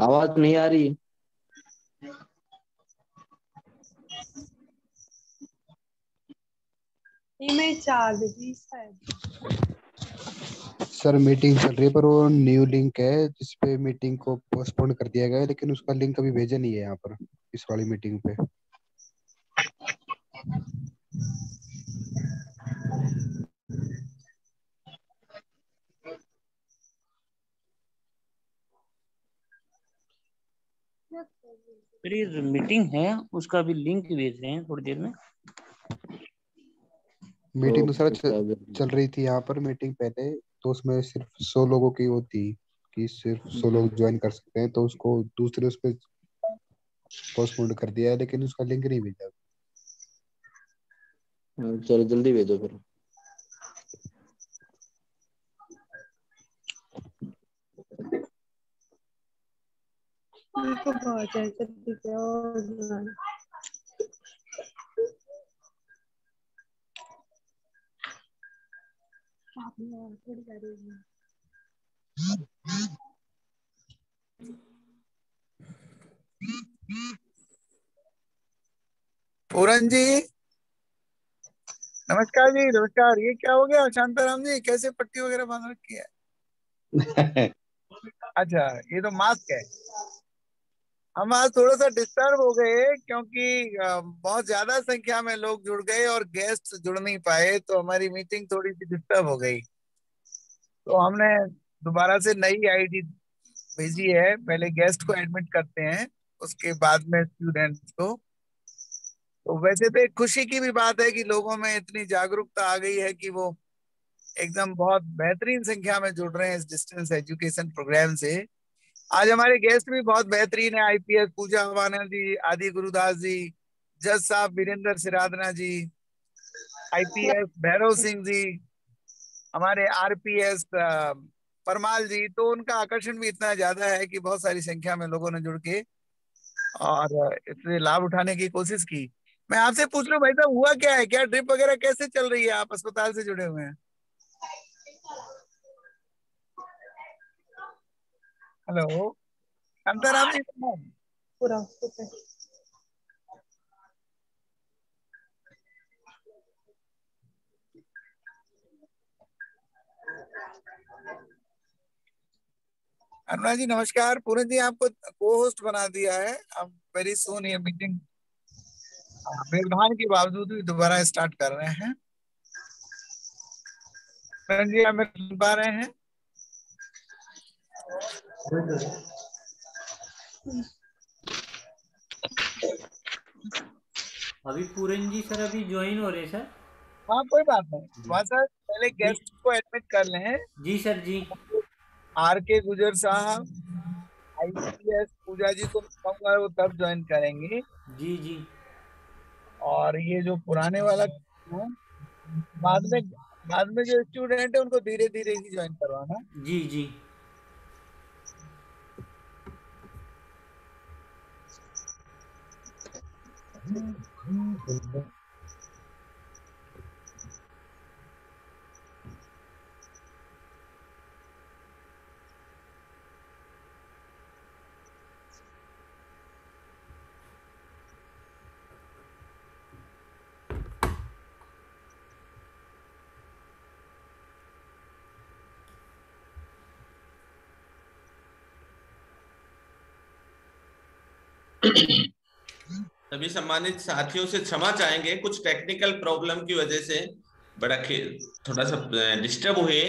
आवाज नहीं आ रही। इमेज आ गई शायद। सर मीटिंग चल रही है पर वो न्यू लिंक है जिसपे मीटिंग को पोस्टपोन कर दिया गया है, लेकिन उसका लिंक अभी भेजा नहीं है यहाँ पर इस वाली मीटिंग पे। मेरी मीटिंग है, उसका भी लिंक भेज रहे हैं थोड़ी देर में। मीटिंग तो सर चल रही थी यहाँ पर मीटिंग पहले, तो उसमें सिर्फ 100 लोगों की वो थी कि सिर्फ 100 लोग ज्वाइन कर सकते हैं, तो उसको दूसरे उस पे पोस्टपोन कर दिया है, लेकिन उसका लिंक नहीं भेजा। चलो जल्दी भेजो फिर। तो बहुत ऐसे दिख रहा है। थोड़ी सारी पूरन जी नमस्कार जी। नमस्कार। ये क्या हो गया शांताराम जी, कैसे पट्टी वगैरह बांध रखी है? अच्छा, ये तो मास्क है। हम आज थोड़ा सा डिस्टर्ब हो गए क्योंकि बहुत ज्यादा संख्या में लोग जुड़ गए और गेस्ट जुड़ नहीं पाए, तो हमारी मीटिंग थोड़ी सी डिस्टर्ब हो गई। तो हमने दोबारा से नई आईडी भेजी है। पहले गेस्ट को एडमिट करते हैं, उसके बाद में स्टूडेंट्स को। तो वैसे तो एक खुशी की भी बात है कि लोगों में इतनी जागरूकता आ गई है कि वो एकदम बहुत बेहतरीन संख्या में जुड़ रहे हैं इस डिस्टेंस एजुकेशन प्रोग्राम से। आज हमारे गेस्ट भी बहुत बेहतरीन है। आईपीएस पूजा हवाना जी, आदि गुरुदास जी, जज साहब वीरेंद्र सिराधना जी, आईपीएस भैरव सिंह जी, हमारे आरपीएस परमाल जी। तो उनका आकर्षण भी इतना ज्यादा है कि बहुत सारी संख्या में लोगों ने जुड़ के और इससे लाभ उठाने की कोशिश की। मैं आपसे पूछ रहा हूँ भाई साहब, हुआ क्या है? क्या ड्रिप वगैरह कैसे चल रही है? आप अस्पताल से जुड़े हुए हैं। हेलो शांताराम जी। पूरा अनुराग जी नमस्कार। पूरन जी आपको को होस्ट बना दिया है। अब वेरी सून ये मीटिंग व्यवधान के बावजूद भी दोबारा स्टार्ट कर रहे हैं। पूरन जी आप मेरे सुन पा रहे हैं? अभी पूरन जी सर अभी ज्वाइन हो रहे सर। हाँ कोई बात नहीं। वहाँ सर पहले जी गेस्ट को एडमिट कर लें। जी सर जी। आर के गुजर साहब, आईपीएस पूजा जी को कहूंगा वो तब ज्वाइन करेंगे। जी जी और ये जो पुराने वाला है, बाद में बाद में जो स्टूडेंट है उनको धीरे धीरे ही ज्वाइन करवाना। जी जी। सभी सम्मानित साथियों से क्षमा चाहेंगे, कुछ टेक्निकल प्रॉब्लम की वजह से थोड़ा सा डिस्टर्ब हुए।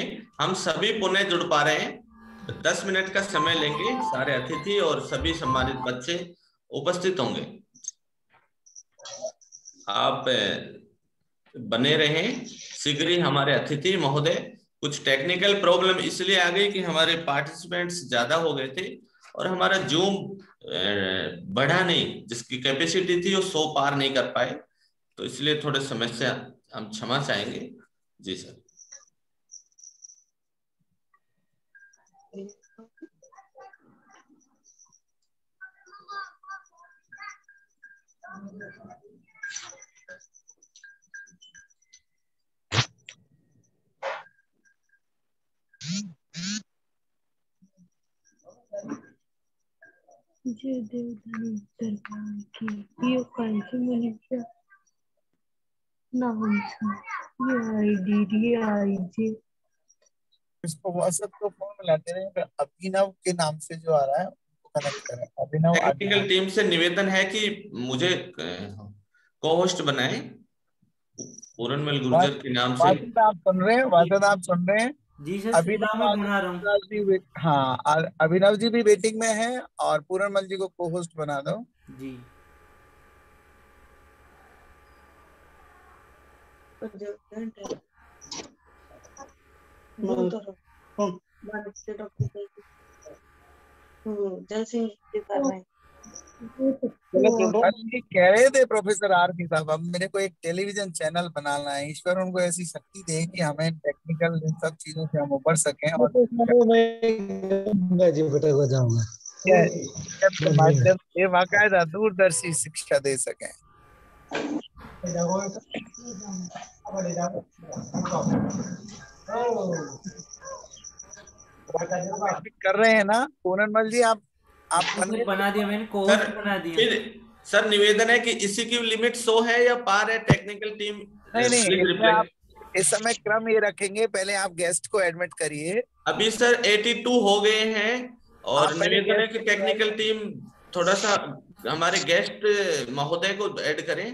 हम सभी पुनः जुड़ पा रहे हैं। 10 मिनट का समय लेंगे। सारे अतिथि और सभी सम्मानित बच्चे उपस्थित होंगे। आप बने रहें। शीघ्र ही हमारे अतिथि महोदय, कुछ टेक्निकल प्रॉब्लम इसलिए आ गई कि हमारे पार्टिसिपेंट्स ज्यादा हो गए थे और हमारा जूम बढ़ा नहीं, जिसकी कैपेसिटी थी वो 100 पार नहीं कर पाए, तो इसलिए थोड़े समय से हम क्षमा चाहेंगे। जी सर। जय देवधनी दरबार की ये कौन सी मनुष्य नाम से ये आईडी इसको व्हाट्सएप को फोन मिलाते रहे, फिर अभिनव के नाम से जो आ रहा है उसको कनेक्ट करें। अभिनव टेक्निकल टीम से निवेदन है कि मुझे को होस्ट बनाए पूरनमल गुर्जर के नाम से। वासद आप सुन रहे हैं? वासद आप सुन रहे हैं? जी सर, अभिनव मैं बना रहा हूँ। हाँ, अभिनव जी भी वेटिंग में है और पूरनमल जी को को होस्ट बना दो। जी जल सिंह जी कर रहे हैं। कह रहे थे प्रोफेसर आर के साहब, अब मेरे को एक टेलीविजन चैनल बनाना है। ईश्वर उनको ऐसी शक्ति दे कि हमें टेक्निकल इन सब चीजों से हम उबर सकें और के माध्यम से बाकायदा दूरदर्शी शिक्षा दे सकें। कर रहे हैं ना पूरनमल जी? आप बना दिया मैंने, कोर्स बना दिया। सर निवेदन है कि इसी की लिमिट 100 है या पार है? टेक्निकल टीम नहीं, आप इस समय क्रम ये रखेंगे, पहले आप गेस्ट को एडमिट करिए। अभी सर 82 हो गए हैं और निवेदन है कि टेक्निकल टीम थोड़ा सा हमारे गेस्ट महोदय को ऐड करें।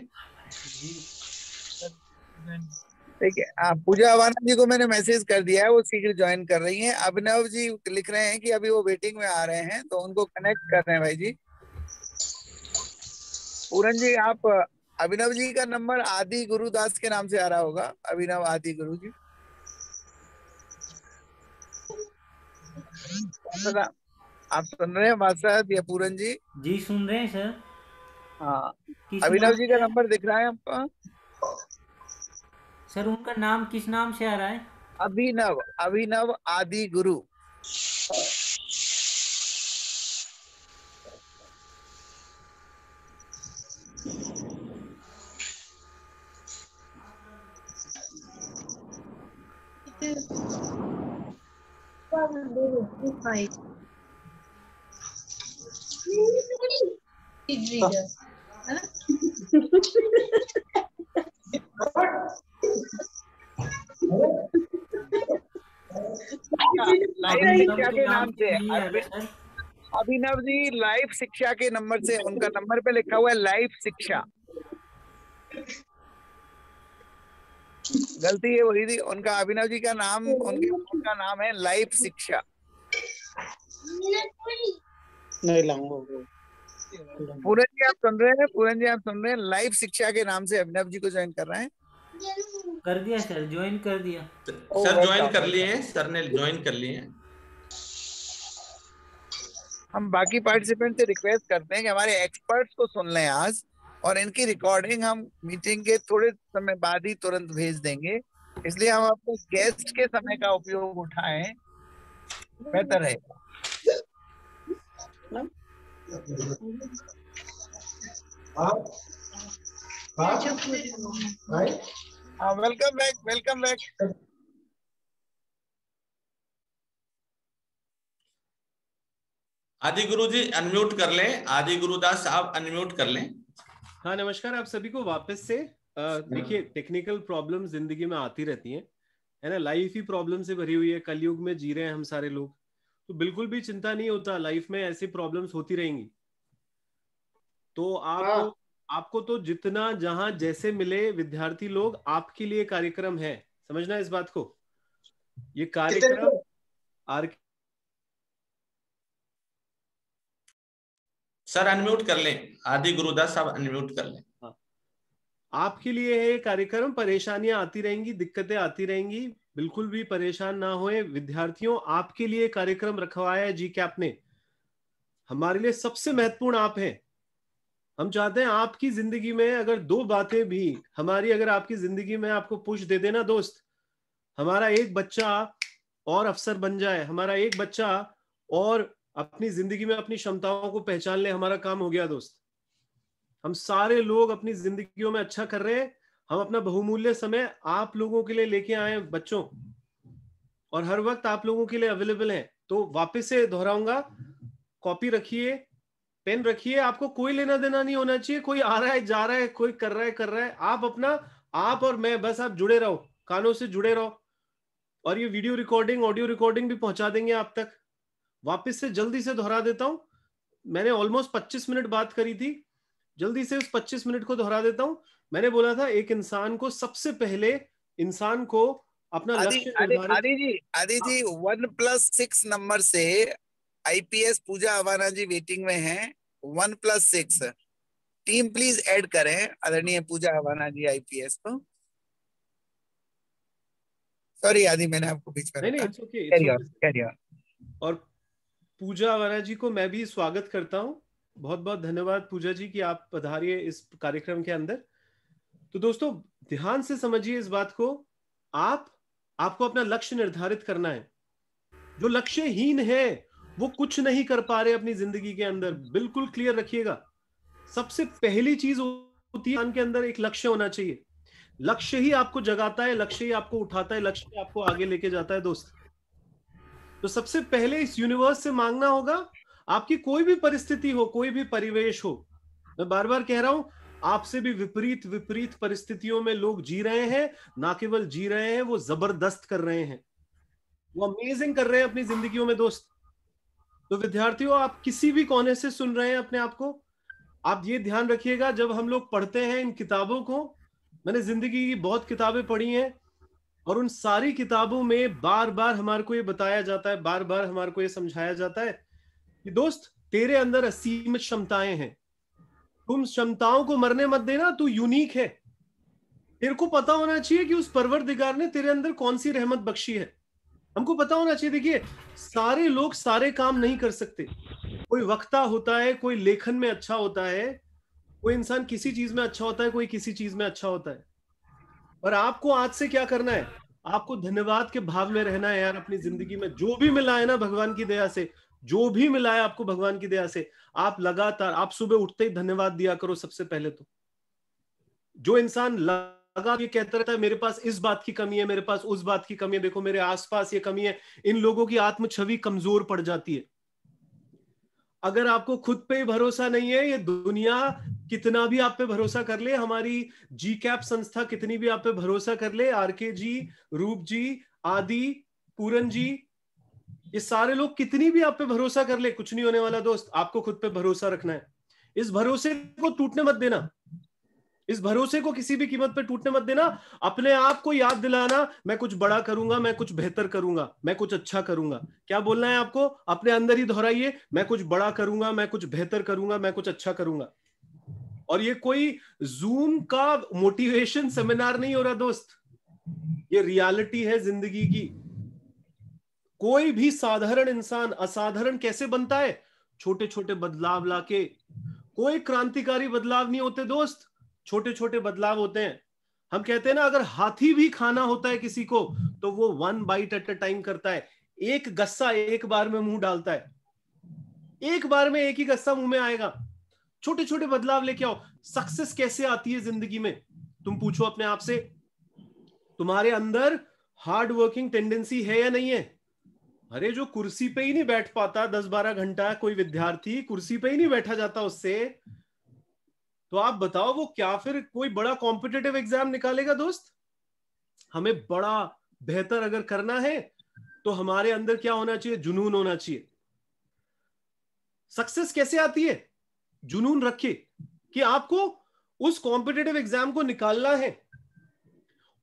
ठीक है, पूजा अवाना जी को मैंने मैसेज कर दिया है, वो शीघ्र ज्वाइन कर रही हैं। अभिनव जी लिख रहे हैं कि अभी वो वेटिंग में आ रहे हैं, तो उनको कनेक्ट कर रहे हैं भाई जी। पूरन जी, आप अभिनव जी का नंबर आदि गुरुदास के नाम से आ रहा होगा, अभिनव आदि गुरु जी। आप सुन रहे हैं वासद या पूरन जी? जी सुन रहे हैं सर। हाँ, अभिनव जी का नंबर दिख रहा है आपका? सर उनका नाम किस नाम से आ रहा है? अभिनव, अभिनव आदि गुरु। लाइव शिक्षा के नाम से अभिनव जी, लाइव शिक्षा के नंबर से, उनका नंबर पे लिखा हुआ है लाइव शिक्षा। गलती है वही थी, उनका अभिनव जी का नाम, उनका नाम है लाइव शिक्षा। नहीं लाऊंगा। पूरन जी आप सुन रहे हैं? पूरन जी आप सुन रहे हैं? लाइव शिक्षा के नाम से अभिनव जी को ज्वाइन कर रहे हैं। कर दिया सर, ज्वाइन कर दिया सर। ज्वाइन कर लिए हैं सर ने, ज्वाइन कर लिए हैं। हम बाकी पार्टिसिपेंट से रिक्वेस्ट करते हैं कि हमारे एक्सपर्ट्स को सुन लें आज, और इनकी रिकॉर्डिंग हम मीटिंग के थोड़े समय बाद ही तुरंत भेज देंगे, इसलिए हम अपने गेस्ट के समय का उपयोग उठाएं, बेहतर है। Welcome back, welcome back. आदि गुरु जी अनम्यूट कर लें, आदि गुरुदास साहब अनम्यूट कर लें। हाँ नमस्कार आप सभी को वापस से। देखिए टेक्निकल प्रॉब्लम जिंदगी में आती रहती हैं, है ना। लाइफ ही प्रॉब्लम से भरी हुई है, कलयुग में जी रहे हैं हम सारे लोग, तो बिल्कुल भी चिंता नहीं होता, लाइफ में ऐसी प्रॉब्लम्स होती रहेंगी। तो आपको तो जितना जहां जैसे मिले विद्यार्थी लोग, आपके लिए कार्यक्रम है, समझना इस बात को। ये कार्यक्रम सर अनम्यूट कर लें, आदि गुरुदास साहब अनम्यूट कर लें। हाँ, आपके लिए है कार्यक्रम। परेशानियां आती रहेंगी, दिक्कतें आती रहेंगी, बिल्कुल भी परेशान ना होए विद्यार्थियों। आपके लिए कार्यक्रम रखवाया है GCAP ने। हमारे लिए सबसे महत्वपूर्ण आप हैं। हम चाहते हैं आपकी जिंदगी में अगर दो बातें भी हमारी, अगर आपकी जिंदगी में आपको पुश दे देना दोस्त, हमारा एक बच्चा और अफसर बन जाए, हमारा एक बच्चा और अपनी जिंदगी में अपनी क्षमताओं को पहचान ले, हमारा काम हो गया दोस्त। हम सारे लोग अपनी जिंदगियों में अच्छा कर रहे हैं, हम अपना बहुमूल्य समय आप लोगों के लिए लेके आए बच्चों, और हर वक्त आप लोगों के लिए अवेलेबल हैं। तो वापस से दोहराऊंगा, कॉपी रखिए, पेन रखिए, आपको कोई लेना देना नहीं होना चाहिए, कोई आ रहा है जा रहा है, कोई कर रहा है कर रहा है, आप अपना, आप और मैं, बस आप जुड़े रहो, कानों से जुड़े रहो। और ये वीडियो रिकॉर्डिंग, ऑडियो रिकॉर्डिंग भी पहुंचा देंगे आप तक। वापस से जल्दी से दोहरा देता हूं, मैंने ऑलमोस्ट 25 मिनट बात करी थी, जल्दी से उस 25 मिनट को दोहरा देता हूं। मैंने बोला था एक इंसान को सबसे पहले, इंसान को अपना लक्ष्य निर्धारित। आदि जी 1+6 नंबर से IPS पूजा अवाना जी वेटिंग में हैं। 1+6 टीम प्लीज ऐड करें आदरणीय पूजा अवाना जी IPS को। सॉरी आदि, मैंने आपको बीच में नहीं, रोका। It's okay, carry on. और पूजा अवाना जी को मैं भी स्वागत करता हूं। बहुत बहुत धन्यवाद पूजा जी कि आप पधारिए इस कार्यक्रम के अंदर। तो दोस्तों ध्यान से समझिए इस बात को, आपको अपना लक्ष्य निर्धारित करना है। जो लक्ष्यहीन है वो कुछ नहीं कर पा रहे अपनी जिंदगी के अंदर, बिल्कुल क्लियर रखिएगा। सबसे पहली चीज होती है इंसान के अंदर एक लक्ष्य होना चाहिए। लक्ष्य ही आपको जगाता है, लक्ष्य ही आपको उठाता है, लक्ष्य ही आपको आगे लेके जाता है दोस्त। तो सबसे पहले इस यूनिवर्स से मांगना होगा, आपकी कोई भी परिस्थिति हो, कोई भी परिवेश हो, मैं बार बार कह रहा हूं, आपसे भी विपरीत परिस्थितियों में लोग जी रहे हैं। ना केवल जी रहे हैं, वो जबरदस्त कर रहे हैं, वो अमेजिंग कर रहे हैं अपनी जिंदगियों में दोस्त। तो विद्यार्थियों, आप किसी भी कोने से सुन रहे हैं अपने आप को, आप ये ध्यान रखिएगा, जब हम लोग पढ़ते हैं इन किताबों को, मैंने जिंदगी की बहुत किताबें पढ़ी हैं, और उन सारी किताबों में बार बार हमारे को ये बताया जाता है, बार बार हमारे को ये समझाया जाता है कि दोस्त तेरे अंदर असीमित क्षमताएं हैं, तुम क्षमताओं को मरने मत देना, तू यूनिक है। तेरे को पता होना चाहिए कि उस परवरदिगार ने तेरे अंदर कौन सी रहमत बख्शी है। हमको पता होना चाहिए। देखिए, सारे लोग सारे काम नहीं कर सकते। कोई वक्ता होता है, कोई लेखन में अच्छा होता है, कोई इंसान किसी चीज में अच्छा होता है, कोई किसी चीज में अच्छा होता है। और आपको आज से क्या करना है, आपको धन्यवाद के भाव में रहना है यार। अपनी जिंदगी में जो भी मिला है ना भगवान की दया से, जो भी मिला है आपको भगवान की दया से, आप लगातार, आप सुबह उठते ही धन्यवाद दिया करो। सबसे पहले तो जो इंसान लगा ये कहता रहता है मेरे पास इस बात की कमी है, मेरे पास उस बात की कमी है, देखो मेरे आसपास ये कमी है, इन लोगों की आत्म छवि कमजोर पड़ जाती है। अगर आपको खुद पे भरोसा नहीं है, ये दुनिया कितना भी आप पे भरोसा कर ले, हमारी GCAP संस्था कितनी भी आप पे भरोसा कर ले, RK जी, रूप जी, आदि, पूरन जी, ये सारे लोग कितनी भी आप पे भरोसा कर ले, कुछ नहीं होने वाला दोस्त। आपको खुद पे भरोसा रखना है। इस भरोसे को टूटने मत देना, इस भरोसे को किसी भी कीमत पे टूटने मत देना। अपने आप को याद दिलाना, मैं कुछ बड़ा करूंगा, मैं कुछ बेहतर करूंगा, मैं कुछ अच्छा करूंगा। क्या बोलना है आपको? अपने अंदर ही दोहराइए, मैं कुछ बड़ा करूंगा, मैं कुछ बेहतर करूंगा, मैं कुछ अच्छा करूंगा। और ये कोई जूम का मोटिवेशन सेमिनार नहीं हो रहा दोस्त, ये रियलिटी है जिंदगी की। कोई भी साधारण इंसान असाधारण कैसे बनता है? छोटे छोटे बदलाव लाके। कोई क्रांतिकारी बदलाव नहीं होते दोस्त, छोटे छोटे बदलाव होते हैं। हम कहते हैं ना, अगर हाथी भी खाना होता है किसी को, तो वो 1 बाइट एट अ टाइम करता है, एक गस्सा एक बार में मुंह डालता है, एक बार में एक ही गस्सा मुंह में आएगा। छोटे छोटे बदलाव लेके आओ। सक्सेस कैसे आती है जिंदगी में? तुम पूछो अपने आप से, तुम्हारे अंदर हार्ड वर्किंग टेंडेंसी है या नहीं है? अरे जो कुर्सी पे ही नहीं बैठ पाता 10-12 घंटा, कोई विद्यार्थी कुर्सी पे ही नहीं बैठा जाता उससे, तो आप बताओ वो क्या फिर कोई बड़ा कॉम्पिटिटिव एग्जाम निकालेगा दोस्त? हमें बड़ा बेहतर अगर करना है तो हमारे अंदर क्या होना चाहिए? जुनून होना चाहिए। सक्सेस कैसे आती है? जुनून रखिए कि आपको उस कॉम्पिटिटिव एग्जाम को निकालना है,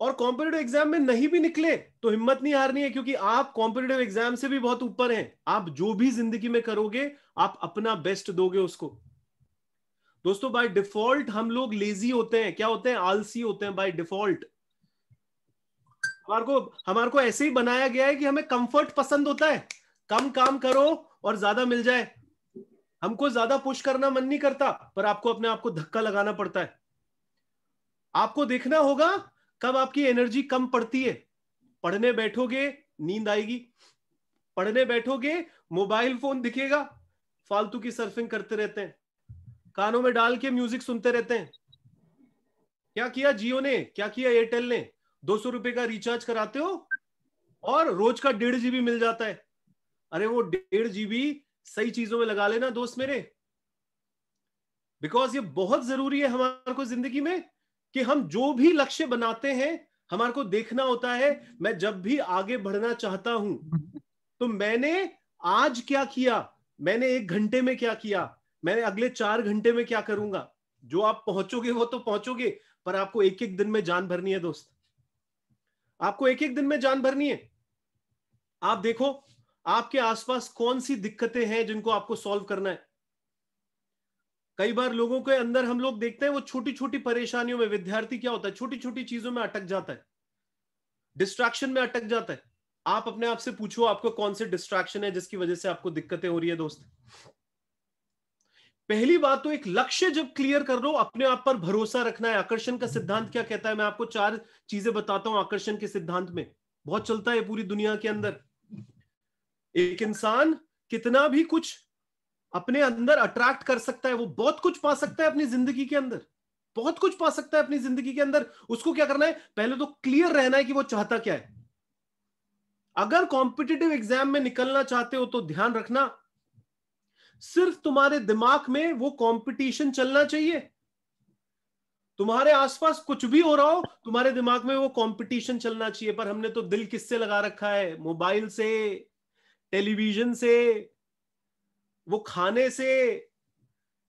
और कॉम्पिटिटिव एग्जाम में नहीं भी निकले तो हिम्मत नहीं हारनी है, क्योंकि आप कॉम्पिटिटिव एग्जाम से भी बहुत ऊपर हैं। आप जो भी जिंदगी में करोगे, आप अपना बेस्ट दोगे उसको। दोस्तों बाय डिफॉल्ट हम लोग लेजी होते हैं, क्या होते हैं? आलसी होते हैं बाय डिफॉल्ट। हमारे को ऐसे ही बनाया गया है कि हमें कंफर्ट पसंद होता है, कम काम करो और ज्यादा मिल जाए। हमको ज्यादा पुश करना मन नहीं करता, पर आपको अपने आप को धक्का लगाना पड़ता है। आपको देखना होगा कब आपकी एनर्जी कम पड़ती है। पढ़ने बैठोगे नींद आएगी, पढ़ने बैठोगे मोबाइल फोन दिखेगा, फालतू की सर्फिंग करते रहते हैं, कानों में डाल के म्यूजिक सुनते रहते हैं। क्या किया जियो ने, क्या किया एयरटेल ने? 200 रुपए का रिचार्ज कराते हो और रोज का 1.5 GB मिल जाता है। अरे वो 1.5 GB सही चीजों में लगा लेना दोस्त मेरे, बिकॉज ये बहुत जरूरी है हमारे को जिंदगी में कि हम जो भी लक्ष्य बनाते हैं हमारे को देखना होता है, मैं जब भी आगे बढ़ना चाहता हूं तो मैंने आज क्या किया, मैंने 1 घंटे में क्या किया, मैंने अगले 4 घंटे में क्या करूंगा। जो आप पहुंचोगे वो तो पहुंचोगे, पर आपको एक एक दिन में जान भरनी है दोस्त, आपको एक एक दिन में जान भरनी है। आप देखो आपके आसपास कौन सी दिक्कतें हैं जिनको आपको सॉल्व करना है। कई बार लोगों के अंदर हम लोग देखते हैं वो छोटी छोटी परेशानियों में, विद्यार्थी क्या होता है छोटी छोटी चीजों में अटक जाता है, डिस्ट्रैक्शन में अटक जाता है। आप अपने आप से पूछो आपको कौन से डिस्ट्रैक्शन है जिसकी वजह से आपको दिक्कतें हो रही है दोस्त। पहली बात तो एक लक्ष्य जब क्लियर कर लो, अपने आप पर भरोसा रखना है। आकर्षण का सिद्धांत क्या कहता है, मैं आपको 4 चीजें बताता हूं आकर्षण के सिद्धांत में, बहुत चलता है पूरी दुनिया के अंदर। एक इंसान कितना भी कुछ अपने अंदर अट्रैक्ट कर सकता है, वो बहुत कुछ पा सकता है अपनी जिंदगी के अंदर, बहुत कुछ पा सकता है अपनी जिंदगी के अंदर। उसको क्या करना है, पहले तो क्लियर रहना है कि वो चाहता क्या है। अगर कॉम्पिटिटिव एग्जाम में निकलना चाहते हो तो ध्यान रखना, सिर्फ तुम्हारे दिमाग में वो कंपटीशन चलना चाहिए। तुम्हारे आसपास कुछ भी हो रहा हो, तुम्हारे दिमाग में वो कंपटीशन चलना चाहिए। पर हमने तो दिल किससे लगा रखा है, मोबाइल से, टेलीविजन से, वो खाने से,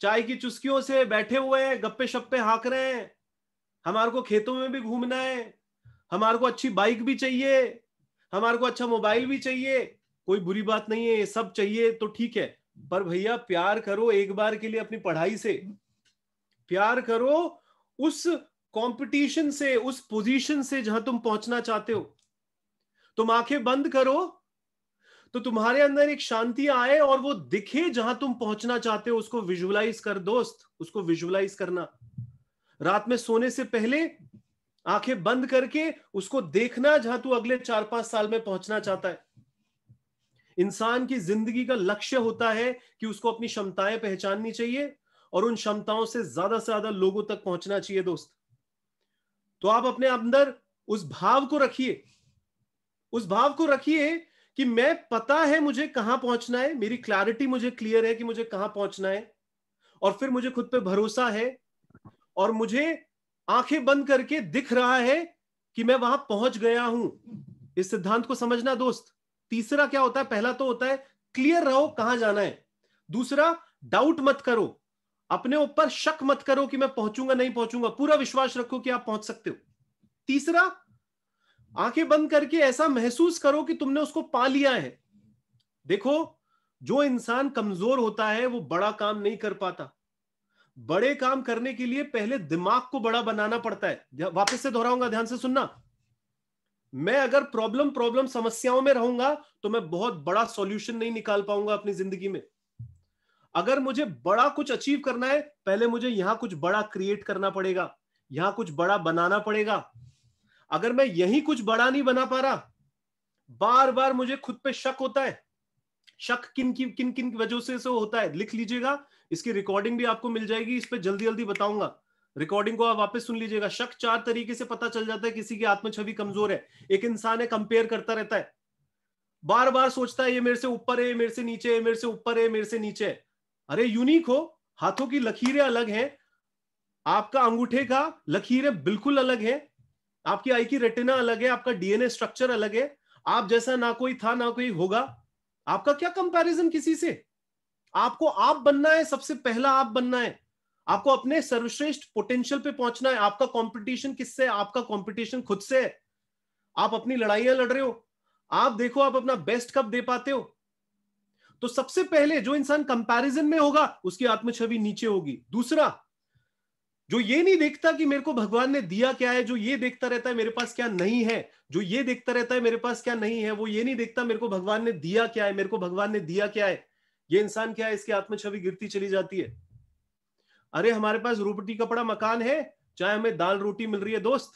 चाय की चुस्कियों से, बैठे हुए हैं गप्पे शप्पे हाँक रहे हैं। हमारे को खेतों में भी घूमना है, हमारे को अच्छी बाइक भी चाहिए, हमारे को अच्छा मोबाइल भी चाहिए, कोई बुरी बात नहीं है, ये सब चाहिए तो ठीक है। पर भैया प्यार करो एक बार के लिए अपनी पढ़ाई से, प्यार करो उस कंपटीशन से, उस पोजीशन से जहां तुम पहुंचना चाहते हो। तुम आंखें बंद करो तो तुम्हारे अंदर एक शांति आए और वो दिखे जहां तुम पहुंचना चाहते हो। उसको विजुअलाइज कर दोस्त, उसको विजुअलाइज करना। रात में सोने से पहले आंखें बंद करके उसको देखना जहां तू अगले 4-5 साल में पहुंचना चाहता है। इंसान की जिंदगी का लक्ष्य होता है कि उसको अपनी क्षमताएं पहचाननी चाहिए और उन क्षमताओं से ज्यादा लोगों तक पहुंचना चाहिए दोस्त। तो आप अपने अंदर उस भाव को रखिए, उस भाव को रखिए कि मैं पता है मुझे कहां पहुंचना है, मेरी क्लैरिटी मुझे क्लियर है कि मुझे कहां पहुंचना है, और फिर मुझे खुद पे भरोसा है और मुझे आंखें बंद करके दिख रहा है कि मैं वहां पहुंच गया हूं। इस सिद्धांत को समझना दोस्त। तीसरा क्या होता है, पहला तो होता है क्लियर रहो कहां जाना है। दूसरा, डाउट मत करो, अपने ऊपर शक मत करो कि मैं पहुंचूंगा नहीं पहुंचूंगा, पूरा विश्वास रखो कि आप पहुंच सकते हो। तीसरा, आंखें बंद करके ऐसा महसूस करो कि तुमने उसको पा लिया है। देखो जो इंसान कमजोर होता है वो बड़ा काम नहीं कर पाता। बड़े काम करने के लिए पहले दिमाग को बड़ा बनाना पड़ता है। वापस से दोहराऊंगा, ध्यान से सुनना। मैं अगर प्रॉब्लम समस्याओं में रहूंगा तो मैं बहुत बड़ा सॉल्यूशन नहीं निकाल पाऊंगा अपनी जिंदगी में। अगर मुझे बड़ा कुछ अचीव करना है, पहले मुझे यहां कुछ बड़ा क्रिएट करना पड़ेगा, यहां कुछ बड़ा बनाना पड़ेगा। अगर मैं यही कुछ बड़ा नहीं बना पा रहा, बार बार मुझे खुद पे शक होता है। शक किन किन वजहों से होता है, लिख लीजिएगा, इसकी रिकॉर्डिंग भी आपको मिल जाएगी, इस पे जल्दी जल्दी बताऊंगा। रिकॉर्डिंग को आप वापस सुन लीजिएगा। शक 4 तरीके से पता चल जाता है किसी की आत्म छवि कमजोर है। एक इंसान है, कंपेयर करता रहता है, बार बार सोचता है ये मेरे से ऊपर है, मेरे से नीचे है, मेरे से ऊपर है, मेरे से नीचे है। अरे यूनिक हो, हाथों की लकीरें अलग हैं, आपका अंगूठे का लकीरें बिल्कुल अलग है, आपकी आई की रेटिना अलग है, आपका डीएनए स्ट्रक्चर अलग है। आप जैसा ना कोई था ना कोई होगा। आपका क्या कंपैरिजन किसी से। आपको आप बनना है, सबसे पहला आप बनना है। आपको अपने सर्वश्रेष्ठ पोटेंशियल पे पहुंचना है। आपका कंपटीशन किससे है? आपका कंपटीशन खुद से है। आप अपनी लड़ाइयां लड़ रहे हो, आप देखो आप अपना बेस्ट कब दे पाते हो। तो सबसे पहले जो इंसान कंपैरिजन में होगा उसकी आत्म छवि नीचे होगी। दूसरा, जो ये नहीं देखता कि मेरे को भगवान ने दिया क्या है, जो ये देखता रहता है मेरे पास क्या नहीं है, जो ये देखता रहता है मेरे पास क्या नहीं है, वो ये नहीं देखता मेरे को भगवान ने दिया क्या है, मेरे को भगवान ने दिया क्या है। ये इंसान क्या है, इसकी आत्म छवि गिरती चली जाती है। अरे हमारे पास रोटी कपड़ा मकान है, चाहे हमें दाल रोटी मिल रही है दोस्त,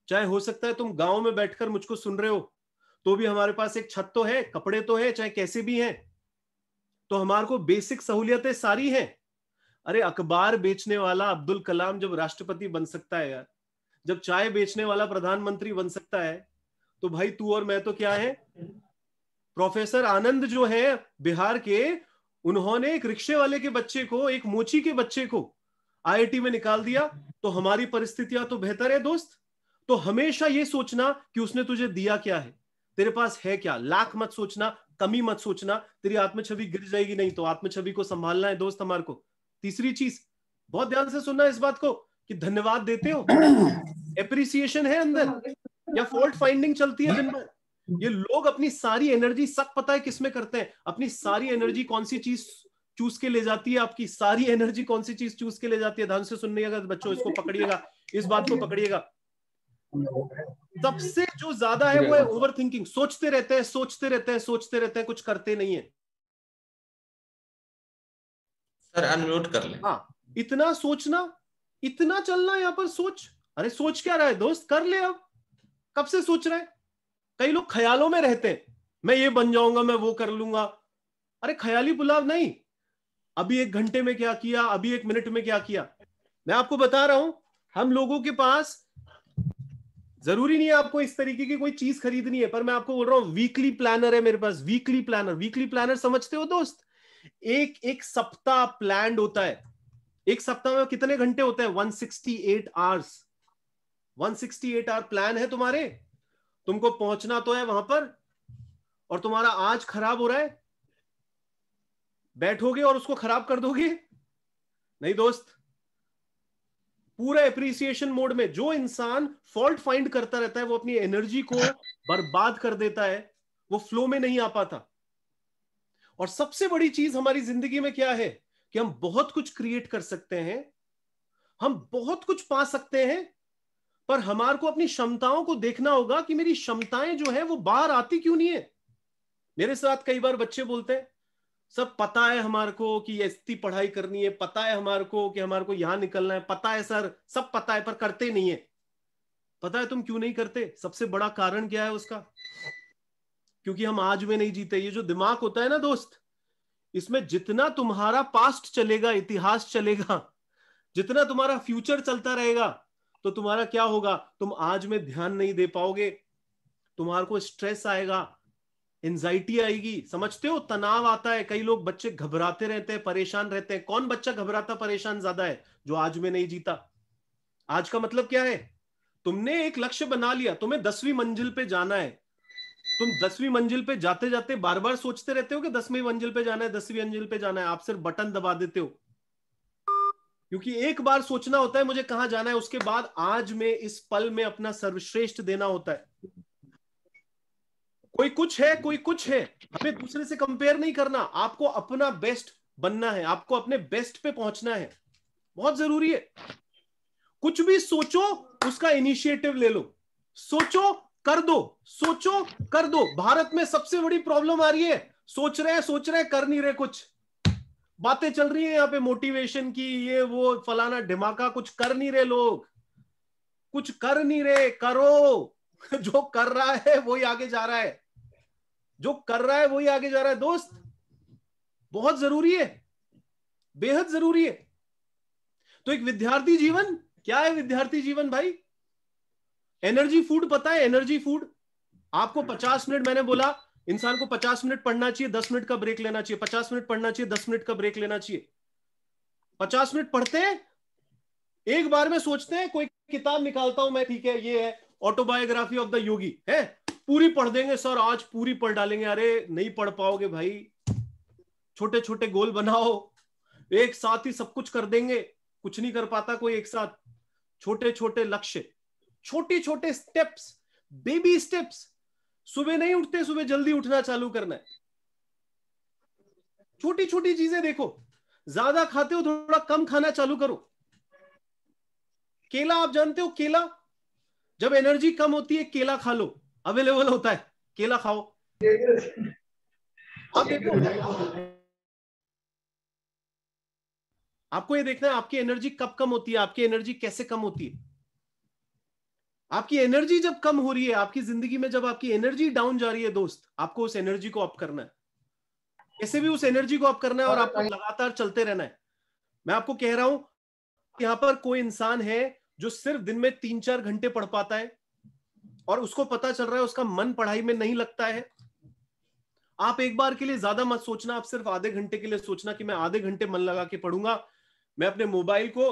चाहे हो सकता है तुम गांव में बैठकर मुझको सुन रहे हो तो भी हमारे पास एक छत तो है, कपड़े तो है, चाहे कैसे भी हैं, तो हमारे को बेसिक सहूलियतें सारी हैं। अरे अखबार बेचने वाला अब्दुल कलाम जब राष्ट्रपति बन सकता है यार, जब चाय बेचने वाला प्रधानमंत्री बन सकता है, तो भाई तू और मैं तो क्या है। प्रोफेसर आनंद जो है बिहार के, उन्होंने एक रिक्शे वाले के बच्चे को, एक मोची के बच्चे को IIT में निकाल दिया तो हमारी परिस्थितियां तो बेहतर है दोस्त। तो हमेशा ये सोचना कि उसने तुझे दिया क्या है, तेरे पास है क्या। लाख मत सोचना, कमी मत सोचना, तेरी आत्म छवि गिर जाएगी। नहीं तो आत्म छवि को संभालना है दोस्त हमारे को। तीसरी चीज, बहुत ध्यान से सुनना इस बात को, कि धन्यवाद देते हो, एप्रिसिएशन है अंदर, या फॉल्ट फाइंडिंग चलती है दिन भर। ये लोग अपनी सारी एनर्जी, सक पता है किसमें करते हैं, अपनी सारी एनर्जी कौन सी चीज चूज के ले जाती है, आपकी सारी एनर्जी कौन सी चीज चूज के ले जाती है। ध्यान से सुनिएगा बच्चों, इसको पकड़िएगा, इस बात को पकड़िएगा। सबसे जो ज्यादा है वो है ओवर थिंकिंग। सोचते रहते हैं, सोचते रहते हैं, सोचते रहते हैं, कुछ करते नहीं है। सर अनम्यूट कर ले। हाँ, इतना सोचना, इतना चलना यहाँ पर सोच। अरे सोच क्या रहा है दोस्त, कर ले। अब कब से सोच रहा है? कई लोग ख्यालों में रहते हैं, मैं ये बन जाऊंगा, मैं वो कर लूंगा। अरे ख्याली पुलाव नहीं, अभी 1 घंटे में क्या किया, अभी 1 मिनट में क्या किया। मैं आपको बता रहा हूं, हम लोगों के पास जरूरी नहीं है आपको इस तरीके की कोई चीज खरीदनी है, पर मैं आपको बोल रहा हूं वीकली प्लानर है मेरे पास। वीकली प्लानर, वीकली प्लानर समझते हो दोस्त? एक सप्ताह प्लान होता है। एक सप्ताह में कितने घंटे होते हैं? 168 आवर्स। 168 आवर प्लान है तुम्हारे। तुमको पहुंचना तो है वहां पर, और तुम्हारा आज खराब हो रहा है, बैठोगे और उसको खराब कर दोगे? नहीं दोस्त, पूरा एप्रिसिएशन मोड में। जो इंसान फॉल्ट फाइंड करता रहता है वो अपनी एनर्जी को बर्बाद कर देता है, वो फ्लो में नहीं आ पाता। और सबसे बड़ी चीज हमारी जिंदगी में क्या है कि हम बहुत कुछ क्रिएट कर सकते हैं, हम बहुत कुछ पा सकते हैं, पर हमारे को अपनी क्षमताओं को देखना होगा कि मेरी क्षमताएं जो है वो बाहर आती क्यों नहीं है। मेरे साथ कई बार बच्चे बोलते हैं, सब पता है हमारे को कि ऐसी पढ़ाई करनी है, पता है हमारे को कि हमारे को यहां निकलना है, पता है सर, सब पता है, पर करते नहीं है। पता है तुम क्यों नहीं करते? सबसे बड़ा कारण क्या है उसका? क्योंकि हम आज में नहीं जीते। ये जो दिमाग होता है ना दोस्त, इसमें जितना तुम्हारा पास्ट चलेगा, इतिहास चलेगा, जितना तुम्हारा फ्यूचर चलता रहेगा, तो तुम्हारा क्या होगा, तुम आज में ध्यान नहीं दे पाओगे, तुम्हारे को स्ट्रेस आएगा, एंजाइटी आएगी। समझते हो? तनाव आता है। कई लोग बच्चे घबराते रहते हैं, परेशान रहते हैं। कौन बच्चा घबराता परेशान ज्यादा है? जो आज में नहीं जीता। आज का मतलब क्या है? तुमने एक लक्ष्य बना लिया, तुम्हें 10वीं मंजिल पे जाना है। तुम 10वीं मंजिल पे जाते जाते बार बार सोचते रहते हो कि 10वीं मंजिल पे जाना है, 10वीं मंजिल पे जाना है। आप सिर्फ बटन दबा देते हो, क्योंकि एक बार सोचना होता है मुझे कहां जाना है, उसके बाद आज में इस पल में अपना सर्वश्रेष्ठ देना होता है। कोई कुछ है, कोई कुछ है, हमें दूसरे से कंपेयर नहीं करना। आपको अपना बेस्ट बनना है, आपको अपने बेस्ट पे पहुंचना है, बहुत जरूरी है। कुछ भी सोचो, उसका इनिशिएटिव ले लो। सोचो, कर दो, सोचो, कर दो। भारत में सबसे बड़ी प्रॉब्लम आ रही है, सोच रहे हैं, कर नहीं रहे। कुछ बातें चल रही है यहाँ पे मोटिवेशन की, ये वो फलाना ढिमाका, कुछ कर नहीं रहे लोग, कुछ कर नहीं रहे। करो, जो कर रहा है वही आगे जा रहा है, जो कर रहा है वही आगे जा रहा है दोस्त। बहुत जरूरी है, बेहद जरूरी है। तो एक विद्यार्थी जीवन क्या है? विद्यार्थी जीवन भाई, एनर्जी फूड पता है? एनर्जी फूड आपको 50 मिनट, मैंने बोला इंसान को 50 मिनट पढ़ना चाहिए, 10 मिनट का ब्रेक लेना चाहिए। 50 मिनट पढ़ना चाहिए, 10 मिनट का ब्रेक लेना चाहिए। 50 मिनट पढ़ते हैं, एक बार में सोचते हैं कोई किताब निकालता हूं मैं, ठीक है, ये है ऑटोबायोग्राफी ऑफ द योगी, है, पूरी पढ़ देंगे सर, आज पूरी पढ़ डालेंगे। अरे नहीं पढ़ पाओगे भाई, छोटे छोटे गोल बनाओ, एक साथ ही सब कुछ कर देंगे। कुछ नहीं कर पाता कोई एक साथ। छोटे छोटे लक्ष्य, छोटे छोटे स्टेप्स, बेबी स्टेप्स। सुबह नहीं उठते, सुबह जल्दी उठना चालू करना है। छोटी छोटी चीजें देखो। ज्यादा खाते हो, थोड़ा कम खाना चालू करो। केला आप जानते हो? केला, जब एनर्जी कम होती है केला खा लो, अवेलेबल होता है, केला खाओ। आप देखो, आपको ये देखना है आपकी एनर्जी कब कम होती है, आपकी एनर्जी कैसे कम होती है। आपकी एनर्जी जब कम हो रही है, आपकी जिंदगी में जब आपकी एनर्जी डाउन जा रही है दोस्त, आपको उस एनर्जी को अप करना है। कैसे भी उस एनर्जी को अप करना है, और आपको लगातार चलते रहना है। मैं आपको कह रहा हूं, यहां पर कोई इंसान है जो सिर्फ दिन में 3-4 घंटे पढ़ पाता है, और उसको पता चल रहा है उसका मन पढ़ाई में नहीं लगता है। आप एक बार के लिए ज्यादा मत सोचना, आप सिर्फ आधे घंटे के लिए सोचना कि मैं आधे घंटे मन लगा के पढ़ूंगा। मैं अपने मोबाइल को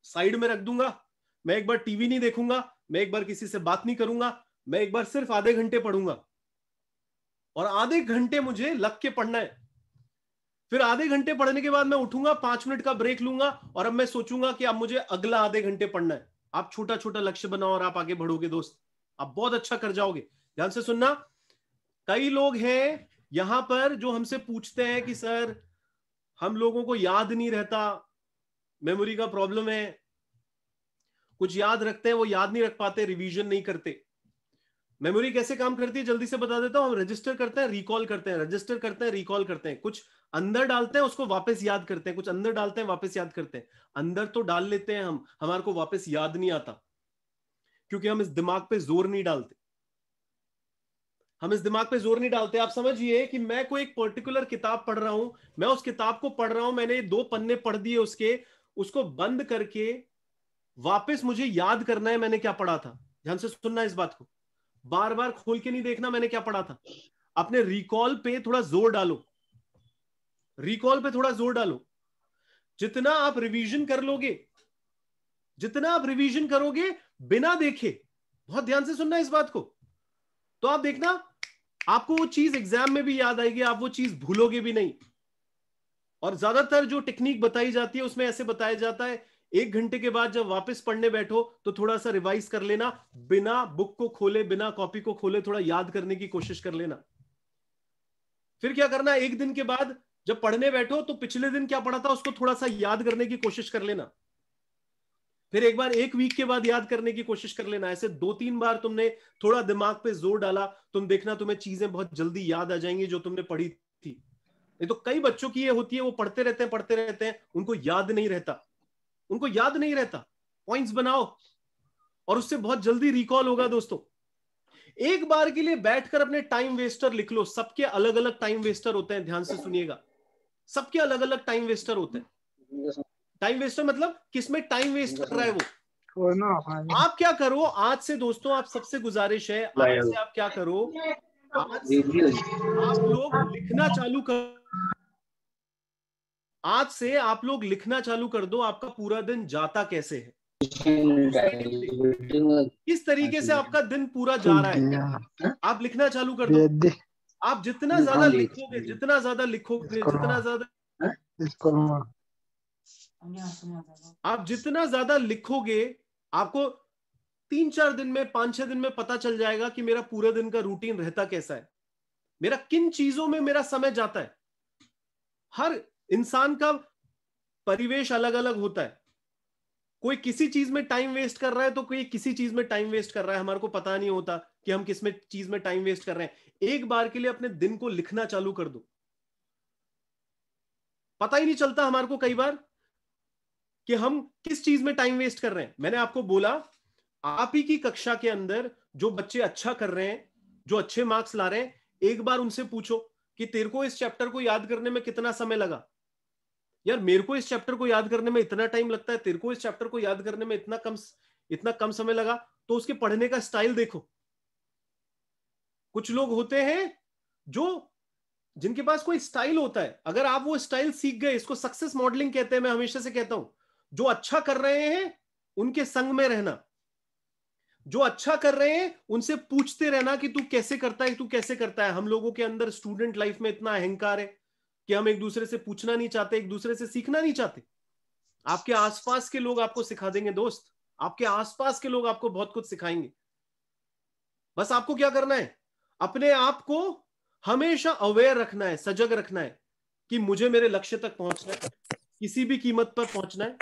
साइड में रख दूंगा, मैं एक बार टीवी नहीं देखूंगा, मैं एक बार किसी से बात नहीं करूंगा, मैं एक बार सिर्फ आधे घंटे पढ़ूंगा और आधे घंटे मुझे लग के पढ़ना है। फिर आधे घंटे पढ़ने के बाद मैं उठूंगा, 5 मिनट का ब्रेक लूंगा और अब मैं सोचूंगा कि अब मुझे अगला आधे घंटे पढ़ना है। आप छोटा छोटा लक्ष्य बनाओ और आप आगे बढ़ोगे दोस्त, आप बहुत अच्छा कर जाओगे। ध्यान से सुनना, कई लोग हैं यहां पर जो हमसे पूछते हैं कि सर हम लोगों को याद नहीं रहता, मेमोरी का प्रॉब्लम है, कुछ याद रखते हैं वो याद नहीं रख पाते, रिवीजन नहीं करते। मेमोरी कैसे काम करती है जल्दी से बता देता हूं। हम रजिस्टर करते हैं, रिकॉल करते हैं, रजिस्टर करते हैं, रिकॉल करते हैं, कुछ अंदर डालते हैं उसको वापस याद करते हैं, कुछ अंदर डालते हैं वापस याद करते हैं। अंदर तो डाल लेते हैं हम, हमारे को वापस याद नहीं आता क्योंकि हम इस दिमाग पे जोर नहीं डालते, हम इस दिमाग पे जोर नहीं डालते। आप समझिए कि मैं कोई एक पर्टिकुलर किताब पढ़ रहा हूं, मैं उस किताब को पढ़ रहा हूं, मैंने 2 पन्ने पढ़ दिए उसके, उसको बंद करके वापस मुझे याद करना है मैंने क्या पढ़ा था। ध्यान से सुनना इस बात को, बार बार खोल के नहीं देखना मैंने क्या पढ़ा था। अपने रिकॉल पे थोड़ा जोर डालो, रिकॉल पे थोड़ा जोर डालो। जितना आप रिवीजन कर लोगे, जितना आप रिवीजन करोगे बिना देखे, बहुत ध्यान से सुनना इस बात को, तो आप देखना आपको वो चीज एग्जाम में भी याद आएगी, आप वो चीज भूलोगे भी नहीं। और ज्यादातर जो टेक्निक बताई जाती है उसमें ऐसे बताया जाता है 1 घंटे के बाद जब वापस पढ़ने बैठो तो थोड़ा सा रिवाइज कर लेना, बिना बुक को खोले, बिना कॉपी को खोले थोड़ा याद करने की कोशिश कर लेना। फिर क्या करना, 1 दिन के बाद जब पढ़ने बैठो तो पिछले दिन क्या पढ़ा था उसको थोड़ा सा याद करने की कोशिश कर लेना। फिर एक बार 1 वीक के बाद याद करने की कोशिश कर लेना। ऐसे 2-3 बार तुमने थोड़ा दिमाग पे जोर डाला, तुम देखना तुम्हें चीजें बहुत जल्दी याद आ जाएंगी जो तुमने पढ़ी थी। नहीं तो कई बच्चों की ये होती है, वो पढ़ते रहते हैं, उनको याद नहीं रहता, उनको याद नहीं रहता। पॉइंट्स बनाओ और उससे बहुत जल्दी रिकॉल होगा दोस्तों। एक बार के लिए बैठकर अपने टाइम वेस्टर लिख लो। सबके अलग अलग टाइम वेस्टर होते हैं, ध्यान से सुनिएगा, सबके अलग अलग टाइम वेस्टर होते हैं। टाइम वेस्टर मतलब किसमें टाइम वेस्ट कर रहा है वो। आप क्या करो आज से दोस्तों, आप सबसे गुजारिश है, आज से आप क्या करो, आज से आप लोग लिखना चालू कर, आज से आप लोग लिखना चालू कर दो आपका पूरा दिन जाता कैसे है, किस तरीके से आपका दिन पूरा जा रहा है, आप लिखना चालू कर दो। आप जितना ज्यादा लिखोगे, जितना ज्यादा लिखोगे, जितना ज्यादा आप जितना ज्यादा लिखोगे, आपको 3-4 दिन में, 5-6 दिन में पता चल जाएगा कि मेरा पूरा दिन का रूटीन रहता कैसा है, मेरा किन चीजों में मेरा समय जाता है। हर इंसान का परिवेश अलग अलग होता है, कोई किसी चीज में टाइम वेस्ट कर रहा है तो कोई किसी चीज में टाइम वेस्ट कर रहा है, हमारे को पता नहीं होता कि हम किस में चीज में टाइम वेस्ट कर रहे हैं। एक बार के लिए अपने दिन को लिखना चालू कर दो, पता ही नहीं चलता हमारे को कई बार कि हम किस चीज में टाइम वेस्ट कर रहे हैं। मैंने आपको बोला, आप ही की कक्षा के अंदर जो बच्चे अच्छा कर रहे हैं, जो अच्छे मार्क्स ला रहे हैं, एक बार उनसे पूछो कि तेरे को इस चैप्टर को याद करने में कितना समय लगा। यार मेरे को इस चैप्टर को याद करने में इतना टाइम लगता है, तेरे को इस चैप्टर को याद करने में इतना कम समय लगा, तो उसके पढ़ने का स्टाइल देखो। कुछ लोग होते हैं जो जिनके पास कोई स्टाइल होता है, अगर आप वो स्टाइल सीख गए, इसको सक्सेस मॉडलिंग कहते हैं। मैं हमेशा से कहता हूं, जो अच्छा कर रहे हैं उनके संग में रहना, जो अच्छा कर रहे हैं उनसे पूछते रहना कि तू कैसे करता है, तू कैसे करता है। हम लोगों के अंदर स्टूडेंट लाइफ में इतना अहंकार है कि हम एक दूसरे से पूछना नहीं चाहते, एक दूसरे से सीखना नहीं चाहते। आपके आसपास के लोग आपको सिखा देंगे दोस्त, आपके आसपास के लोग आपको बहुत कुछ सिखाएंगे। बस आपको क्या करना है, अपने आप को हमेशा अवेयर रखना है, सजग रखना है कि मुझे मेरे लक्ष्य तक पहुंचना है, किसी भी कीमत पर पहुंचना है,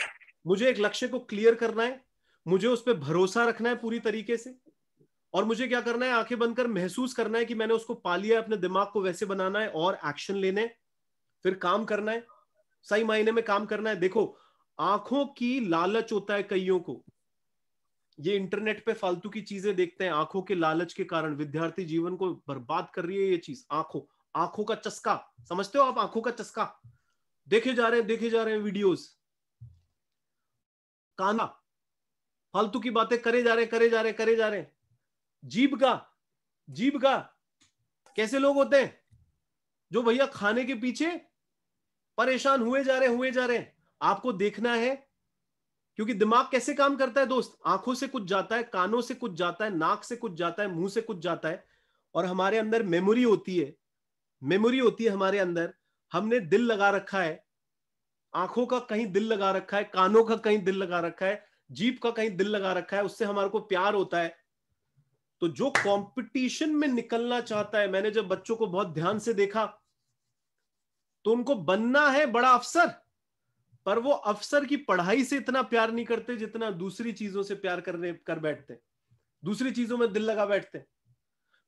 मुझे एक लक्ष्य को क्लियर करना है, मुझे उस पर भरोसा रखना है पूरी तरीके से, और मुझे क्या करना है, आंखें बंद कर महसूस करना है कि मैंने उसको पा लिया, अपने दिमाग को वैसे बनाना है और एक्शन लेने, फिर काम करना है, सही मायने में काम करना है। देखो, आंखों की लालच होता है कईयों को, ये इंटरनेट पे फालतू की चीजें देखते हैं, आंखों के लालच के कारण विद्यार्थी जीवन को बर्बाद कर रही है ये चीज। आंखों का चस्का, समझते हो आप, आंखों का चस्का, देखे जा रहे हैं वीडियोस, काना फालतू की बातें करे जा रहे हैं। जीभ का कैसे लोग होते हैं जो भैया खाने के पीछे परेशान हुए जा रहे हैं। आपको देखना है क्योंकि दिमाग कैसे काम करता है दोस्त? आंखों से कुछ जाता है, कानों से कुछ जाता है, नाक से कुछ जाता है, मुंह से कुछ जाता है, और हमारे अंदर मेमोरी होती है। मेमोरी होती है हमारे अंदर। हमने दिल लगा रखा है, आंखों का कहीं दिल लगा रखा है, कानों का कहीं दिल लगा रखा है, जीभ का कहीं दिल लगा रखा है, उससे हमारे को प्यार होता है। तो जो कंपटीशन में निकलना चाहता है, मैंने जब बच्चों को बहुत ध्यान से देखा तो उनको बनना है बड़ा अफसर, पर वो अफसर की पढ़ाई से इतना प्यार नहीं करते जितना दूसरी चीजों से प्यार कर बैठते, दूसरी चीजों में दिल लगा बैठते।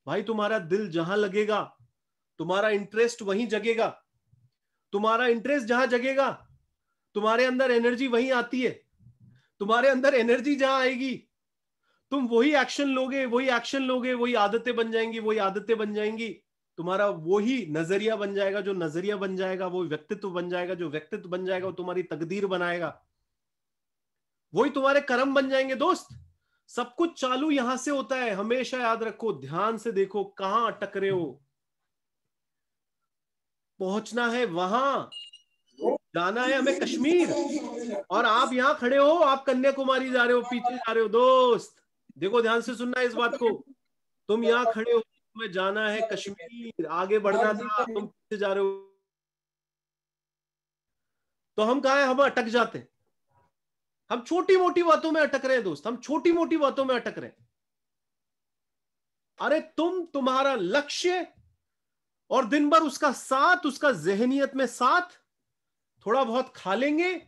भाई तुम्हारा दिल जहां लगेगा, तुम्हारा इंटरेस्ट वहीं जगेगा। तुम्हारा इंटरेस्ट जहां जगेगा, तुम्हारे अंदर एनर्जी वहीं आती है। तुम्हारे अंदर एनर्जी जहां आएगी, तुम वही एक्शन लोगे, वही एक्शन लोगे, वही आदतें बन जाएंगी, वही आदतें बन जाएंगी। तुम्हारा वही नजरिया बन जाएगा, जो नजरिया बन जाएगा वो व्यक्तित्व बन जाएगा, जो व्यक्तित्व बन जाएगा वो तुम्हारी तकदीर बनाएगा, वही तुम्हारे कर्म बन जाएंगे दोस्त। सब कुछ चालू यहां से होता है, हमेशा याद रखो। ध्यान से देखो कहां अटक रहे हो। पहुंचना है वहां, जाना है हमें कश्मीर, और आप यहां खड़े हो, आप कन्याकुमारी जा रहे हो, पीछे जा रहे हो दोस्त। देखो ध्यान से सुनना है इस बात को। तुम यहां खड़े हो, तुम्हें जाना है कश्मीर, आगे बढ़ना था, तुम पीछे जा रहे हो। तो हम कहा है, हम अटक जाते हैं। हम छोटी मोटी बातों में अटक रहे हैं दोस्त, हम छोटी मोटी बातों में अटक रहे हैं। अरे तुम्हारा लक्ष्य और दिन भर उसका साथ, उसका जहनियत में साथ, थोड़ा बहुत खा लेंगे,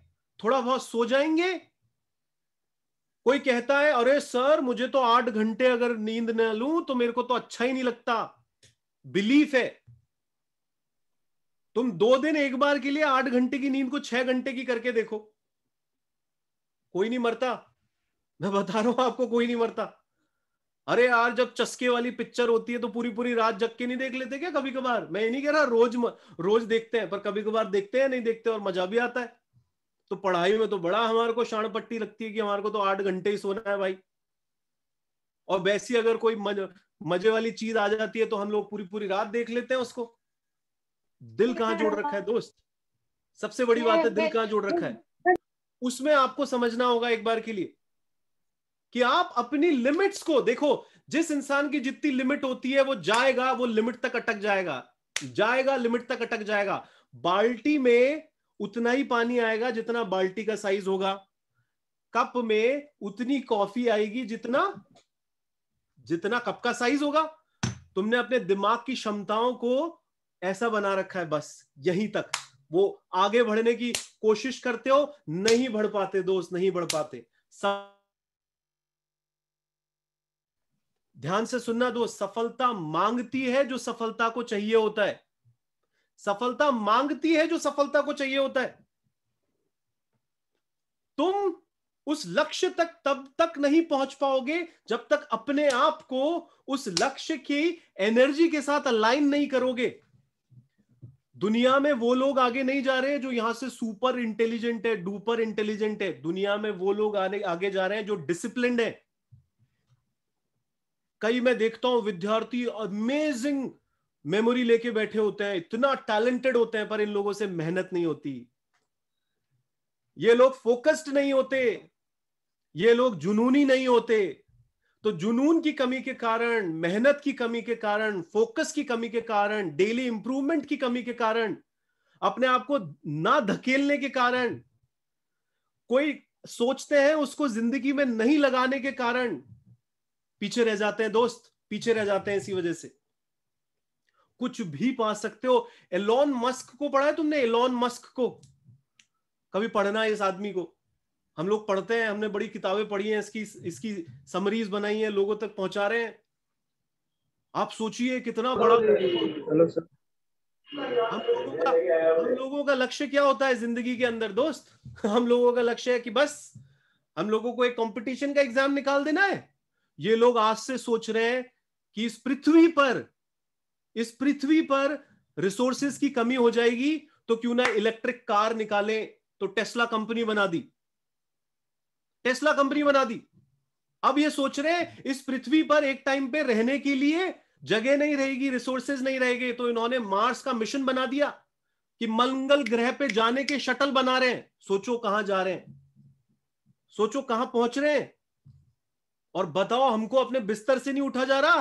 थोड़ा बहुत सो जाएंगे। कोई कहता है अरे सर मुझे तो 8 घंटे अगर नींद न लूं तो मेरे को तो अच्छा ही नहीं लगता। बिलीफ है। तुम 2 दिन एक बार के लिए 8 घंटे की नींद को 6 घंटे की करके देखो, कोई नहीं मरता। मैं बता रहा हूं आपको, कोई नहीं मरता। अरे यार जब चस्के वाली पिक्चर होती है तो पूरी पूरी रात जग के नहीं देख लेते क्या कभी कभार? मैं ये नहीं कह रहा रोज देखते हैं, पर कभी कभार देखते हैं, नहीं देखते, और मजा भी आता है। तो पढ़ाई में तो बड़ा हमारे को शान पट्टी लगती है कि हमारे को तो 8 घंटे ही सोना है भाई। और वैसी अगर कोई मजे वाली चीज आ जाती है तो हम लोग पूरी पूरी रात देख लेते हैं उसको। दिल कहां जोड़ रखा है दोस्त? सबसे बड़ी बात है, दिल कहां जोड़ रखा है। उसमें आपको समझना होगा एक बार के लिए कि आप अपनी लिमिट्स को देखो। जिस इंसान की जितनी लिमिट होती है वो जाएगा, वो लिमिट तक अटक जाएगा, जाएगा लिमिट तक अटक जाएगा। बाल्टी में उतना ही पानी आएगा जितना बाल्टी का साइज होगा। कप में उतनी कॉफी आएगी जितना कप का साइज होगा। तुमने अपने दिमाग की क्षमताओं को ऐसा बना रखा है, बस यहीं तक। वो आगे बढ़ने की कोशिश करते हो, नहीं बढ़ पाते दोस्त, नहीं बढ़ पाते। ध्यान से सुनना दोस्त, सफलता मांगती है जो सफलता को चाहिए होता है। सफलता मांगती है जो सफलता को चाहिए होता है। तुम उस लक्ष्य तक तब तक नहीं पहुंच पाओगे जब तक अपने आप को उस लक्ष्य की एनर्जी के साथ अलाइन नहीं करोगे। दुनिया में वो लोग आगे नहीं जा रहे जो यहां से सुपर इंटेलिजेंट है, डुपर इंटेलिजेंट है। दुनिया में वो लोग आगे जा रहे हैं जो डिसिप्लिन्ड है। कई मैं देखता हूं विद्यार्थी अमेजिंग मेमोरी लेके बैठे होते हैं, इतना टैलेंटेड होते हैं, पर इन लोगों से मेहनत नहीं होती। ये लोग फोकस्ड नहीं होते, ये लोग जुनूनी नहीं होते। तो जुनून की कमी के कारण, मेहनत की कमी के कारण, फोकस की कमी के कारण, डेली इंप्रूवमेंट की कमी के कारण, अपने आप को ना धकेलने के कारण, कोई सोचते हैं उसको जिंदगी में नहीं लगाने के कारण पीछे रह जाते हैं दोस्त, पीछे रह जाते हैं। इसी वजह से कुछ भी पा सकते हो। एलोन मस्क को पढ़ा है तुमने? एलोन मस्क को कभी पढ़ना है इस आदमी को। हम लोग पढ़ते हैं, हमने बड़ी किताबें पढ़ी हैं, इसकी समरीज बनाई है, लोगों तक पहुंचा रहे हैं। आप सोचिए कितना बड़ा। हम लोगों का लक्ष्य क्या होता है जिंदगी के अंदर दोस्त? हम लोगों का लक्ष्य है कि बस हम लोगों को एक कंपटीशन का एग्जाम निकाल देना है। ये लोग आज से सोच रहे हैं कि इस पृथ्वी पर रिसोर्सेज की कमी हो जाएगी तो क्यों ना इलेक्ट्रिक कार निकालें। तो टेस्ला कंपनी बना दी, टेस्ला कंपनी बना दी। अब ये सोच रहे हैं इस पृथ्वी पर एक टाइम पे रहने के लिए जगह नहीं रहेगी, रिसोर्सेज नहीं रहेंगे, तो इन्होंने मार्स का मिशन बना दिया कि मंगल ग्रह पे जाने के शटल बना रहे हैं। सोचो कहां जा रहे हैं। सोचो कहां पहुंच रहे हैं, और बताओ हमको अपने बिस्तर से नहीं उठा जा रहा।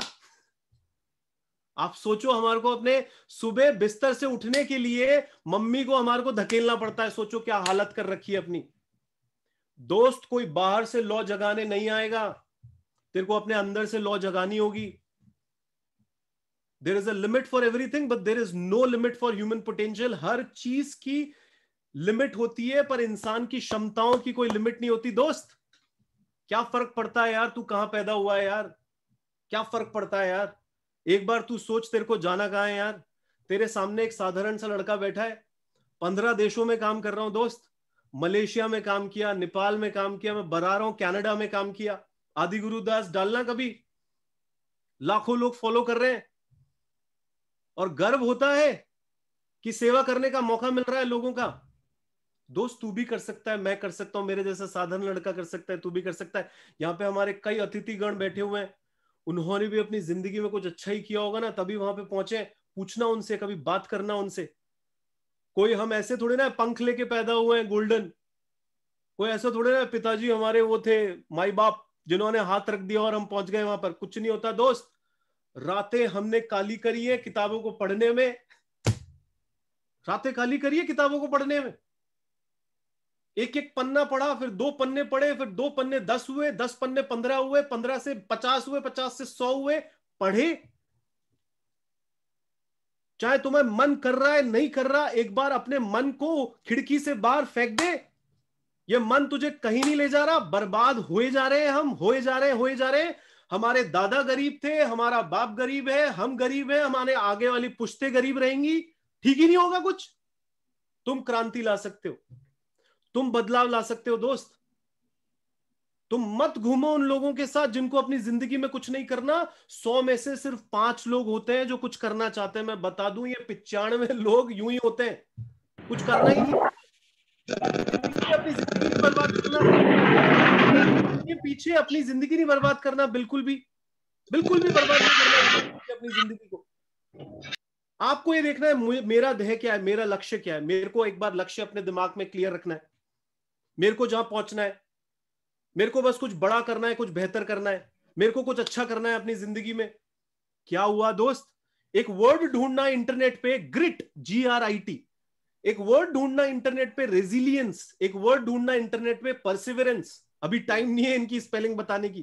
आप सोचो, हमारे को अपने सुबह बिस्तर से उठने के लिए मम्मी को हमारे को धकेलना पड़ता है। सोचो क्या हालत कर रखी है अपनी। दोस्त, कोई बाहर से लॉ जगाने नहीं आएगा, तेरे को अपने अंदर से लॉ जगानी होगी। There is a limit for everything but there is no limit for human potential. हर चीज की लिमिट होती है, पर इंसान की क्षमताओं की कोई लिमिट नहीं होती। दोस्त, क्या फर्क पड़ता है यार तू कहां पैदा हुआ है यार, क्या फर्क पड़ता है यार। एक बार तू सोच, तेरे को जाना कहां है यार। तेरे सामने एक साधारण सा लड़का बैठा है, 15 देशों में काम कर रहा हूं दोस्त, मलेशिया में काम किया, नेपाल में काम किया, मैं बता रहा हूं कनाडा में काम किया। आदि गुरुदास डालना कभी, लाखों लोग फॉलो कर रहे हैं, और गर्व होता है कि सेवा करने का मौका मिल रहा है लोगों का। दोस्त, तू भी कर सकता है, मैं कर सकता हूं, मेरे जैसा साधारण लड़का कर सकता है, तू भी कर सकता है। यहाँ पे हमारे कई अतिथिगण बैठे हुए हैं, उन्होंने भी अपनी जिंदगी में कुछ अच्छा ही किया होगा ना, तभी वहां पे पहुंचे। पूछना उनसे, कभी बात करना उनसे। कोई हम ऐसे थोड़े ना पंख लेके पैदा हुए हैं गोल्डन, कोई ऐसा थोड़े ना पिताजी हमारे वो थे माई बाप जिन्होंने हाथ रख दिया और हम पहुंच गए वहां पर। कुछ नहीं होता दोस्त। रातें हमने काली करी है किताबों को पढ़ने में, रातें काली करी है किताबों को पढ़ने में। एक एक पन्ना पढ़ा, फिर 2 पन्ने पढ़े, फिर 2 पन्ने 10 हुए, 10 पन्ने 15 हुए, 15 से 50 हुए, 50 से 100 हुए। पढ़े, चाहे तुम्हें मन कर रहा है नहीं कर रहा, एक बार अपने मन को खिड़की से बाहर फेंक दे। ये मन तुझे कहीं नहीं ले जा रहा, बर्बाद हुए जा रहे हैं हम, होए जा रहे हैं, होए जा रहे हैं। हमारे दादा गरीब थे, हमारा बाप गरीब है, हम गरीब हैं, हमारे आगे वाली पुश्तें गरीब रहेंगी। ठीक ही नहीं होगा कुछ। तुम क्रांति ला सकते हो, तुम बदलाव ला सकते हो दोस्त। तुम मत घूमो उन लोगों के साथ जिनको अपनी जिंदगी में कुछ नहीं करना। 100 में से सिर्फ 5 लोग होते हैं जो कुछ करना चाहते हैं। मैं बता दूं, ये 95 लोग यूं ही होते हैं, कुछ करना ही नहीं। अपनी जिंदगी बर्बाद करना, ये पीछे अपनी जिंदगी नहीं बर्बाद करना, बिल्कुल भी बर्बाद नहीं करना अपनी जिंदगी को। आपको ये देखना है मेरा ध्येय क्या है, मेरा लक्ष्य क्या है। मेरे को एक बार लक्ष्य अपने दिमाग में क्लियर रखना है। मेरे को जहां पहुंचना है, मेरे को बस कुछ बड़ा करना है, कुछ बेहतर करना है, मेरे को कुछ अच्छा करना है अपनी जिंदगी में। क्या हुआ दोस्त, एक वर्ड ढूंढना इंटरनेट पे, ग्रिट, GRIT। एक वर्ड ढूंढना इंटरनेट पे, रेजिलियंस। एक वर्ड ढूंढना इंटरनेट पे, परसिवरेंस। अभी टाइम नहीं है इनकी स्पेलिंग बताने की,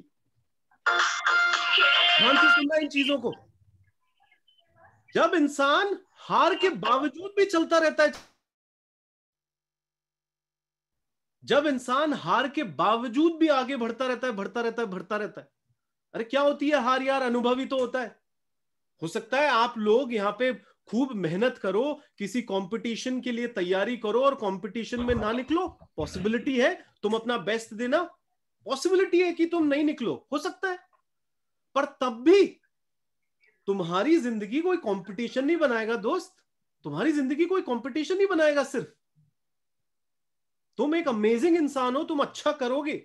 ध्यान से सुनना इन चीजों को। जब इंसान हार के बावजूद भी चलता रहता है, जब इंसान हार के बावजूद भी आगे बढ़ता रहता है। अरे क्या होती है हार यार, अनुभवी तो होता है। हो सकता है आप लोग यहाँ पे खूब मेहनत करो, किसी कंपटीशन के लिए तैयारी करो और कंपटीशन में ना निकलो, पॉसिबिलिटी है। तुम अपना बेस्ट देना, पॉसिबिलिटी है कि तुम नहीं निकलो, हो सकता है। पर तब भी तुम्हारी जिंदगी कोई कंपटीशन नहीं बनाएगा दोस्त, तुम्हारी जिंदगी कोई कंपटीशन नहीं बनाएगा। सिर्फ तुम एक अमेजिंग इंसान हो, तुम अच्छा करोगे।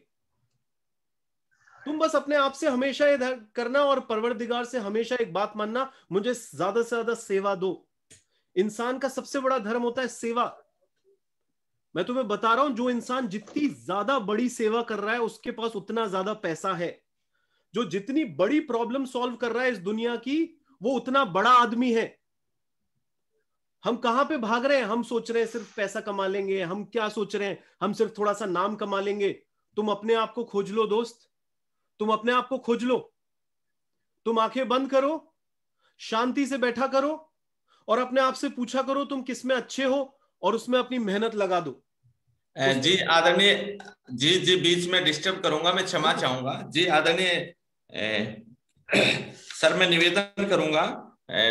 तुम बस अपने आप से हमेशा ये करना और परवरदिगार से हमेशा एक बात मानना, मुझे ज्यादा से ज्यादा सेवा दो। इंसान का सबसे बड़ा धर्म होता है सेवा। मैं तुम्हें बता रहा हूं, जो इंसान जितनी ज्यादा बड़ी सेवा कर रहा है उसके पास उतना ज्यादा पैसा है। जो जितनी बड़ी प्रॉब्लम सॉल्व कर रहा है इस दुनिया की, वो उतना बड़ा आदमी है। हम कहां पे भाग रहे हैं, हम सोच रहे हैं सिर्फ पैसा कमा लेंगे। हम क्या सोच रहे हैं, हम सिर्फ थोड़ा सा नाम कमा लेंगे। तुम अपने आप को खोज लो दोस्त, तुम अपने आप को खोज लो। तुम आंखें बंद करो, शांति से बैठा करो और अपने आप से पूछा करो तुम किस में अच्छे हो और उसमें अपनी मेहनत लगा दो। जी आदरणीय जी बीच में डिस्टर्ब करूंगा, मैं क्षमा चाहूंगा। जी आदरणीय सर, मैं निवेदन करूंगा,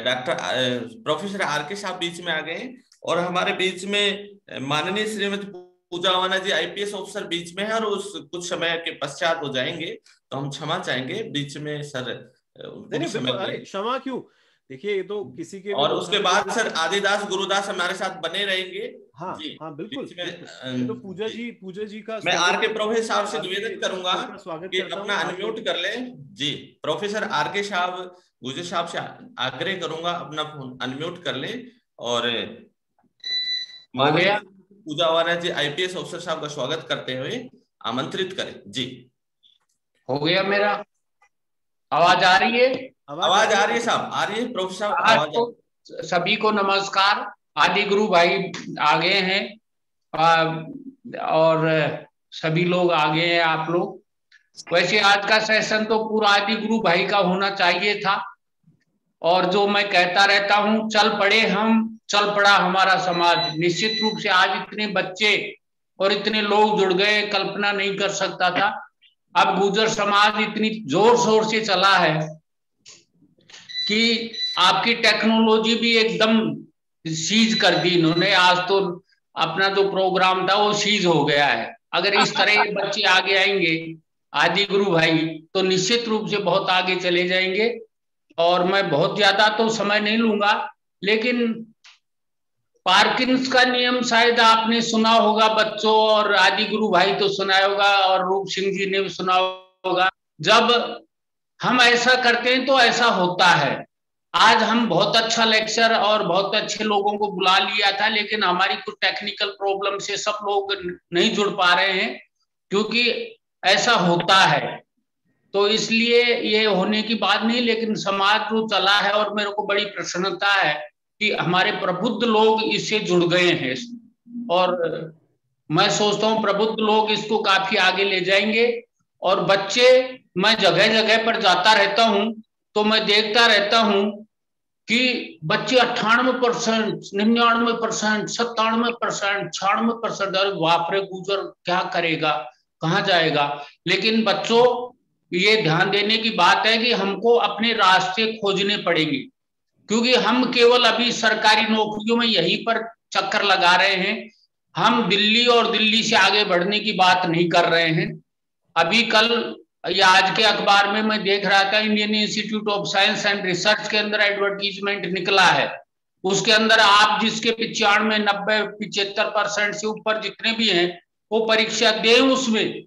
डॉक्टर प्रोफेसर आर के साहब बीच में आ गए और हमारे बीच में माननीय श्रीमती पूजा अवाना जी IPS ऑफिसर बीच में है और उस कुछ समय के पश्चात हो जाएंगे, तो हम क्षमा चाहेंगे बीच में सर। अरे क्षमा क्यों, देखिए ये तो किसी के, और उसके बाद सर आदिदास गुरुदास हमारे साथ बने रहेंगे। हाँ जी, हाँ बिल्कुल। तो पूजा जी का मैं आर के प्रोफेसर साहब से निवेदन करूंगा स्वागत कि अपना अनम्यूट कर ले। जी प्रोफेसर आर के साहब गुजर साहब से आग्रह करूंगा अपना फोन अनम्यूट कर ले और माननीय पूजा अवाना जी IPS ऑफिसर साहब का स्वागत करते हुए आमंत्रित करें। जी हो गया मेरा? आवाज आ रही है? आवाज आ रही है साहब, आ रही है प्रोफेसर साहब, आवाज आ... सभी को नमस्कार। आदि गुरु भाई आ गए हैं और सभी लोग आ गए हैं आप लोग। वैसे आज का सेशन तो पूरा आदि गुरु भाई का होना चाहिए था, और जो मैं कहता रहता हूँ, चल पड़े हम, चल पड़ा हमारा समाज। निश्चित रूप से आज इतने बच्चे और इतने लोग जुड़ गए, कल्पना नहीं कर सकता था। अब गुर्जर समाज इतनी जोर शोर से चला है कि आपकी टेक्नोलॉजी भी एकदम सीज कर दी इन्होंने। आज तो अपना जो प्रोग्राम था वो सीज हो गया है। अगर इस तरह के बच्चे आगे आएंगे आदि गुरु भाई, तो निश्चित रूप से बहुत आगे चले जाएंगे। और मैं बहुत ज्यादा तो समय नहीं लूंगा, लेकिन पार्किंस का नियम शायद आपने सुना होगा बच्चों, और आदि गुरु भाई तो सुना होगा, और रूप सिंह जी ने भी सुना होगा। जब हम ऐसा करते हैं तो ऐसा होता है। आज हम बहुत अच्छा लेक्चर और बहुत अच्छे लोगों को बुला लिया था, लेकिन हमारी कुछ टेक्निकल प्रॉब्लम से सब लोग नहीं जुड़ पा रहे हैं, क्योंकि ऐसा होता है। तो इसलिए ये होने की बात नहीं, लेकिन समाज जो चला है, और मेरे को बड़ी प्रसन्नता है कि हमारे प्रबुद्ध लोग इससे जुड़ गए हैं, और मैं सोचता हूँ प्रबुद्ध लोग इसको काफी आगे ले जाएंगे। और बच्चे, मैं जगह जगह पर जाता रहता हूँ तो मैं देखता रहता हूँ कि बच्चे 98%, 99%, 97%, 96%, अरे बाप रे गुजर क्या करेगा, कहाँ जाएगा। लेकिन बच्चों, ये ध्यान देने की बात है कि हमको अपने रास्ते खोजने पड़ेंगे, क्योंकि हम केवल अभी सरकारी नौकरियों में यहीं पर चक्कर लगा रहे हैं। हम दिल्ली और दिल्ली से आगे बढ़ने की बात नहीं कर रहे हैं। अभी कल या आज के अखबार में मैं देख रहा था, Indian institute of science and research के अंदर एडवर्टीजमेंट निकला है। उसके अंदर आप जिसके 95, 90, 75% से ऊपर जितने भी हैं वो परीक्षा दें उसमें,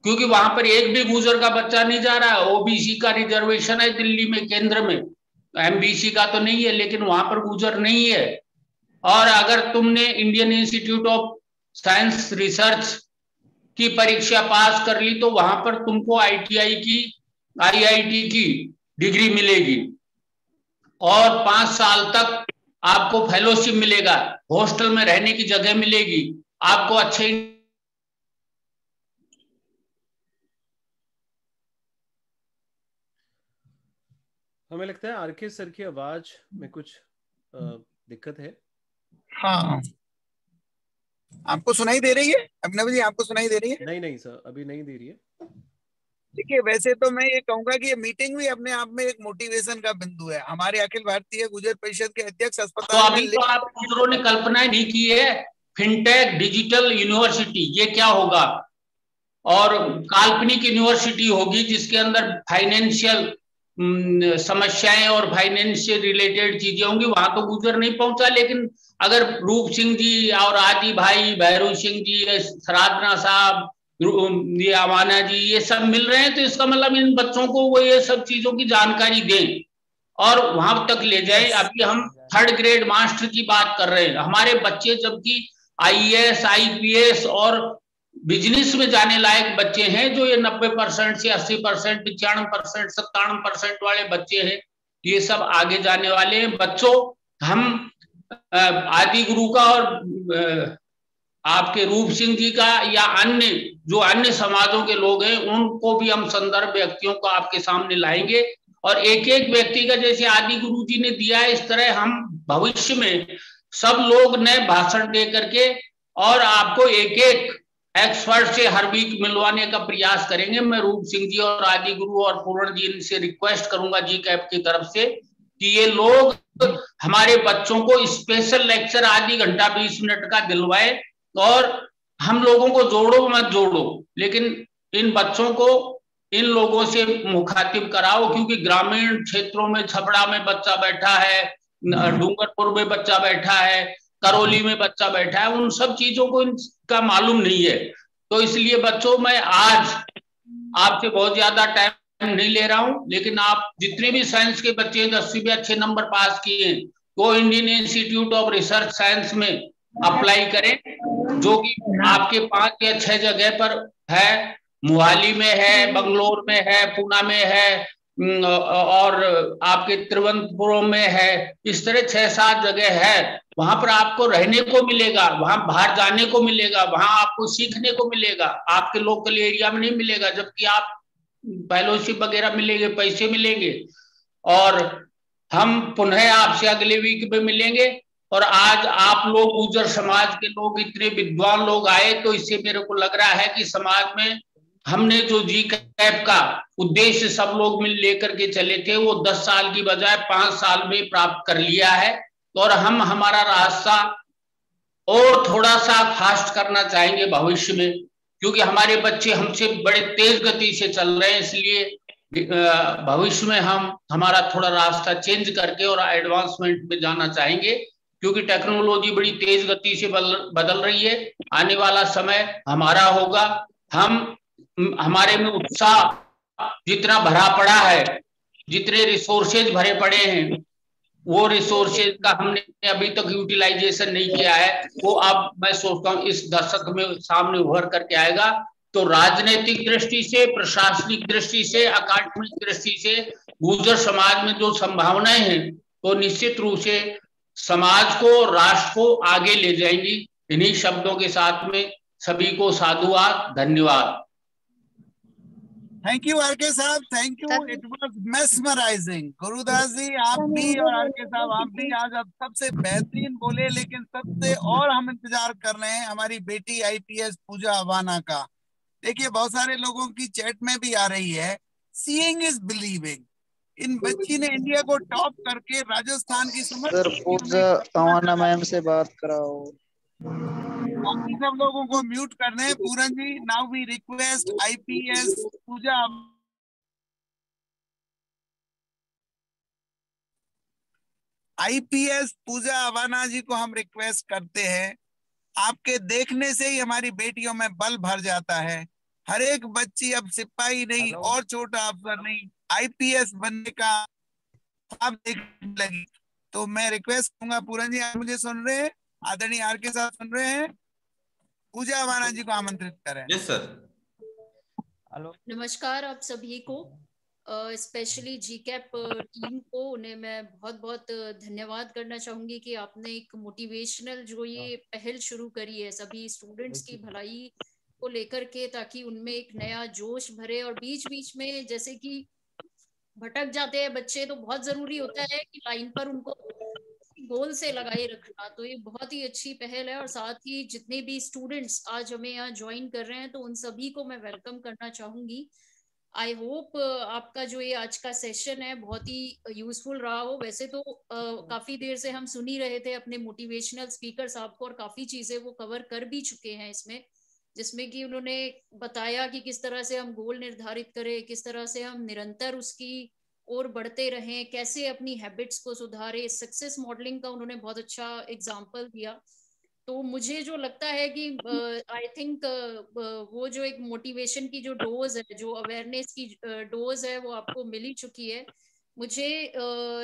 क्योंकि वहां पर एक भी गुर्जर का बच्चा नहीं जा रहा है। ओबीसी का रिजर्वेशन है दिल्ली में, केंद्र में, एमबीसी का तो नहीं है, लेकिन वहां पर गुर्जर नहीं है। और अगर तुमने Indian institute of science research की परीक्षा पास कर ली तो वहां पर तुमको आईटीआई की, आईआईटी की डिग्री मिलेगी, और 5 साल तक आपको फेलोशिप मिलेगा, हॉस्टल में रहने की जगह मिलेगी, आपको अच्छे हमें लगता है आरके सर की आवाज में कुछ दिक्कत है। हाँ, आपको सुनाई दे रही है अभिनव जी? आपको सुनाई दे रही है? नहीं सर, अभी नहीं दे रही है। देखिए, वैसे तो मैं ये कहूंगा कि ये मीटिंग भी अपने आप में एक मोटिवेशन का बिंदु है। हमारे अखिल भारतीय गुर्जर परिषद के अध्यक्ष अस्पताल तो अभी तो आप गुर्जरों ने कल्पना नहीं की है फिनटेक डिजिटल यूनिवर्सिटी, ये क्या होगा, और काल्पनिक यूनिवर्सिटी होगी जिसके अंदर फाइनेंशियल समस्याएं और फाइनेंस से रिलेटेड चीजें होंगी। वहां तो गुर्जर नहीं पहुंचा, लेकिन अगर रूप सिंह जी और आदि भाई, भैरू सिंह जी, सराधना साहब, ये अमाना जी, ये सब मिल रहे हैं, तो इसका मतलब इन बच्चों को वो ये सब चीजों की जानकारी दें और वहां तक ले जाए। अभी हम 3rd ग्रेड मास्टर की बात कर रहे हैं, हमारे बच्चे जबकि आईएएस, आईपीएस और बिजनेस में जाने लायक बच्चे हैं, जो ये 90% से 80%, 95%, 97% वाले बच्चे हैं, ये सब आगे जाने वाले हैं। बच्चों, हम आदि गुरु का और आपके रूप सिंह जी का या अन्य जो अन्य समाजों के लोग हैं, उनको भी हम संदर्भ व्यक्तियों को आपके सामने लाएंगे, और एक एक व्यक्ति का जैसे आदि गुरु जी ने दिया है, इस तरह हम भविष्य में सब लोग नए भाषण दे करके और आपको एक एक एक्सपर्ट से हर वीक मिलवाने का प्रयास करेंगे। मैं रूप सिंह जी और आदि गुरु और पूर्ण जी से रिक्वेस्ट करूंगा जी कैप की तरफ से कि ये लोग हमारे बच्चों को स्पेशल लेक्चर आधी घंटा 20 मिनट का दिलवाए, और हम लोगों को जोड़ो मत जोड़ो, लेकिन इन बच्चों को इन लोगों से मुखातिब कराओ, क्योंकि ग्रामीण क्षेत्रों में छपड़ा में बच्चा बैठा है, डूंगरपुर में बच्चा बैठा है, करौली में बच्चा बैठा है, उन सब चीजों को इनका मालूम नहीं है। तो इसलिए बच्चों, मैं आज आपसे बहुत ज्यादा टाइम नहीं ले रहा हूं, लेकिन आप जितने भी साइंस के बच्चे 10वीं में अच्छे नंबर पास किए वो Indian institute of research science में अप्लाई करें, जो कि आपके 5 या 6 जगह पर है, मोहाली में है, बंगलोर में है, पुणे में है, और आपके तिरुवनंतपुरम में है। इस तरह 6-7 जगह है। वहां पर आपको रहने को मिलेगा, वहां बाहर जाने को मिलेगा, वहां आपको सीखने को मिलेगा, आपके लोकल एरिया में नहीं मिलेगा। जबकि आप फेलोशिप वगैरह मिलेंगे, पैसे मिलेंगे। और हम पुनः आपसे अगले वीक में मिलेंगे। और आज आप लोग गुर्जर समाज के लोग इतने विद्वान लोग आए, तो इससे मेरे को लग रहा है कि समाज में हमने जो जी कैप का उद्देश्य सब लोग मिल लेकर के चले थे, वो 10 साल की बजाय 5 साल में प्राप्त कर लिया है। और हम हमारा रास्ता और थोड़ा सा फास्ट करना चाहेंगे भविष्य में, क्योंकि हमारे बच्चे हमसे बड़े तेज गति से चल रहे हैं। इसलिए भविष्य में हम हमारा थोड़ा रास्ता चेंज करके और एडवांसमेंट में जाना चाहेंगे, क्योंकि टेक्नोलॉजी बड़ी तेज गति से बदल रही है। आने वाला समय हमारा होगा। हमारे में उत्साह जितना भरा पड़ा है, जितने रिसोर्सेज भरे पड़े हैं, वो रिसोर्सेज का हमने अभी तक यूटिलाइजेशन नहीं किया है। वो अब मैं सोचता हूँ इस दशक में सामने उभर करके आएगा। तो राजनीतिक दृष्टि से, प्रशासनिक दृष्टि से, अकादमिक दृष्टि से गुर्जर समाज में जो संभावनाएं हैं, वो निश्चित रूप से समाज को, राष्ट्र को आगे ले जाएंगी। इन्हीं शब्दों के साथ में सभी को साधुवाद, धन्यवाद। थैंक यू आरके साहब, thank you. It was mesmerizing. Gurudas ji आप भी और आरके साहब आप भी आज अब सबसे बेहतरीन बोले, लेकिन सबसे और हम इंतजार कर रहे हैं हमारी बेटी आईपीएस पूजा अवाना का। देखिए बहुत सारे लोगों की चैट में भी आ रही है, सीइंग इज बिलीविंग। इन बच्ची ने इंडिया को टॉप करके राजस्थान की सर पूजा अवाना मैम से बात कराओ। बाकी सब लोगों को म्यूट कर दें। पूरन जी, नाउ वी रिक्वेस्ट आईपीएस पूजा अवाना जी को हम रिक्वेस्ट करते हैं। आपके देखने से ही हमारी बेटियों में बल भर जाता है। हर एक बच्ची अब सिपाही नहीं और छोटा अफसर नहीं, आईपीएस बनने का ख्वाब देखने लगी। तो मैं रिक्वेस्ट करूंगा, पूरन जी आप मुझे सुन रहे हैं? आदरणीय आर के साथ सुन रहे हैं? पूजा अवाना जी को आमंत्रित करें। Yes sir. हेलो, नमस्कार आप सभी को, स्पेशली जीकैप टीम को, उन्हें मैं बहुत बहुत धन्यवाद करना चाहूंगी कि आपने एक मोटिवेशनल जो ये पहल शुरू करी है सभी स्टूडेंट्स की भलाई को लेकर के, ताकि उनमें एक नया जोश भरे। और बीच बीच में जैसे कि भटक जाते हैं बच्चे, तो बहुत जरूरी होता है कि लाइन पर उनको गोल से लगाए रखना। तो ये बहुत ही अच्छी पहल है। और साथ ही जितने भी स्टूडेंट्स आज हमें यहाँ ज्वाइन कर रहे हैं, तो उन सभी को मैं वेलकम करना चाहूंगी। आई होप आपका जो ये आज का सेशन है बहुत ही यूजफुल रहा हो। वैसे तो काफी देर से हम सुन ही रहे थे अपने मोटिवेशनल स्पीकर साहब को, और काफी चीजें वो कवर कर भी चुके हैं इसमें, जिसमें कि उन्होंने बताया कि किस तरह से हम गोल निर्धारित करें, किस तरह से हम निरंतर उसकी और बढ़ते रहें, कैसे अपनी हैबिट्स को सुधारे। सक्सेस मॉडलिंग का उन्होंने बहुत अच्छा एग्जांपल दिया। तो मुझे जो लगता है कि आई थिंक वो जो एक मोटिवेशन की जो डोज है, जो अवेयरनेस की डोज है, वो आपको मिल ही चुकी है। मुझे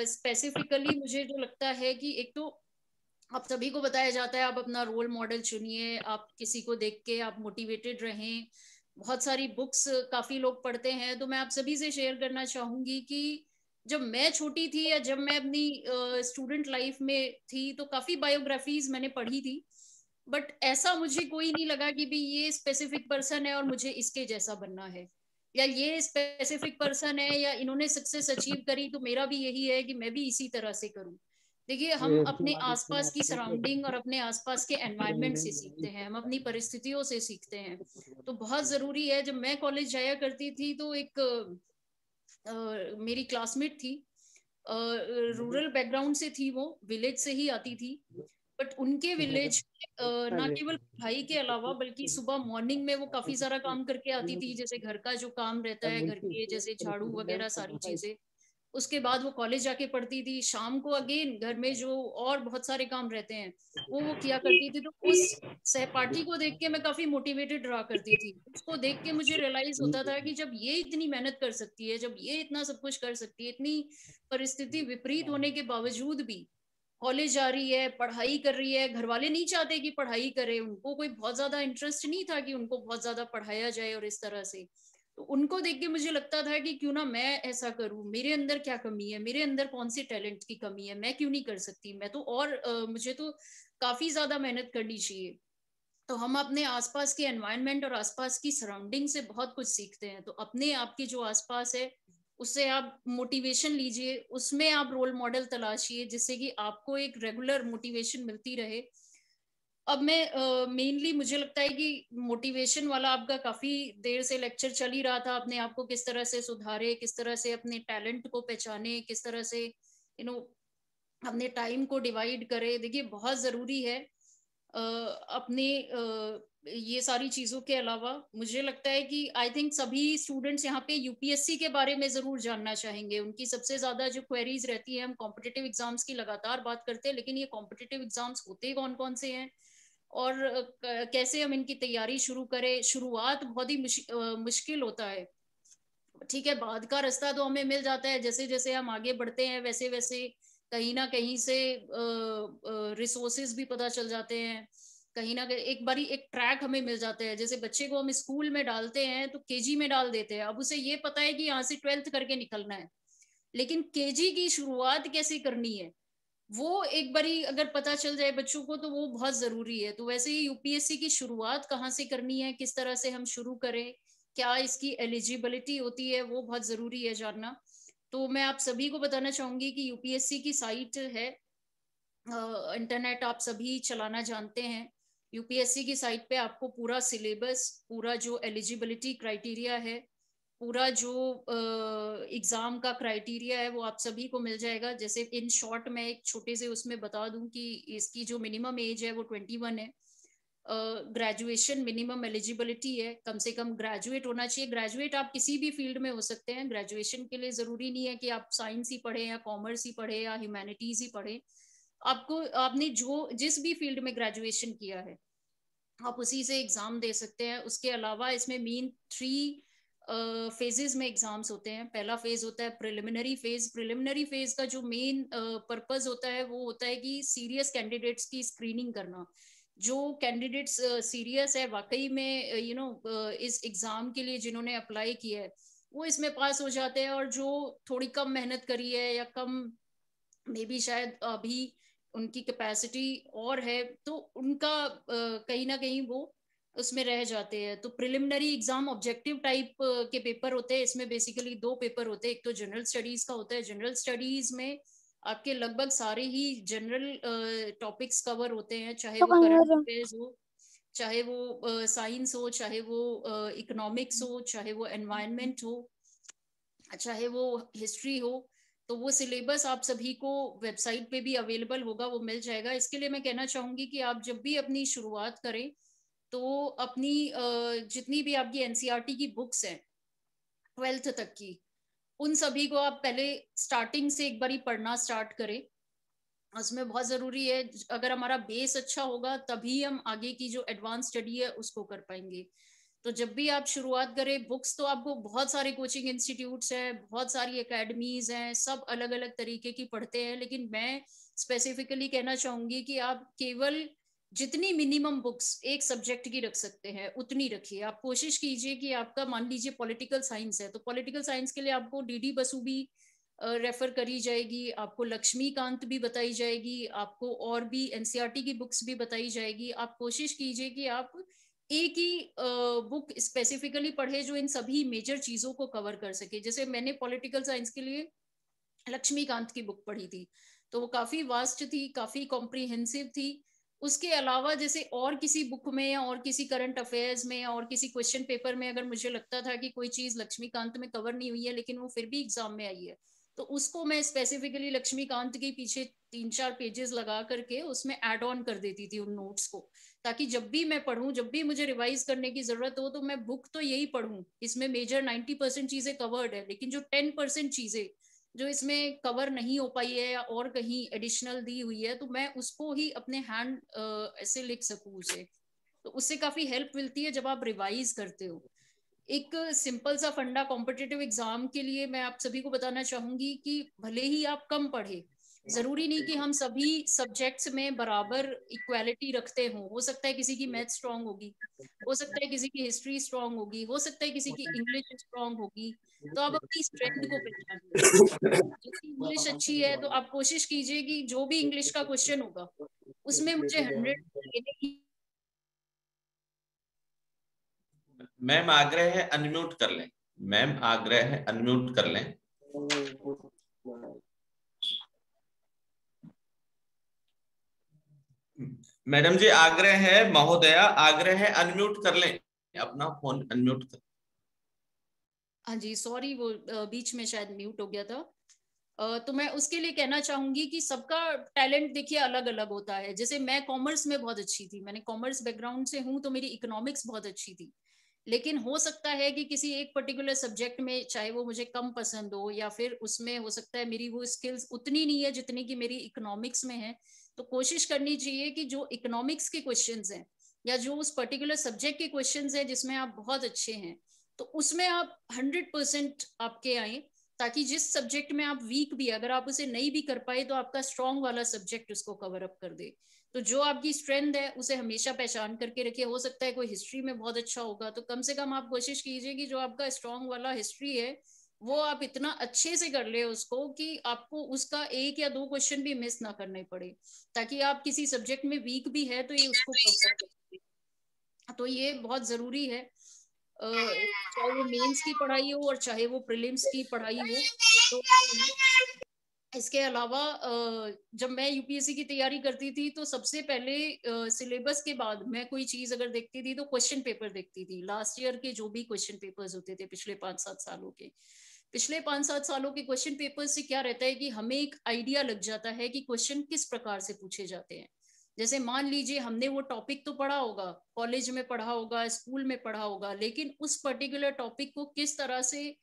स्पेसिफिकली मुझे जो लगता है कि एक तो आप सभी को बताया जाता है आप अपना रोल मॉडल चुनिए, आप किसी को देख के आप मोटिवेटेड रहें। बहुत सारी बुक्स काफी लोग पढ़ते हैं। तो मैं आप सभी से शेयर करना चाहूंगी कि जब मैं छोटी थी या जब मैं अपनी स्टूडेंट लाइफ में थी, तो काफी बायोग्राफीज मैंने पढ़ी थी, बट ऐसा मुझे कोई नहीं लगा कि भी ये स्पेसिफिक पर्सन है और मुझे इसके जैसा बनना है, या ये स्पेसिफिक पर्सन है या इन्होंने सक्सेस अचीव करी तो मेरा भी यही है कि मैं भी इसी तरह से करूं। देखिए, हम अपने आसपास की सराउंडिंग और अपने आसपास के एनवायरनमेंट से सीखते हैं, हम अपनी परिस्थितियों से सीखते हैं। तो बहुत जरूरी है। जब मैं कॉलेज जाया करती थी तो एक मेरी क्लासमेट थी, रूरल बैकग्राउंड से थी, वो विलेज से ही आती थी, बट उनके विलेज ना केवल पढ़ाई के अलावा बल्कि सुबह मॉर्निंग में वो काफी सारा काम करके आती थी, जैसे घर का जो काम रहता है, घर के जैसे झाड़ू वगैरह सारी चीजें। उसके बाद वो कॉलेज जाके पढ़ती थी। शाम को अगेन घर में जो और बहुत सारे काम रहते हैं वो किया करती थी। तो उस सहपाठी को देख के मैं काफी मोटिवेटेड रहा करती थी। उसको देख के मुझे रियलाइज होता था कि जब ये इतनी मेहनत कर सकती है, जब ये इतना सब कुछ कर सकती है, इतनी परिस्थिति विपरीत होने के बावजूद भी कॉलेज जा रही है, पढ़ाई कर रही है, घर वाले नहीं चाहते कि पढ़ाई करे, उनको कोई बहुत ज्यादा इंटरेस्ट नहीं था कि उनको बहुत ज्यादा पढ़ाया जाए और इस तरह से। तो उनको देख के मुझे लगता था कि क्यों ना मैं ऐसा करूं, मेरे अंदर क्या कमी है, मेरे अंदर कौन सी टैलेंट की कमी है, मैं क्यों नहीं कर सकती, मैं तो और मुझे तो काफी ज्यादा मेहनत करनी चाहिए। तो हम अपने आसपास के एनवायरनमेंट और आसपास की सराउंडिंग से बहुत कुछ सीखते हैं। तो अपने आपके जो आसपास है उससे आप मोटिवेशन लीजिए, उसमें आप रोल मॉडल तलाशिए, जिससे कि आपको एक रेगुलर मोटिवेशन मिलती रहे। अब मैं मेनली मुझे लगता है कि मोटिवेशन वाला आपका काफी देर से लेक्चर चल ही रहा था, अपने आप को किस तरह से सुधारे, किस तरह से अपने टैलेंट को पहचाने, किस तरह से अपने टाइम को डिवाइड करे। देखिए बहुत जरूरी है अपने ये सारी चीजों के अलावा मुझे लगता है कि आई थिंक सभी स्टूडेंट्स यहाँ पे यूपीएससी के बारे में जरूर जानना चाहेंगे। उनकी सबसे ज्यादा जो क्वेरीज रहती है, हम कॉम्पिटिटिव एग्जाम्स की लगातार बात करते हैं, लेकिन ये कॉम्पिटिटिव एग्जाम्स होते कौन कौन से हैं और कैसे हम इनकी तैयारी शुरू करें। शुरुआत बहुत ही मुश्किल होता है, ठीक है, बाद का रास्ता तो हमें मिल जाता है, जैसे जैसे हम आगे बढ़ते हैं वैसे वैसे कहीं ना कहीं से रिसोर्सेज भी पता चल जाते हैं, कहीं ना कहीं एक बारी एक ट्रैक हमें मिल जाता है। जैसे बच्चे को हम स्कूल में डालते हैं तो केजी में डाल देते हैं, अब उसे ये पता है कि यहाँ से 12th करके निकलना है, लेकिन केजी की शुरुआत कैसे करनी है वो एक बारी अगर पता चल जाए बच्चों को तो वो बहुत जरूरी है। तो वैसे ही यूपीएससी की शुरुआत कहाँ से करनी है, किस तरह से हम शुरू करें, क्या इसकी एलिजिबिलिटी होती है, वो बहुत जरूरी है जानना। तो मैं आप सभी को बताना चाहूंगी कि यूपीएससी की साइट है, इंटरनेट आप सभी चलाना जानते हैं। यूपीएससी की साइट पे आपको पूरा सिलेबस, पूरा जो एलिजिबिलिटी क्राइटेरिया है, पूरा जो एग्जाम का क्राइटेरिया है वो आप सभी को मिल जाएगा। जैसे इन शॉर्ट मैं एक छोटे से उसमें बता दूं कि इसकी जो मिनिमम एज है वो 21 है। ग्रेजुएशन मिनिमम एलिजिबिलिटी है, कम से कम ग्रेजुएट होना चाहिए। ग्रेजुएट आप किसी भी फील्ड में हो सकते हैं, ग्रेजुएशन के लिए जरूरी नहीं है कि आप साइंस ही पढ़े या कॉमर्स ही पढ़े या ह्यूमैनिटीज ही पढ़े। आपने जो जिस भी फील्ड में ग्रेजुएशन किया है आप उसी से एग्जाम दे सकते हैं। उसके अलावा इसमें मेन 3 फेजेस में एग्जाम्स होते हैं। पहला फेज होता है प्रिलिमिनरी फेज। प्रिलिमिनरी फेज का जो मेन पर्पस होता है वो होता है कि सीरियस कैंडिडेट्स की स्क्रीनिंग करना। जो कैंडिडेट्स सीरियस है वाकई में इस एग्जाम के लिए जिन्होंने अप्लाई किया है वो इसमें पास हो जाते हैं, और जो थोड़ी कम मेहनत करी है या कम मे बी शायद अभी उनकी कैपेसिटी और है तो उनका कहीं ना कहीं वो उसमें रह जाते हैं। तो प्रिलिमिनरी एग्जाम ऑब्जेक्टिव टाइप के पेपर होते हैं। इसमें बेसिकली 2 पेपर होते हैं, एक तो जनरल स्टडीज का होता है। जनरल स्टडीज में आपके लगभग सारे ही जनरल टॉपिक्स कवर होते हैं, चाहे वो करंट अफेयर्स हो, चाहे वो साइंस हो, चाहे वो इकोनॉमिक्स हो, चाहे वो एनवायरनमेंट हो, चाहे वो हिस्ट्री हो। तो वो सिलेबस आप सभी को वेबसाइट पे भी अवेलेबल होगा, वो मिल जाएगा। इसके लिए मैं कहना चाहूंगी कि आप जब भी अपनी शुरुआत करें तो अपनी जितनी भी आपकी एनसीईआरटी की बुक्स हैं 12th तक की, उन सभी को आप पहले स्टार्टिंग से एक बारी पढ़ना स्टार्ट करें। उसमें बहुत जरूरी है, अगर हमारा बेस अच्छा होगा तभी हम आगे की जो एडवांस स्टडी है उसको कर पाएंगे। तो जब भी आप शुरुआत करें, बुक्स तो आपको बहुत सारे कोचिंग इंस्टीट्यूट्स हैं, बहुत सारी एकेडमीज हैं, सब अलग अलग तरीके की पढ़ते हैं, लेकिन मैं स्पेसिफिकली कहना चाहूंगी कि आप केवल जितनी मिनिमम बुक्स एक सब्जेक्ट की रख सकते हैं उतनी रखिए। आप कोशिश कीजिए कि आपका मान लीजिए पॉलिटिकल साइंस है तो पॉलिटिकल साइंस के लिए आपको डीडी बसु भी रेफर करी जाएगी, आपको लक्ष्मीकांत भी बताई जाएगी, आपको और भी एनसीईआरटी की बुक्स भी बताई जाएगी। आप कोशिश कीजिए कि आप एक ही बुक स्पेसिफिकली पढ़े जो इन सभी मेजर चीजों को कवर कर सके। जैसे मैंने पॉलिटिकल साइंस के लिए लक्ष्मीकांत की बुक पढ़ी थी, तो वो काफी वास्ट थी, काफी कॉम्प्रिहेंसिव थी। उसके अलावा जैसे और किसी बुक में या और किसी करंट अफेयर्स में या और किसी क्वेश्चन पेपर में अगर मुझे लगता था कि कोई चीज लक्ष्मीकांत में कवर नहीं हुई है लेकिन वो फिर भी एग्जाम में आई है, तो उसको मैं स्पेसिफिकली लक्ष्मीकांत के पीछे 3-4 पेजेस लगा करके उसमें ऐड ऑन कर देती थी उन नोट्स को, ताकि जब भी मैं पढूं, जब भी मुझे रिवाइज करने की जरूरत हो तो मैं बुक तो यही पढूं। इसमें मेजर 90% चीजें कवर्ड है, लेकिन जो 10% चीजें जो इसमें कवर नहीं हो पाई है या और कहीं एडिशनल दी हुई है तो मैं उसको ही अपने हैंड ऐसे लिख सकूं उसे, तो उससे काफी हेल्प मिलती है जब आप रिवाइज करते हो। एक सिंपल सा फंडा कॉम्पिटिटिव एग्जाम के लिए मैं आप सभी को बताना चाहूंगी कि भले ही आप कम पढ़े जरूरी नहीं कि हम सभी सब्जेक्ट्स में बराबर इक्वालिटी रखते हों। हो सकता है किसी की मैथ स्ट्रांग होगी, हो सकता है किसी की हिस्ट्री स्ट्रांग होगी, हो सकता है किसी की इंग्लिश स्ट्रांग होगी। तो आप अपनी स्ट्रेंथ को पहचानिए। जिसकी इंग्लिश अच्छी है तो आप कोशिश कीजिए कि जो भी इंग्लिश का क्वेश्चन होगा उसमें मुझे 100 लेने की। मैम आग्रह है अनम्यूट कर लें। मैम आग्रह है अनम्यूट कर लें। मैडम जी आग्रह है, महोदया आग्रह है अनम्यूट कर लें, अपना फोन अनम्यूट कर। हाँ जी सॉरी, वो बीच में शायद म्यूट हो गया था। तो मैं उसके लिए कहना चाहूंगी कि सबका टैलेंट देखिए अलग अलग होता है। जैसे मैं कॉमर्स में बहुत अच्छी थी, मैंने कॉमर्स बैकग्राउंड से हूँ, तो मेरी इकोनॉमिक्स बहुत अच्छी थी। लेकिन हो सकता है कि किसी एक पर्टिकुलर सब्जेक्ट में चाहे वो मुझे कम पसंद हो, या फिर उसमें हो सकता है मेरी वो स्किल्स उतनी नहीं है जितनी कि मेरी इकोनॉमिक्स में है। तो कोशिश करनी चाहिए कि जो इकोनॉमिक्स के क्वेश्चंस हैं या जो उस पर्टिकुलर सब्जेक्ट के क्वेश्चंस हैं जिसमें आप बहुत अच्छे हैं, तो उसमें आप 100% आपके आए, ताकि जिस सब्जेक्ट में आप वीक भी, अगर आप उसे नहीं भी कर पाए तो आपका स्ट्रॉन्ग वाला सब्जेक्ट उसको कवर अप कर दे। तो जो आपकी स्ट्रेंथ है उसे हमेशा पहचान करके रखिए। हो सकता है कोई हिस्ट्री में बहुत अच्छा होगा, तो कम से कम आप कोशिश कीजिए कि जो आपका स्ट्रॉन्ग वाला हिस्ट्री है वो आप इतना अच्छे से कर ले उसको कि आपको उसका 1 या 2 क्वेश्चन भी मिस ना करने पड़े, ताकि आप किसी सब्जेक्ट में वीक भी है तो ये उसको कवर कर सके। तो ये बहुत जरूरी है, चाहे वो मेंस की पढ़ाई हो और चाहे वो प्रीलिम्स की पढ़ाई हो। तो इसके अलावा जब मैं यूपीएससी की तैयारी करती थी तो सबसे पहले सिलेबस के बाद मैं कोई चीज अगर देखती थी तो क्वेश्चन पेपर देखती थी। लास्ट ईयर के जो भी क्वेश्चन पेपर्स होते थे पिछले 5-7 सालों के, पिछले 5-7 सालों के क्वेश्चन पेपर से क्या रहता है कि हमें एक आइडिया लग जाता है कि क्वेश्चन किस प्रकार से पूछे जाते हैं। जैसे मान लीजिए हमने वो टॉपिक तो पढ़ा होगा, कॉलेज में पढ़ा होगा, स्कूल में पढ़ा होगा, लेकिन उस पर्टिकुलर टॉपिक को किस तरह से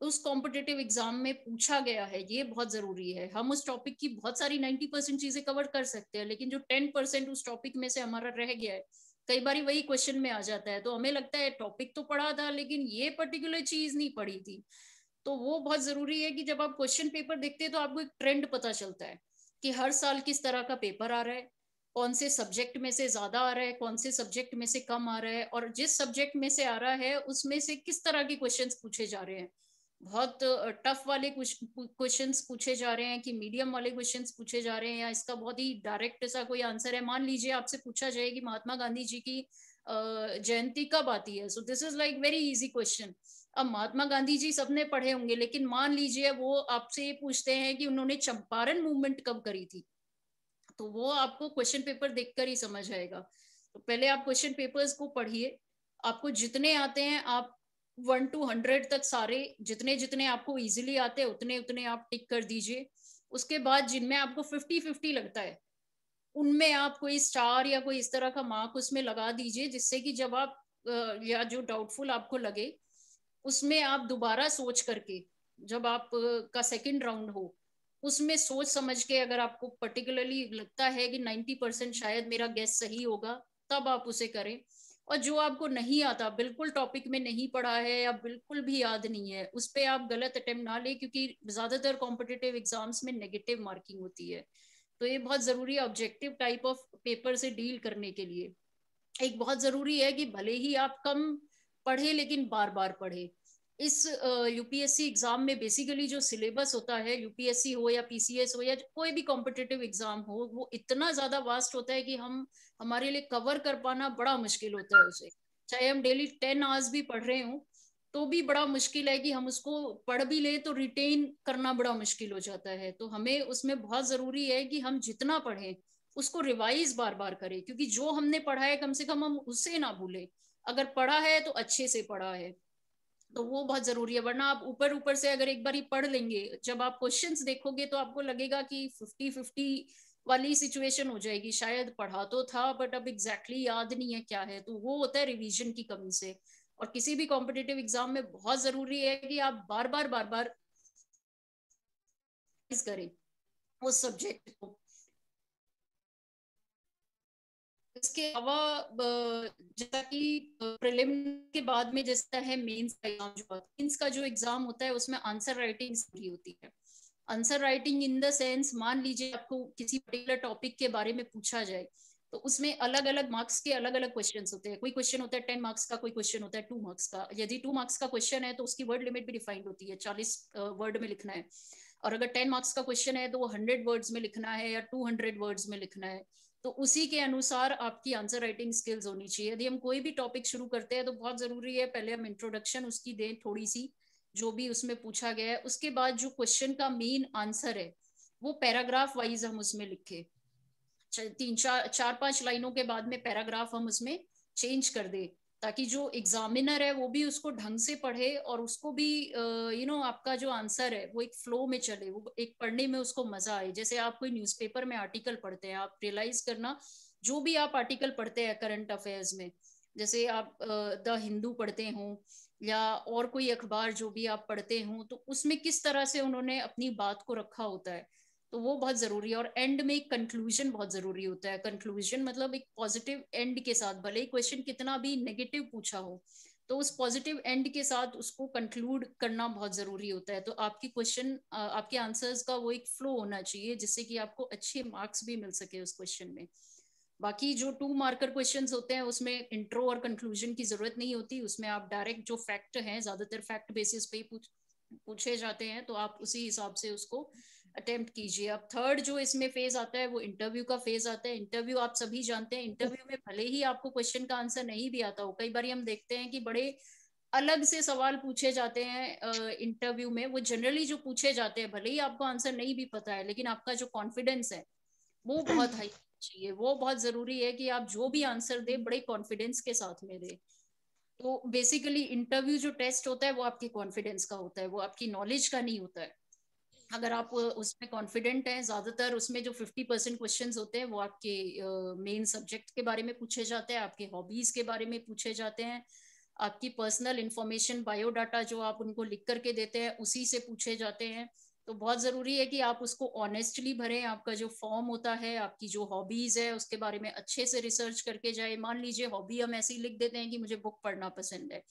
उस कॉम्पिटिटिव एग्जाम में पूछा गया है ये बहुत जरूरी है। हम उस टॉपिक की बहुत सारी 90% चीजें कवर कर सकते हैं, लेकिन जो 10% उस टॉपिक में से हमारा रह गया है, कई बार वही क्वेश्चन में आ जाता है, तो हमें लगता है टॉपिक तो पढ़ा था लेकिन ये पर्टिकुलर चीज नहीं पढ़ी थी। तो वो बहुत जरूरी है कि जब आप क्वेश्चन पेपर देखते हैं तो आपको एक ट्रेंड पता चलता है कि हर साल किस तरह का पेपर आ रहा है, कौन से सब्जेक्ट में से ज्यादा आ रहा है, कौन से सब्जेक्ट में से कम आ रहा है, और जिस सब्जेक्ट में से आ रहा है उसमें से किस तरह के क्वेश्चंस पूछे जा रहे हैं। बहुत टफ वाले क्वेश्चंस पूछे जा रहे हैं कि मीडियम वाले क्वेश्चंस पूछे जा रहे हैं, या इसका बहुत ही डायरेक्ट सा कोई आंसर है। मान लीजिए आपसे पूछा जाए कि महात्मा गांधी जी की जयंती कब आती है, so this is like very easy question. अब महात्मा गांधी जी सबने पढ़े होंगे, लेकिन मान लीजिए वो आपसे ये पूछते हैं कि उन्होंने चंपारण मूवमेंट कब करी थी, तो वो आपको क्वेश्चन पेपर देखकर ही समझ आएगा। तो पहले आप क्वेश्चन पेपर्स को पढ़िए, आपको जितने आते हैं आप 1 to 100 तक सारे जितने जितने आपको इजीली आते हैं उतने उतने आप टिक कर दीजिए। उसके बाद जिनमें आपको 50-50 लगता है उनमें आप कोई स्टार या कोई इस तरह का मार्क उसमें लगा दीजिए, जिससे कि जब आप या जो डाउटफुल आपको लगे उसमें आप दोबारा सोच करके, जब आप का सेकंड राउंड हो उसमें सोच समझ के, अगर आपको पर्टिकुलरली लगता है कि 90% शायद मेरा गेस सही होगा, तब आप उसे करें। और जो आपको नहीं आता, बिल्कुल टॉपिक में नहीं पढ़ा है या बिल्कुल भी याद नहीं है, उस पे आप गलत अटेम्प्ट ना ले, क्योंकि ज्यादातर कॉम्पिटिटिव एग्जाम्स में नेगेटिव मार्किंग होती है। तो ये बहुत जरूरी है ऑब्जेक्टिव टाइप ऑफ पेपर से डील करने के लिए। एक बहुत जरूरी है कि भले ही आप कम पढ़े लेकिन बार बार पढ़े। इस यूपीएससी एग्जाम में बेसिकली जो सिलेबस होता है, यूपीएससी हो या पीसीएस हो या कोई भी कॉम्पिटिटिव एग्जाम हो, वो इतना ज्यादा वास्ट होता है कि हमारे लिए कवर कर पाना बड़ा मुश्किल होता है उसे। चाहे हम डेली 10 आवर्स भी पढ़ रहे हो तो भी बड़ा मुश्किल है कि हम उसको पढ़ भी ले तो रिटेन करना बड़ा मुश्किल हो जाता है। तो हमें उसमें बहुत जरूरी है कि हम जितना पढ़ें उसको रिवाइज बार बार करें, क्योंकि जो हमने पढ़ा है कम से कम हम उससे ना भूलें। अगर पढ़ा है तो अच्छे से पढ़ा है, तो वो बहुत जरूरी है। वरना आप ऊपर ऊपर से अगर एक बार ही पढ़ लेंगे, जब आप क्वेश्चंस देखोगे तो आपको लगेगा कि 50-50 वाली सिचुएशन हो जाएगी, शायद पढ़ा तो था बट अब एग्जैक्टली याद नहीं है क्या है। तो वो होता है रिवीजन की कमी से। और किसी भी कॉम्पिटिटिव एग्जाम में बहुत जरूरी है कि आप बार बार करें उस सब्जेक्ट को। इसके अलावा जैसा कि प्रीलिम के बाद में जैसा है मेंस का एग्जाम, मेंस का जो एग्जाम होता है उसमें आंसर राइटिंग होती है। Answer writing in the sense, मान लीजिए आपको किसी पर्टिकुलर टॉपिक के बारे में पूछा जाए तो उसमें अलग अलग मार्क्स के अलग अलग क्वेश्चंस होते हैं। कोई क्वेश्चन होता है 10 मार्क्स का, कोई क्वेश्चन होता है 2 मार्क्स का। यदि 2 मार्क्स का क्वेश्चन है तो उसकी वर्ड लिमिट भी डिफाइंड होती है, 40 वर्ड में लिखना है। और अगर 10 मार्क्स का क्वेश्चन है तो वो 100 वर्ड्स में लिखना है या 200 वर्ड्स में लिखना है। तो उसी के अनुसार आपकी आंसर राइटिंग स्किल्स होनी चाहिए। यदि हम कोई भी टॉपिक शुरू करते हैं तो बहुत जरूरी है पहले हम इंट्रोडक्शन उसकी दें थोड़ी सी, जो भी उसमें पूछा गया है। उसके बाद जो क्वेश्चन का मेन आंसर है वो पैराग्राफ वाइज हम उसमें लिखे, 4-5 लाइनों के बाद में पैराग्राफ हम उसमें चेंज कर दे, ताकि जो एग्जामिनर है वो भी उसको ढंग से पढ़े और उसको भी आपका जो आंसर है वो एक फ्लो में चले, वो एक पढ़ने में उसको मजा आए। जैसे आप कोई न्यूज़पेपर में आर्टिकल पढ़ते हैं, आप रियलाइज करना जो भी आप आर्टिकल पढ़ते हैं करंट अफेयर्स में, जैसे आप द हिंदू पढ़ते हो या और कोई अखबार जो भी आप पढ़ते हो, तो उसमें किस तरह से उन्होंने अपनी बात को रखा होता है, तो वो बहुत जरूरी है। और एंड में एक कंक्लूजन बहुत जरूरी होता है। कंक्लूजन मतलब एक पॉजिटिव एंड के साथ, भले ही क्वेश्चन कितना भी नेगेटिव पूछा हो तो उस पॉजिटिव एंड के साथ उसको कंक्लूड करना बहुत जरूरी होता है। तो आपकी क्वेश्चन, आपके आंसर्स का वो एक फ्लो होना चाहिए जिससे कि आपको अच्छे मार्क्स भी मिल सके उस क्वेश्चन में। बाकी जो 2 मार्कर क्वेश्चंस होते हैं उसमें इंट्रो और कंक्लूजन की जरूरत नहीं होती, उसमें आप डायरेक्ट जो फैक्ट हैं, ज्यादातर फैक्ट बेसिस पे पूछे जाते हैं, तो आप उसी हिसाब से उसको अटेम्प्ट कीजिए। अब थर्ड जो इसमें फेज आता है वो इंटरव्यू का फेज आता है। इंटरव्यू आप सभी जानते हैं, इंटरव्यू में भले ही आपको क्वेश्चन का आंसर नहीं भी आता हो, कई बार हम देखते हैं कि बड़े अलग से सवाल पूछे जाते हैं इंटरव्यू में। वो जनरली जो पूछे जाते हैं, भले ही आपको आंसर नहीं भी पता है, लेकिन आपका जो कॉन्फिडेंस है वो बहुत हाई चाहिए। वो बहुत जरूरी है कि आप जो भी आंसर दे बड़े कॉन्फिडेंस के साथ में दे। तो बेसिकली इंटरव्यू जो टेस्ट होता है वो आपके कॉन्फिडेंस का होता है, वो आपकी नॉलेज का नहीं होता है। अगर आप उसमें कॉन्फिडेंट हैं, ज्यादातर उसमें जो 50% क्वेश्चंस होते हैं वो आपके मेन सब्जेक्ट के बारे में पूछे जाते हैं, आपके हॉबीज के बारे में पूछे जाते हैं, आपकी पर्सनल इंफॉर्मेशन, बायोडाटा जो आप उनको लिख करके देते हैं उसी से पूछे जाते हैं। तो बहुत जरूरी है कि आप उसको ऑनेस्टली भरें। आपका जो फॉर्म होता है, आपकी जो हॉबीज है उसके बारे में अच्छे से रिसर्च करके जाए। मान लीजिए हॉबी हम ऐसे ही लिख देते हैं कि मुझे बुक पढ़ना पसंद है,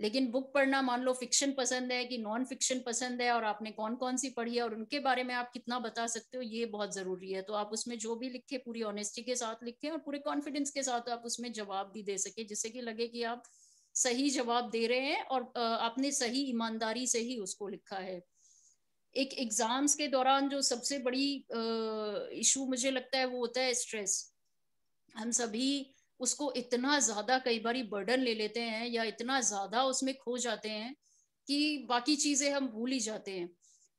लेकिन बुक पढ़ना मान लो फिक्शन पसंद है कि नॉन फिक्शन पसंद है, और आपने कौन कौन सी पढ़ी है और उनके बारे में आप कितना बता सकते हो, ये बहुत जरूरी है। तो आप उसमें जो भी लिखे पूरी ऑनेस्टी के साथ लिखें और पूरे कॉन्फिडेंस के साथ आप उसमें जवाब भी दे सके, जिससे कि लगे कि आप सही जवाब दे रहे हैं और आपने सही ईमानदारी से ही उसको लिखा है। एक एग्जाम्स के दौरान जो सबसे बड़ी इशू मुझे लगता है वो होता है स्ट्रेस। हम सभी उसको इतना ज्यादा कई बार बर्डन ले लेते हैं या इतना ज्यादा उसमें खो जाते हैं कि बाकी चीजें हम भूल ही जाते हैं।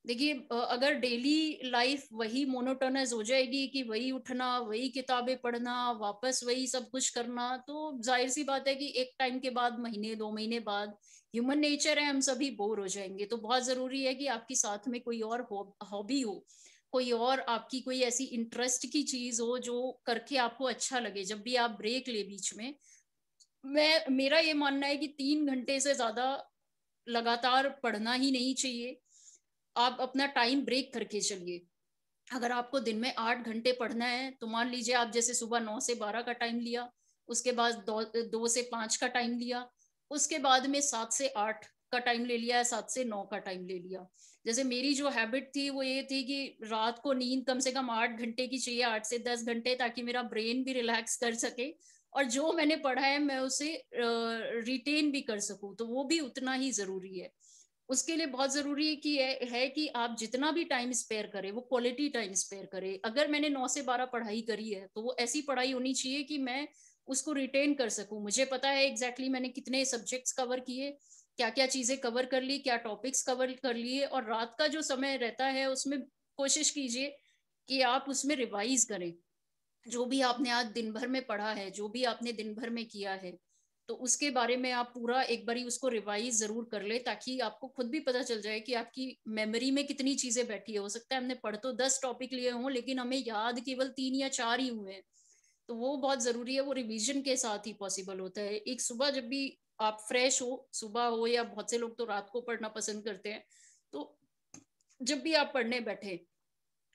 देखिए अगर डेली लाइफ वही मोनोटोनस हो जाएगी कि वही उठना, वही किताबें पढ़ना, वापस वही सब कुछ करना, तो जाहिर सी बात है कि एक टाइम के बाद, महीने 2 महीने बाद, ह्यूमन नेचर है, हम सभी बोर हो जाएंगे। तो बहुत जरूरी है कि आपकी साथ में कोई और हॉबी हो, कोई और आपकी कोई ऐसी इंटरेस्ट की चीज हो जो करके आपको अच्छा लगे। जब भी आप ब्रेक ले बीच में, मेरा ये मानना है कि 3 घंटे से ज्यादा लगातार पढ़ना ही नहीं चाहिए। आप अपना टाइम ब्रेक करके चलिए। अगर आपको दिन में 8 घंटे पढ़ना है तो मान लीजिए आप जैसे सुबह 9 से 12 का टाइम लिया, उसके बाद 2 से 5 का टाइम लिया, उसके बाद में 7 से 8 का टाइम ले लिया, 7 से 9 का टाइम ले लिया। जैसे मेरी जो हैबिट थी वो ये थी कि रात को नींद कम से कम 8 घंटे की चाहिए, 8 से 10 घंटे, ताकि मेरा ब्रेन भी रिलैक्स कर सके और जो मैंने पढ़ा है मैं उसे रिटेन भी कर सकूं। तो वो भी उतना ही जरूरी है। उसके लिए बहुत जरूरी है कि आप जितना भी टाइम स्पेयर करें वो क्वालिटी टाइम स्पेयर करें। अगर मैंने 9 से 12 पढ़ाई करी है तो वो ऐसी पढ़ाई होनी चाहिए कि मैं उसको रिटेन कर सकूं। मुझे पता है एग्जैक्टली मैंने कितने सब्जेक्ट्स कवर किए, क्या क्या चीजें कवर कर ली, क्या टॉपिक्स कवर कर लिए। और रात का जो समय रहता है उसमें कोशिश कीजिए कि आप उसमें रिवाइज करें, जो भी आपने आज दिन भर में पढ़ा है, जो भी आपने दिन भर में किया है, तो उसके बारे में आप पूरा एक बारी उसको रिवाइज जरूर कर ले, ताकि आपको खुद भी पता चल जाए कि आपकी मेमोरी में कितनी चीजें बैठी है। हो सकता है हमने पढ़ तो 10 टॉपिक लिए हों लेकिन हमें याद केवल 3 या 4 ही हुए हैं। तो वो बहुत जरूरी है, वो रिवीजन के साथ ही पॉसिबल होता है। एक सुबह जब भी आप फ्रेश हो, सुबह हो या बहुत से लोग तो रात को पढ़ना पसंद करते हैं, तो जब भी आप पढ़ने बैठे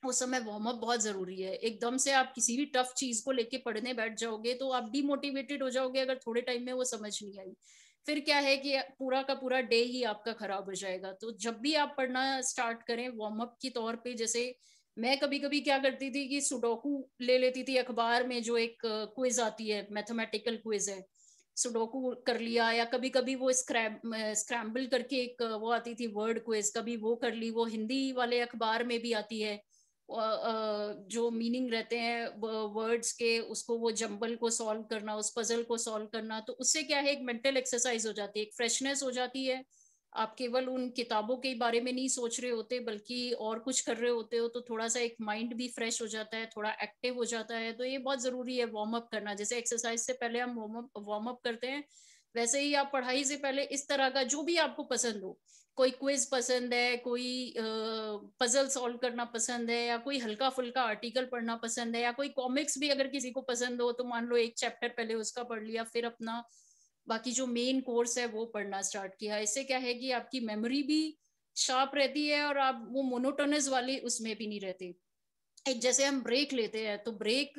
उस समय वार्म अप बहुत जरूरी है। एकदम से आप किसी भी टफ चीज को लेके पढ़ने बैठ जाओगे तो आप डिमोटिवेटेड हो जाओगे अगर थोड़े टाइम में वो समझ नहीं आई। फिर क्या है कि पूरा का पूरा डे ही आपका खराब हो जाएगा। तो जब भी आप पढ़ना स्टार्ट करें वार्म अप के तौर पे, जैसे मैं कभी कभी क्या करती थी कि सुडोकू ले लेती थी अखबार में, जो एक क्विज आती है, मैथमेटिकल क्विज है, सुडोकू कर लिया, या कभी कभी वो स्क्रैम्बल करके एक वो आती थी वर्ड क्विज, कभी वो कर ली। वो हिंदी वाले अखबार में भी आती है, जो मीनिंग रहते हैं वर्ड्स के, उसको वो जंबल को सॉल्व करना, उस पजल को सॉल्व करना। तो उससे क्या है, एक मेंटल एक्सरसाइज हो जाती है, एक फ्रेशनेस हो जाती है। आप केवल उन किताबों के बारे में नहीं सोच रहे होते बल्कि और कुछ कर रहे होते हो, तो थोड़ा सा एक माइंड भी फ्रेश हो जाता है, थोड़ा एक्टिव हो जाता है। तो ये बहुत जरूरी है वार्म अप करना। जैसे एक्सरसाइज से पहले हम वार्म अप करते हैं, वैसे ही आप पढ़ाई से पहले इस तरह का जो भी आपको पसंद हो, कोई क्विज पसंद है, कोई पजल सॉल्व करना पसंद है, या कोई हल्का फुल्का आर्टिकल पढ़ना पसंद है, या कोई कॉमिक्स भी अगर किसी को पसंद हो तो मान लो एक चैप्टर पहले उसका पढ़ लिया, फिर अपना बाकी जो मेन कोर्स है वो पढ़ना स्टार्ट किया। इससे क्या है कि आपकी मेमोरी भी शार्प रहती है और आप वो मोनोटोनस वाली उसमें भी नहीं रहते। एक जैसे हम ब्रेक लेते हैं, तो ब्रेक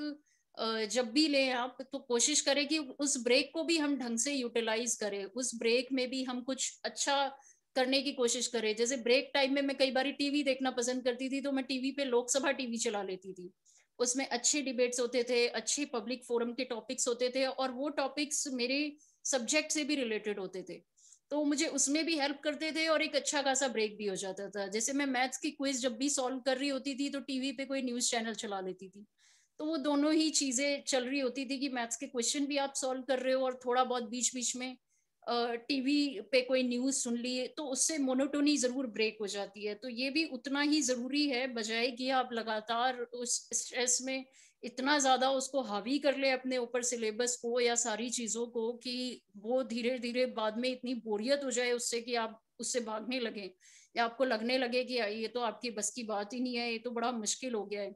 जब भी लें आप, तो कोशिश करें कि उस ब्रेक को भी हम ढंग से यूटिलाइज करें, उस ब्रेक में भी हम कुछ अच्छा करने की कोशिश करें। जैसे ब्रेक टाइम में मैं कई बार टीवी देखना पसंद करती थी, तो मैं टीवी पे लोकसभा टीवी चला लेती थी। उसमें अच्छे डिबेट्स होते थे, अच्छे पब्लिक फोरम के टॉपिक्स होते थे, और वो टॉपिक्स मेरे सब्जेक्ट से भी रिलेटेड होते थे, तो मुझे उसमें भी हेल्प करते थे और एक अच्छा खासा ब्रेक भी हो जाता था। जैसे मैं मैथ्स की क्विज जब भी सॉल्व कर रही होती थी, तो टीवी पे कोई न्यूज चैनल चला लेती थी, तो वो दोनों ही चीजें चल रही होती थी कि मैथ्स के क्वेश्चन भी आप सॉल्व कर रहे हो और थोड़ा बहुत बीच बीच में टीवी पे कोई न्यूज सुन लिए, तो उससे मोनोटोनी जरूर ब्रेक हो जाती है। तो ये भी उतना ही जरूरी है, बजाय कि आप लगातार उस स्ट्रेस में इतना ज्यादा उसको हावी कर ले अपने ऊपर, सिलेबस को या सारी चीजों को, कि वो धीरे धीरे बाद में इतनी बोरियत हो जाए उससे कि आप उससे भागने लगे, या आपको लगने लगे कि ये तो आपकी बस की बात ही नहीं है, ये तो बड़ा मुश्किल हो गया है।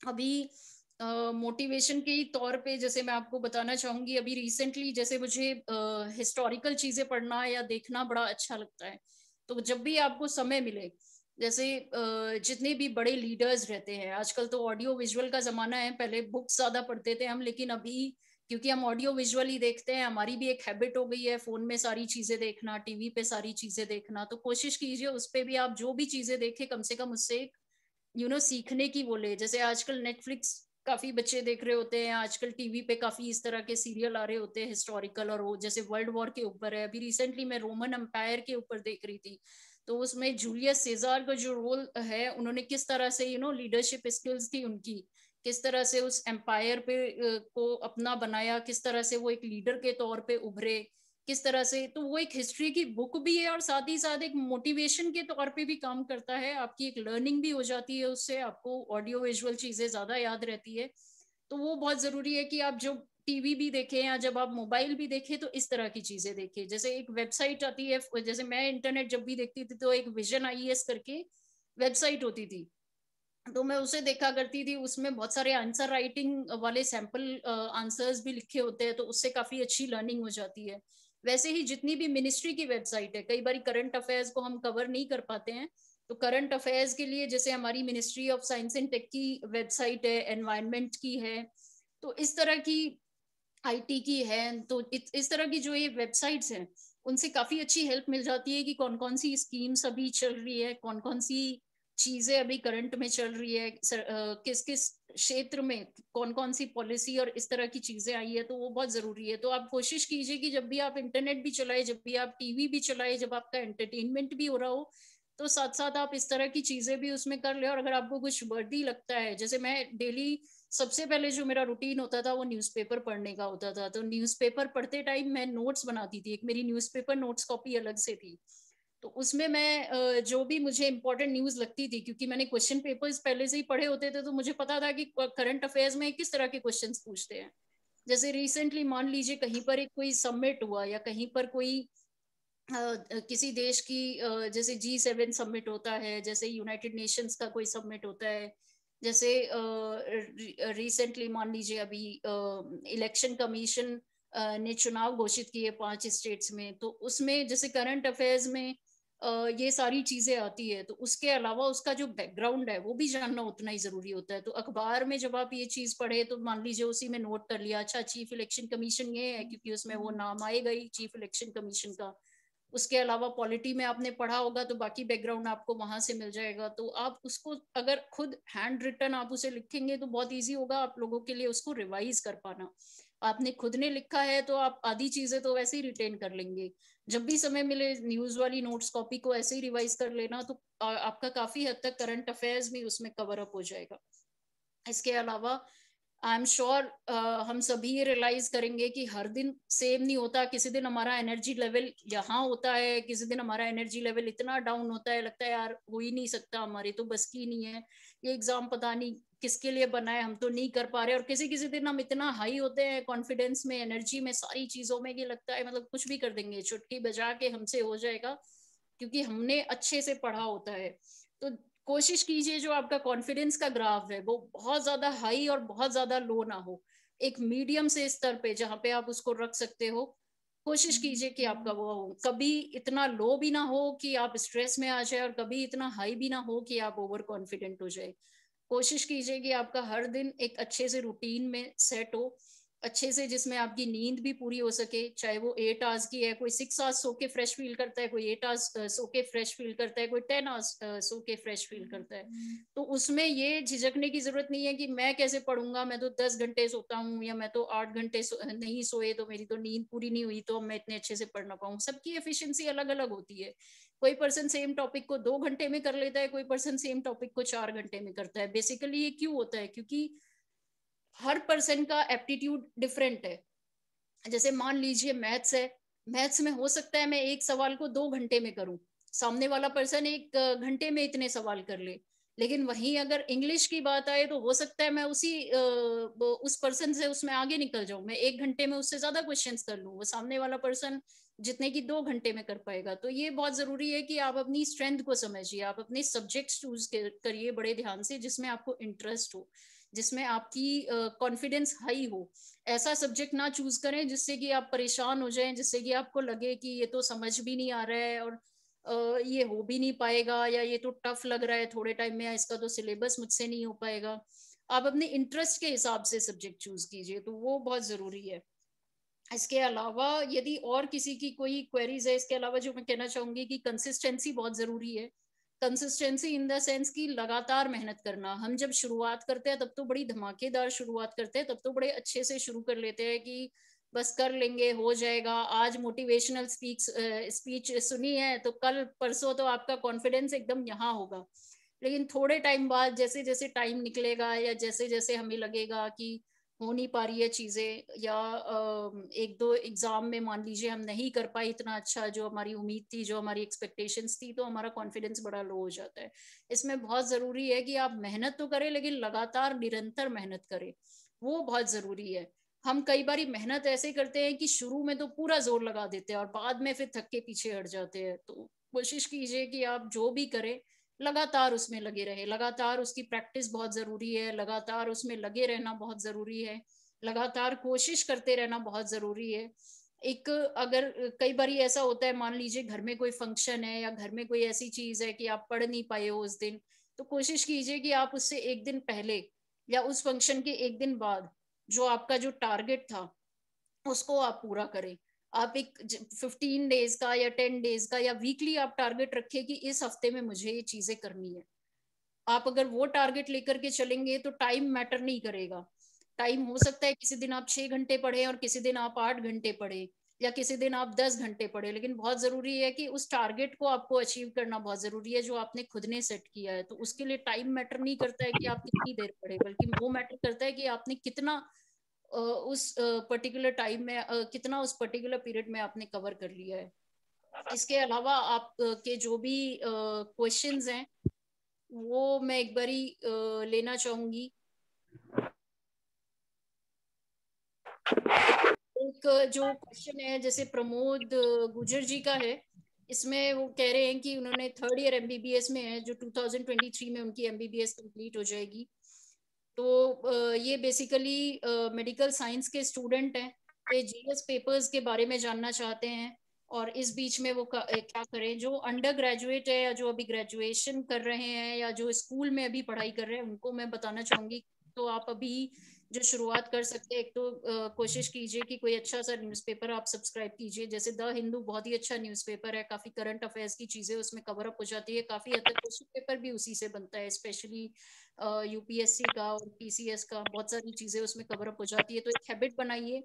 अभी मोटिवेशन के तौर पे जैसे मैं आपको बताना चाहूंगी, अभी रिसेंटली जैसे मुझे हिस्टोरिकल चीजें पढ़ना या देखना बड़ा अच्छा लगता है। तो जब भी आपको समय मिले, जैसे जितने भी बड़े लीडर्स रहते हैं, आजकल तो ऑडियो विजुअल का जमाना है, पहले बुक्स ज्यादा पढ़ते थे हम, लेकिन अभी क्योंकि हम ऑडियो विजुअल ही देखते हैं, हमारी भी एक हैबिट हो गई है फोन में सारी चीजें देखना, टीवी पे सारी चीजें देखना। तो कोशिश कीजिए उस पे भी आप जो भी चीजें देखें, कम से कम उससे सीखने की बोले। जैसे आजकल नेटफ्लिक्स काफी बच्चे देख रहे होते हैं, आजकल टीवी पे काफी इस तरह के सीरियल आ रहे होते हैं हिस्टोरिकल, और वो जैसे वर्ल्ड वॉर के ऊपर है। अभी रिसेंटली मैं रोमन एम्पायर के ऊपर देख रही थी, तो उसमें जूलियस सीजार का जो रोल है, उन्होंने किस तरह से लीडरशिप स्किल्स थी उनकी, किस तरह से उस एम्पायर पे को अपना बनाया, किस तरह से वो एक लीडर के तौर पे उभरे, किस तरह से। तो वो एक हिस्ट्री की बुक भी है और साथ ही साथ एक मोटिवेशन के तौर पे भी काम करता है, आपकी एक लर्निंग भी हो जाती है उससे, आपको ऑडियो विजुअल चीजें ज्यादा याद रहती है। तो वो बहुत जरूरी है कि आप जो टीवी भी देखें या जब आप मोबाइल भी देखें, तो इस तरह की चीजें देखें। जैसे एक वेबसाइट आती है, जैसे मैं इंटरनेट जब भी देखती थी, तो एक विजन IAS करके वेबसाइट होती थी, तो मैं उसे देखा करती थी। उसमें बहुत सारे आंसर राइटिंग वाले सैंपल आंसर्स भी लिखे होते हैं, तो उससे काफी अच्छी लर्निंग हो जाती है। वैसे ही जितनी भी मिनिस्ट्री की वेबसाइट है, कई बार करंट अफेयर्स को हम कवर नहीं कर पाते हैं, तो करंट अफेयर्स के लिए जैसे हमारी ministry of science and tech की वेबसाइट है, एनवायरनमेंट की है, तो इस तरह की IT की है। तो इस तरह की जो ये वेबसाइट्स हैं, उनसे काफी अच्छी हेल्प मिल जाती है कि कौन कौन सी स्कीम्स अभी चल रही है, कौन कौन सी चीजें अभी करंट में चल रही है, किस किस क्षेत्र में कौन कौन सी पॉलिसी और इस तरह की चीजें आई है। तो वो बहुत जरूरी है। तो आप कोशिश कीजिए कि जब भी आप इंटरनेट भी चलाए, जब भी आप टीवी भी चलाए, जब आपका एंटरटेनमेंट भी हो रहा हो, तो साथ साथ आप इस तरह की चीजें भी उसमें कर ले। और अगर आपको कुछ वर्दी लगता है, जैसे मैं डेली सबसे पहले जो मेरा रूटीन होता था वो न्यूज़पेपर पढ़ने का होता था, तो न्यूज़पेपर पढ़ते टाइम मैं नोट्स बनाती थी, एक मेरी न्यूज़पेपर नोट्स कॉपी अलग से थी। तो उसमें मैं जो भी मुझे इंपॉर्टेंट न्यूज लगती थी, क्योंकि मैंने क्वेश्चन पेपर्स पहले से ही पढ़े होते थे, तो मुझे पता था कि करंट अफेयर्स में किस तरह के क्वेश्चंस पूछते हैं। जैसे रिसेंटली मान लीजिए कहीं पर एक कोई समिट हुआ, या कहीं पर कोई किसी देश की जैसे G7 समिट होता है, जैसे यूनाइटेड नेशंस का कोई समिट होता है, जैसे रिसेंटली मान लीजिए अभी इलेक्शन कमीशन ने चुनाव घोषित किए 5 स्टेट्स में, तो उसमें जैसे करंट अफेयर्स में ये सारी चीजें आती है। तो उसके अलावा उसका जो बैकग्राउंड है वो भी जानना उतना ही जरूरी होता है। तो अखबार में जब आप ये चीज पढ़े तो मान लीजिए उसी में नोट कर लिया, अच्छा चीफ इलेक्शन कमीशन ये है क्योंकि उसमें वो नाम आएगा ही चीफ इलेक्शन कमीशन का। उसके अलावा पॉलिटी में आपने पढ़ा होगा तो बाकी बैकग्राउंड आपको वहां से मिल जाएगा। तो आप उसको अगर खुद हैंड रिटन आप उसे लिखेंगे तो बहुत इजी होगा आप लोगों के लिए उसको रिवाइज कर पाना। आपने खुद ने लिखा है तो आप आधी चीजें तो वैसे ही रिटेन कर लेंगे, जब भी समय मिले न्यूज वाली नोट्स कॉपी को ऐसे ही रिवाइज कर लेना तो आपका काफी हद तक करंट अफेयर्स भी उसमें कवर अप हो जाएगा। इसके अलावा आई एम श्योर हम सभी ये रियलाइज करेंगे कि हर दिन सेम नहीं होता। किसी दिन हमारा एनर्जी लेवल यहाँ होता है, किसी दिन हमारा एनर्जी लेवल इतना डाउन होता है लगता है यार हो ही नहीं सकता, हमारी तो बस की नहीं है, ये एग्जाम पता नहीं किसके लिए बना है, हम तो नहीं कर पा रहे। और किसी किसी दिन हम इतना हाई होते हैं कॉन्फिडेंस में, एनर्जी में, सारी चीजों में कि लगता है मतलब कुछ भी कर देंगे, चुटकी बजा के हमसे हो जाएगा क्योंकि हमने अच्छे से पढ़ा होता है। तो कोशिश कीजिए जो आपका कॉन्फिडेंस का ग्राफ है वो बहुत ज्यादा हाई और बहुत ज्यादा लो ना हो, एक मीडियम से स्तर पे जहाँ पे आप उसको रख सकते हो। कोशिश कीजिए कि आपका वो हो, कभी इतना लो भी ना हो कि आप स्ट्रेस में आ जाए और कभी इतना हाई भी ना हो कि आप ओवर कॉन्फिडेंट हो जाए। कोशिश कीजिए कि आपका हर दिन एक अच्छे से रूटीन में सेट हो, अच्छे से, जिसमें आपकी नींद भी पूरी हो सके, चाहे वो 8 आवर्स की है, कोई 6 आवर्स सो के फ्रेश फील करता है, कोई 8 आवर्स सो के फ्रेश फील करता है, कोई 10 आवर्स सो के फ्रेश फील करता है। तो उसमें ये झिझकने की जरूरत नहीं है कि मैं कैसे पढ़ूंगा, मैं तो 10 घंटे सोता हूँ या मैं तो 8 घंटे नहीं सोए तो मेरी तो नींद पूरी नहीं हुई तो मैं इतने अच्छे से पढ़ ना पाऊँ। सबकी एफिशिएंसी अलग अलग होती है। कोई पर्सन सेम टॉपिक को 2 घंटे में कर लेता है, कोई पर्सन सेम टॉपिक को 4 घंटे में करता है। बेसिकली ये क्यों होता है, क्योंकि हर पर्सन का एप्टीट्यूड डिफरेंट है। जैसे मान लीजिए मैथ्स है, मैथ्स में हो सकता है मैं एक सवाल को 2 घंटे में करूं, सामने वाला पर्सन 1 घंटे में इतने सवाल कर ले। लेकिन वहीं अगर इंग्लिश की बात आए तो हो सकता है मैं उस पर्सन से उसमें आगे निकल जाऊं, मैं 1 घंटे में उससे ज्यादा क्वेश्चंस कर लूं, वो सामने वाला पर्सन जितने की 2 घंटे में कर पाएगा। तो ये बहुत जरूरी है कि आप अपनी स्ट्रेंथ को समझिए, आप अपने सब्जेक्ट्स चूज करिए बड़े ध्यान से जिसमें आपको इंटरेस्ट हो, जिसमें आपकी कॉन्फिडेंस हाई हो। ऐसा सब्जेक्ट ना चूज करें जिससे कि आप परेशान हो जाएं, जिससे कि आपको लगे कि ये तो समझ भी नहीं आ रहा है और ये हो भी नहीं पाएगा, या ये तो टफ लग रहा है थोड़े टाइम में, या इसका तो सिलेबस मुझसे नहीं हो पाएगा। आप अपने इंटरेस्ट के हिसाब से सब्जेक्ट चूज कीजिए, तो वो बहुत जरूरी है। इसके अलावा यदि और किसी की कोई क्वेरीज है, इसके अलावा जो मैं कहना चाहूंगी कि कंसिस्टेंसी बहुत जरूरी है। कंसिस्टेंसी इन द सेंस कि लगातार मेहनत करना। हम जब शुरुआत करते हैं तब तो बड़ी धमाकेदार शुरुआत करते हैं, तब तो बड़े अच्छे से शुरू कर लेते हैं कि बस कर लेंगे, हो जाएगा। आज मोटिवेशनल स्पीच सुनी है तो कल परसों तो आपका कॉन्फिडेंस एकदम यहाँ होगा। लेकिन थोड़े टाइम बाद जैसे जैसे टाइम निकलेगा या जैसे जैसे हमें लगेगा कि हो नहीं पा रही है चीजें, या 1-2 एग्जाम में मान लीजिए हम नहीं कर पाए इतना अच्छा जो हमारी उम्मीद थी, जो हमारी एक्सपेक्टेशंस थी, तो हमारा कॉन्फिडेंस बड़ा लो हो जाता है। इसमें बहुत जरूरी है कि आप मेहनत तो करें लेकिन लगातार निरंतर मेहनत करें, वो बहुत जरूरी है। हम कई बार मेहनत ऐसे करते हैं कि शुरू में तो पूरा जोर लगा देते हैं और बाद में फिर थक के पीछे हट जाते हैं। तो कोशिश कीजिए कि आप जो भी करें लगातार उसमें लगे रहे, लगातार उसकी प्रैक्टिस बहुत जरूरी है, लगातार उसमें लगे रहना बहुत जरूरी है, लगातार कोशिश करते रहना बहुत जरूरी है। एक अगर कई बार ऐसा होता है, मान लीजिए घर में कोई फंक्शन है या घर में कोई ऐसी चीज है कि आप पढ़ नहीं पाए हो उस दिन, तो कोशिश कीजिए कि आप उससे 1 दिन पहले या उस फंक्शन के 1 दिन बाद जो आपका जो टारगेट था उसको आप पूरा करें। आप एक 15 डेज का या 10 डेज का या वीकली आप टारगेट रखें कि इस हफ्ते में मुझे ये चीजें करनी है। आप अगर वो टारगेट लेकर के चलेंगे तो टाइम मैटर नहीं करेगा। टाइम हो सकता है किसी दिन आप 6 घंटे पढ़े और किसी दिन आप 8 घंटे पढ़े या किसी दिन आप 10 घंटे पढ़े, लेकिन बहुत जरूरी है कि उस टारगेट को आपको अचीव करना बहुत जरूरी है जो आपने खुद ने सेट किया है। तो उसके लिए टाइम मैटर नहीं करता है कि आप कितनी देर पढ़े, बल्कि वो मैटर करता है कि आपने कितना उस पर्टिकुलर टाइम में कितना उस पर्टिकुलर पीरियड में आपने कवर कर लिया है। इसके अलावा आप के जो भी क्वेश्चंस हैं वो मैं एक बारी लेना चाहूंगी। एक जो क्वेश्चन है जैसे प्रमोद गुजर जी का है, इसमें वो कह रहे हैं कि उन्होंने 3rd ईयर MBBS में है, जो 2023 में उनकी MBBS कंप्लीट हो जाएगी। तो ये बेसिकली मेडिकल साइंस के स्टूडेंट हैं, ये GS पेपर्स के बारे में जानना चाहते हैं और इस बीच में वो क्या करें, जो अंडर ग्रेजुएट है या जो अभी ग्रेजुएशन कर रहे हैं या जो स्कूल में अभी पढ़ाई कर रहे हैं, उनको मैं बताना चाहूंगी। तो आप अभी जो शुरुआत कर सकते हैं, एक तो कोशिश कीजिए कि कोई अच्छा सा न्यूज़पेपर आप सब्सक्राइब कीजिए। जैसे द हिंदू बहुत ही अच्छा न्यूज़पेपर है, काफी करंट अफेयर्स की चीजें उसमें कवर अप हो जाती है, काफी हद तक क्वेश्चन पेपर भी उसी से बनता है, स्पेशली यूपीएससी का और पीसीएस का, बहुत सारी चीजें उसमें कवर अप हो जाती है। तो एक हैबिट बनाइए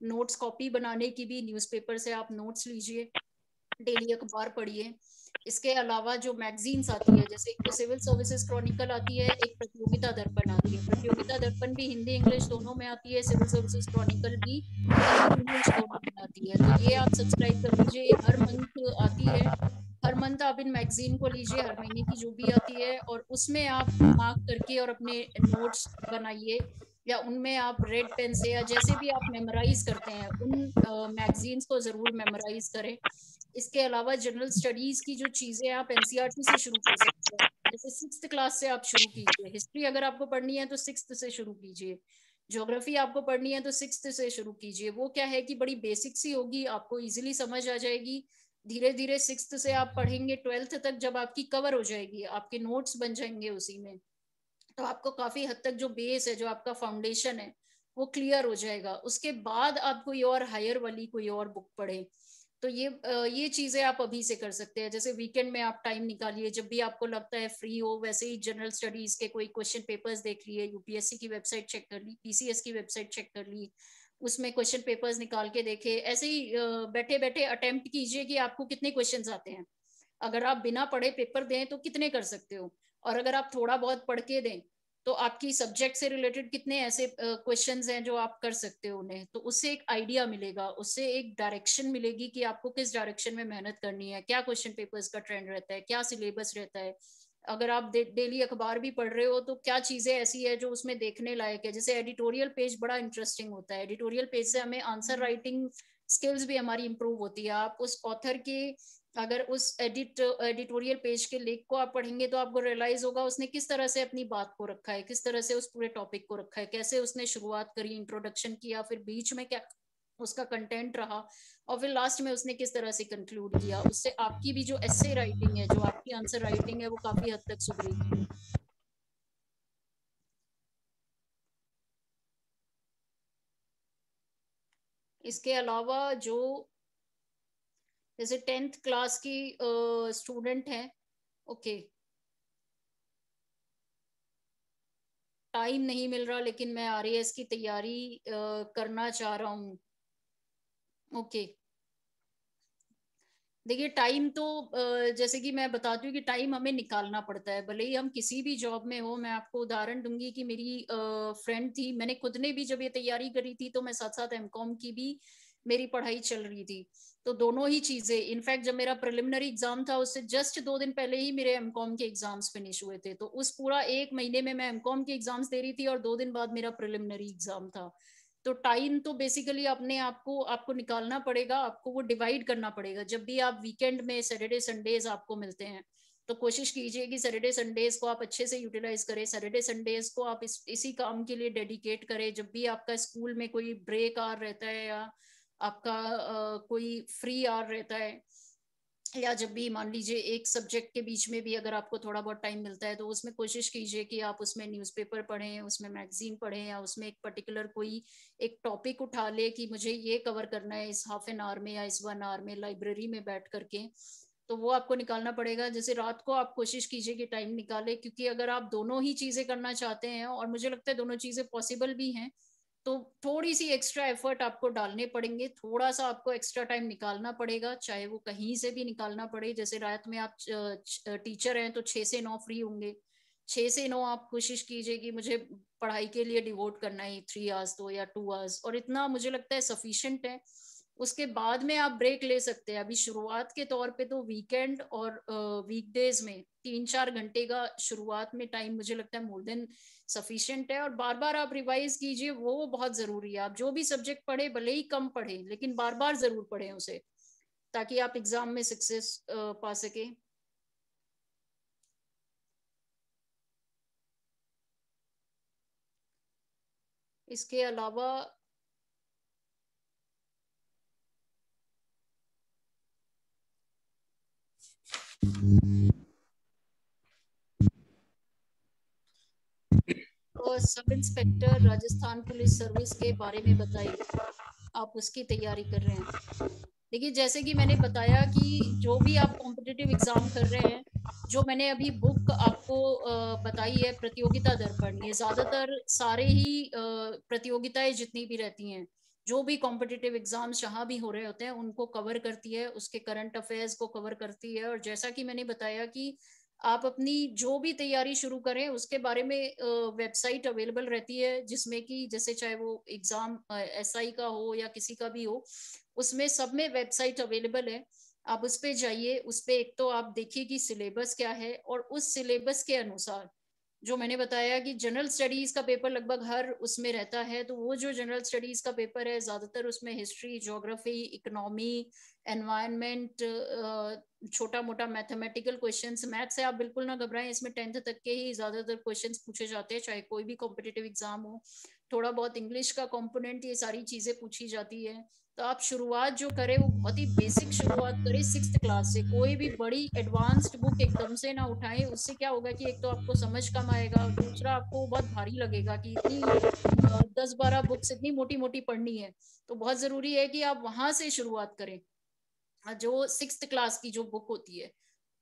नोट्स कॉपी बनाने की भी, न्यूज़पेपर से आप नोट्स लीजिए, डेली अखबार पढ़िए। इसके अलावा जो मैगजीन्स आती है, जैसे एक तो सिविल सर्विसेज क्रॉनिकल आती है, एक प्रतियोगिता दर्पण आती है। प्रतियोगिता दर्पण भी हिंदी इंग्लिश दोनों में आती है, सिविल सर्विसेज क्रॉनिकल भी हिंदी इंग्लिश दोनों में आती है। तो ये आप सब्सक्राइब कर लीजिए, ये हर मंथ आती है। हर मंथ आप इन मैगजीन को लीजिए, हर महीने की जो भी आती है, और उसमें आप मार्क करके और अपने नोट्स बनाइए, या उनमें आप रेड पेन से या जैसे भी आप मेमोराइज करते हैं उन मैगजीन्स को जरूर मेमोराइज करें। इसके अलावा जनरल स्टडीज की जो चीजें आप एनसीईआरटी से शुरू कर सकते हैं। जैसे 6th क्लास से आप शुरू कीजिए, हिस्ट्री अगर आपको पढ़नी है तो 6th से शुरू कीजिए, ज्योग्राफी आपको पढ़नी है तो 6th से शुरू कीजिए। वो क्या है कि बड़ी बेसिक सी होगी, आपको इजीली समझ आ जाएगी। धीरे धीरे 6th से आप पढ़ेंगे 12th तक, जब आपकी कवर हो जाएगी, आपके नोट्स बन जाएंगे उसी में, तो आपको काफी हद तक जो बेस है, जो आपका फाउंडेशन है, वो क्लियर हो जाएगा। उसके बाद आप कोई और हायर वाली कोई और बुक पढ़े। तो ये चीजें आप अभी से कर सकते हैं। जैसे वीकेंड में आप टाइम निकालिए, जब भी आपको लगता है फ्री हो, वैसे ही जनरल स्टडीज के कोई क्वेश्चन पेपर्स देख लिए, यूपीएससी की वेबसाइट चेक कर ली, पीसीएस की वेबसाइट चेक कर ली, उसमें क्वेश्चन पेपर्स निकाल के देखे। ऐसे ही बैठे बैठे अटेम्प्ट कीजिए कि आपको कितने क्वेश्चन आते हैं। अगर आप बिना पढ़े पेपर दें तो कितने कर सकते हो, और अगर आप थोड़ा बहुत पढ़ के दें तो आपकी सब्जेक्ट से रिलेटेड कितने ऐसे क्वेश्चंस हैं जो आप कर सकते हो उन्हें। तो उससे एक आइडिया मिलेगा, उससे एक डायरेक्शन मिलेगी कि आपको किस डायरेक्शन में मेहनत करनी है, क्या क्वेश्चन पेपर्स का ट्रेंड रहता है, क्या सिलेबस रहता है। अगर आप डेली अखबार भी पढ़ रहे हो तो क्या चीजें ऐसी है जो उसमें देखने लायक है। जैसे एडिटोरियल पेज बड़ा इंटरेस्टिंग होता है, एडिटोरियल पेज से हमें आंसर राइटिंग स्किल्स भी हमारी इंप्रूव होती है। आप उस ऑथर के, अगर उस एडिटोरियल पेज के लेख को आप पढ़ेंगे तो आपको रियलाइज होगा उसने किस तरह से अपनी बात को रखा है, किस तरह से उस पूरे टॉपिक को रखा है, कैसे उसने शुरुआत करी, इंट्रोडक्शन किया, फिर बीच में क्या उसका कंटेंट रहा, और फिर लास्ट में उसने किस तरह से कंक्लूड किया। उससे आपकी भी जो एसे राइटिंग है, जो आपकी आंसर राइटिंग है, वो काफी हद तक सुधरेगी। इसके अलावा जो जैसे 10th क्लास की स्टूडेंट है, ओके, टाइम नहीं मिल रहा लेकिन मैं आरएएस की तैयारी करना चाह रहा हूँ, ओके। देखिए टाइम तो जैसे कि मैं बताती हूँ कि टाइम हमें निकालना पड़ता है, भले ही हम किसी भी जॉब में हो। मैं आपको उदाहरण दूंगी कि मेरी फ्रेंड थी, मैंने खुद ने भी जब ये तैयारी करी थी तो मैं साथ साथ एमकॉम की भी मेरी पढ़ाई चल रही थी। तो दोनों ही चीजें, इनफैक्ट जब मेरा प्रिलिमिनरी एग्जाम था उससे जस्ट 2 दिन पहले ही मेरे एमकॉम के एग्जाम्स फिनिश हुए थे। तो उस पूरा 1 महीने में मैं एमकॉम के एग्जाम्स दे रही थी और 2 दिन बाद मेरा प्रिलिमिनरी एग्जाम था। तो टाइम तो बेसिकली अपने आप को आपको निकालना पड़ेगा, आपको वो डिवाइड करना पड़ेगा। जब भी आप वीकेंड में सैटरडे संडेज आपको मिलते हैं तो कोशिश कीजिए कि सैटरडे संडेज को आप अच्छे से यूटिलाइज करें। सैटरडे संडेज को आप इसी काम के लिए डेडिकेट करें। जब भी आपका स्कूल में कोई ब्रेक आवर रहता है या आपका कोई फ्री आवर रहता है, या जब भी मान लीजिए एक सब्जेक्ट के बीच में भी अगर आपको थोड़ा बहुत टाइम मिलता है तो उसमें कोशिश कीजिए कि आप उसमें न्यूज़पेपर पढ़ें, उसमें मैगजीन पढ़ें, या उसमें एक पर्टिकुलर कोई एक टॉपिक उठा ले कि मुझे ये कवर करना है इस हाफ एन आवर में या इस 1 आवर में लाइब्रेरी में बैठ करके। तो वो आपको निकालना पड़ेगा। जैसे रात को आप कोशिश कीजिए कि टाइम निकाले, क्योंकि अगर आप दोनों ही चीजें करना चाहते हैं, और मुझे लगता है दोनों चीजें पॉसिबल भी हैं, तो थोड़ी सी एक्स्ट्रा एफर्ट आपको डालने पड़ेंगे, थोड़ा सा आपको एक्स्ट्रा टाइम निकालना पड़ेगा, चाहे वो कहीं से भी निकालना पड़े। जैसे रात में आप टीचर हैं तो 6 से 9 फ्री होंगे, 6 से 9 आप कोशिश कीजिए कि मुझे पढ़ाई के लिए डिवोट करना है 3 आवर्स तो या 2 आवर्स, और इतना मुझे लगता है सफिशिएंट है। उसके बाद में आप ब्रेक ले सकते हैं। अभी शुरुआत के तौर पे तो वीकेंड और वीकडेज में 3-4 घंटे का शुरुआत में टाइम मुझे लगता है मोर देन सफिशिएंट है। और बार बार आप रिवाइज कीजिए, वो बहुत जरूरी है। आप जो भी सब्जेक्ट पढ़े, भले ही कम पढ़े, लेकिन बार बार जरूर पढ़ें उसे, ताकि आप एग्जाम में सक्सेस पा सके। इसके अलावा और sub inspector Rajasthan police service के बारे में बताइए, आप उसकी तैयारी कर रहे हैं। देखिए, जैसे कि मैंने बताया कि जो भी आप कॉम्पिटिटिव एग्जाम कर रहे हैं, जो मैंने अभी बुक आपको बताई है प्रतियोगिता दर्पण, ये ज्यादातर सारे ही प्रतियोगिताएं जितनी भी रहती हैं, जो भी कॉम्पिटिटिव एग्जाम्स जहाँ भी हो रहे होते हैं उनको कवर करती है, उसके करंट अफेयर्स को कवर करती है। और जैसा कि मैंने बताया कि आप अपनी जो भी तैयारी शुरू करें उसके बारे में वेबसाइट अवेलेबल रहती है, जिसमें कि जैसे चाहे वो एग्जाम एसआई का हो या किसी का भी हो, उसमें सब में वेबसाइट अवेलेबल है। आप उस पे जाइए, उस पे एक तो आप देखिए कि सिलेबस क्या है, और उस सिलेबस के अनुसार जो मैंने बताया कि जनरल स्टडीज का पेपर लगभग हर उसमें रहता है, तो वो जो जनरल स्टडीज का पेपर है ज्यादातर उसमें हिस्ट्री, ज्योग्राफी, इकोनॉमी, एनवायरनमेंट, छोटा मोटा मैथमेटिकल क्वेश्चंस, मैथ से आप बिल्कुल ना घबराएं, इसमें 10th तक के ही ज्यादातर क्वेश्चंस पूछे जाते हैं, चाहे कोई भी कॉम्पिटिटिव एग्जाम हो। थोड़ा बहुत इंग्लिश का कंपोनेंट, ये सारी चीजें पूछी जाती है। तो आप शुरुआत जो करें वो बहुत ही बेसिक शुरुआत करें 6th क्लास से, कोई भी बड़ी एडवांस्ड बुक एकदम से ना उठाएं। उससे क्या होगा कि एक तो आपको समझ कम आएगा, और दूसरा आपको बहुत भारी लगेगा कि इतनी 10-12 बुक्स इतनी मोटी मोटी पढ़नी है। तो बहुत जरूरी है कि आप वहां से शुरुआत करें। जो 6th क्लास की जो बुक होती है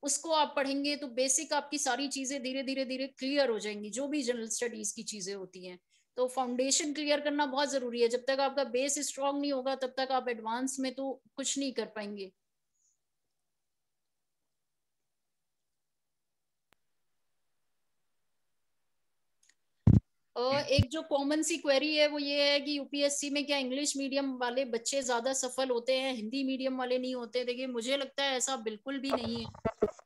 उसको आप पढ़ेंगे तो बेसिक आपकी सारी चीजें धीरे धीरे धीरे क्लियर हो जाएंगी, जो भी जनरल स्टडीज की चीजें होती हैं। तो फाउंडेशन क्लियर करना बहुत जरूरी है। जब तक आपका बेस स्ट्रांग नहीं होगा तब तक आप एडवांस में तो कुछ नहीं कर पाएंगे। एक जो कॉमन सी क्वेरी है वो ये है कि यूपीएससी में क्या इंग्लिश मीडियम वाले बच्चे ज्यादा सफल होते हैं, हिंदी मीडियम वाले नहीं होते? देखिए, मुझे लगता है ऐसा बिल्कुल भी नहीं है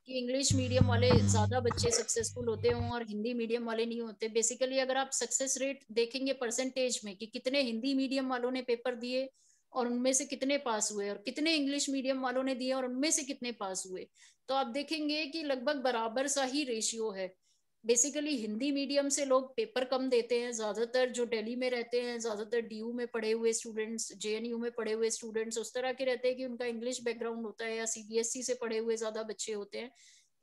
कि इंग्लिश मीडियम वाले ज्यादा बच्चे सक्सेसफुल होते हों और हिंदी मीडियम वाले नहीं होते। बेसिकली अगर आप सक्सेस रेट देखेंगे परसेंटेज में कि कितने हिंदी मीडियम वालों ने पेपर दिए और उनमें से कितने पास हुए, और कितने इंग्लिश मीडियम वालों ने दिए और उनमें से कितने पास हुए, तो आप देखेंगे कि लगभग बराबर सा ही रेशियो है। बेसिकली हिंदी मीडियम से लोग पेपर कम देते हैं, ज्यादातर जो दिल्ली में रहते हैं, ज्यादातर डीयू में पढ़े हुए स्टूडेंट्स, जेएनयू में पढ़े हुए स्टूडेंट्स उस तरह के रहते हैं कि उनका इंग्लिश बैकग्राउंड होता है, या सीबीएसई से पढ़े हुए ज्यादा बच्चे होते हैं।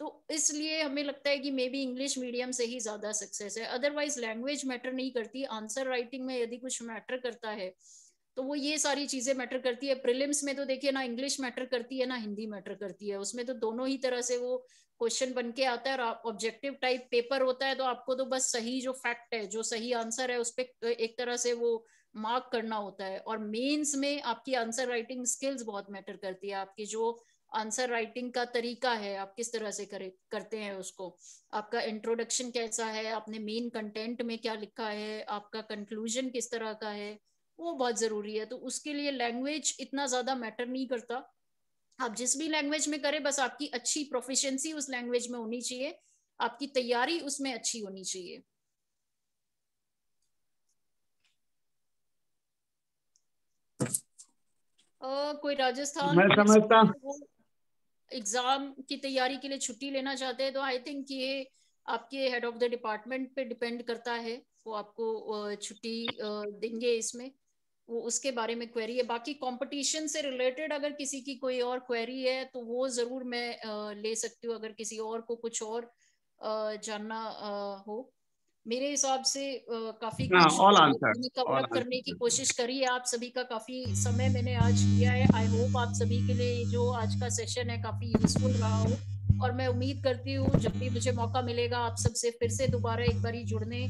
तो इसलिए हमें लगता है कि मे बी इंग्लिश मीडियम से ही ज्यादा सक्सेस है। अदरवाइज लैंग्वेज मैटर नहीं करती। आंसर राइटिंग में यदि कुछ मैटर करता है तो वो ये सारी चीजें मैटर करती है। प्रीलिम्स में तो देखिए ना इंग्लिश मैटर करती है ना हिंदी मैटर करती है, उसमें तो दोनों ही तरह से वो क्वेश्चन बन के आता है। और ऑब्जेक्टिव टाइप पेपर होता है तो आपको तो बस सही जो फैक्ट है, जो सही आंसर है, उस पर एक तरह से वो मार्क करना होता है। और मेंस में आपकी आंसर राइटिंग स्किल्स बहुत मैटर करती है। आपकी जो आंसर राइटिंग का तरीका है, आप किस तरह से करते हैं उसको, आपका इंट्रोडक्शन कैसा है, आपने मेन कंटेंट में क्या लिखा है, आपका कंक्लूजन किस तरह का है, वो बहुत जरूरी है। तो उसके लिए लैंग्वेज इतना ज्यादा मैटर नहीं करता। आप जिस भी लैंग्वेज में करें, बस आपकी अच्छी प्रोफिशिएंसी उस लैंग्वेज में होनी चाहिए, आपकी तैयारी उसमें अच्छी होनी चाहिए। कोई राजस्थान मैं समझता एग्जाम की तैयारी के लिए छुट्टी लेना चाहते हैं तो आई थिंक ये आपके हेड ऑफ द डिपार्टमेंट पे डिपेंड करता है, वो आपको छुट्टी देंगे इसमें, वो उसके बारे में क्वेरी है। बाकी कंपटीशन से रिलेटेड अगर किसी की कोई और क्वेरी है तो वो जरूर मैं ले सकती हूँ, अगर किसी और को कुछ और जानना हो। मेरे हिसाब से काफी कुछ ऑल आंसर कवर अप करने की कोशिश करी है। आप सभी का काफी समय मैंने आज लिया है। आई होप आप सभी के लिए जो आज का सेशन है काफी यूजफुल रहा हो, और मैं उम्मीद करती हूँ जब भी मुझे मौका मिलेगा आप सबसे फिर से दोबारा एक बारी जुड़ने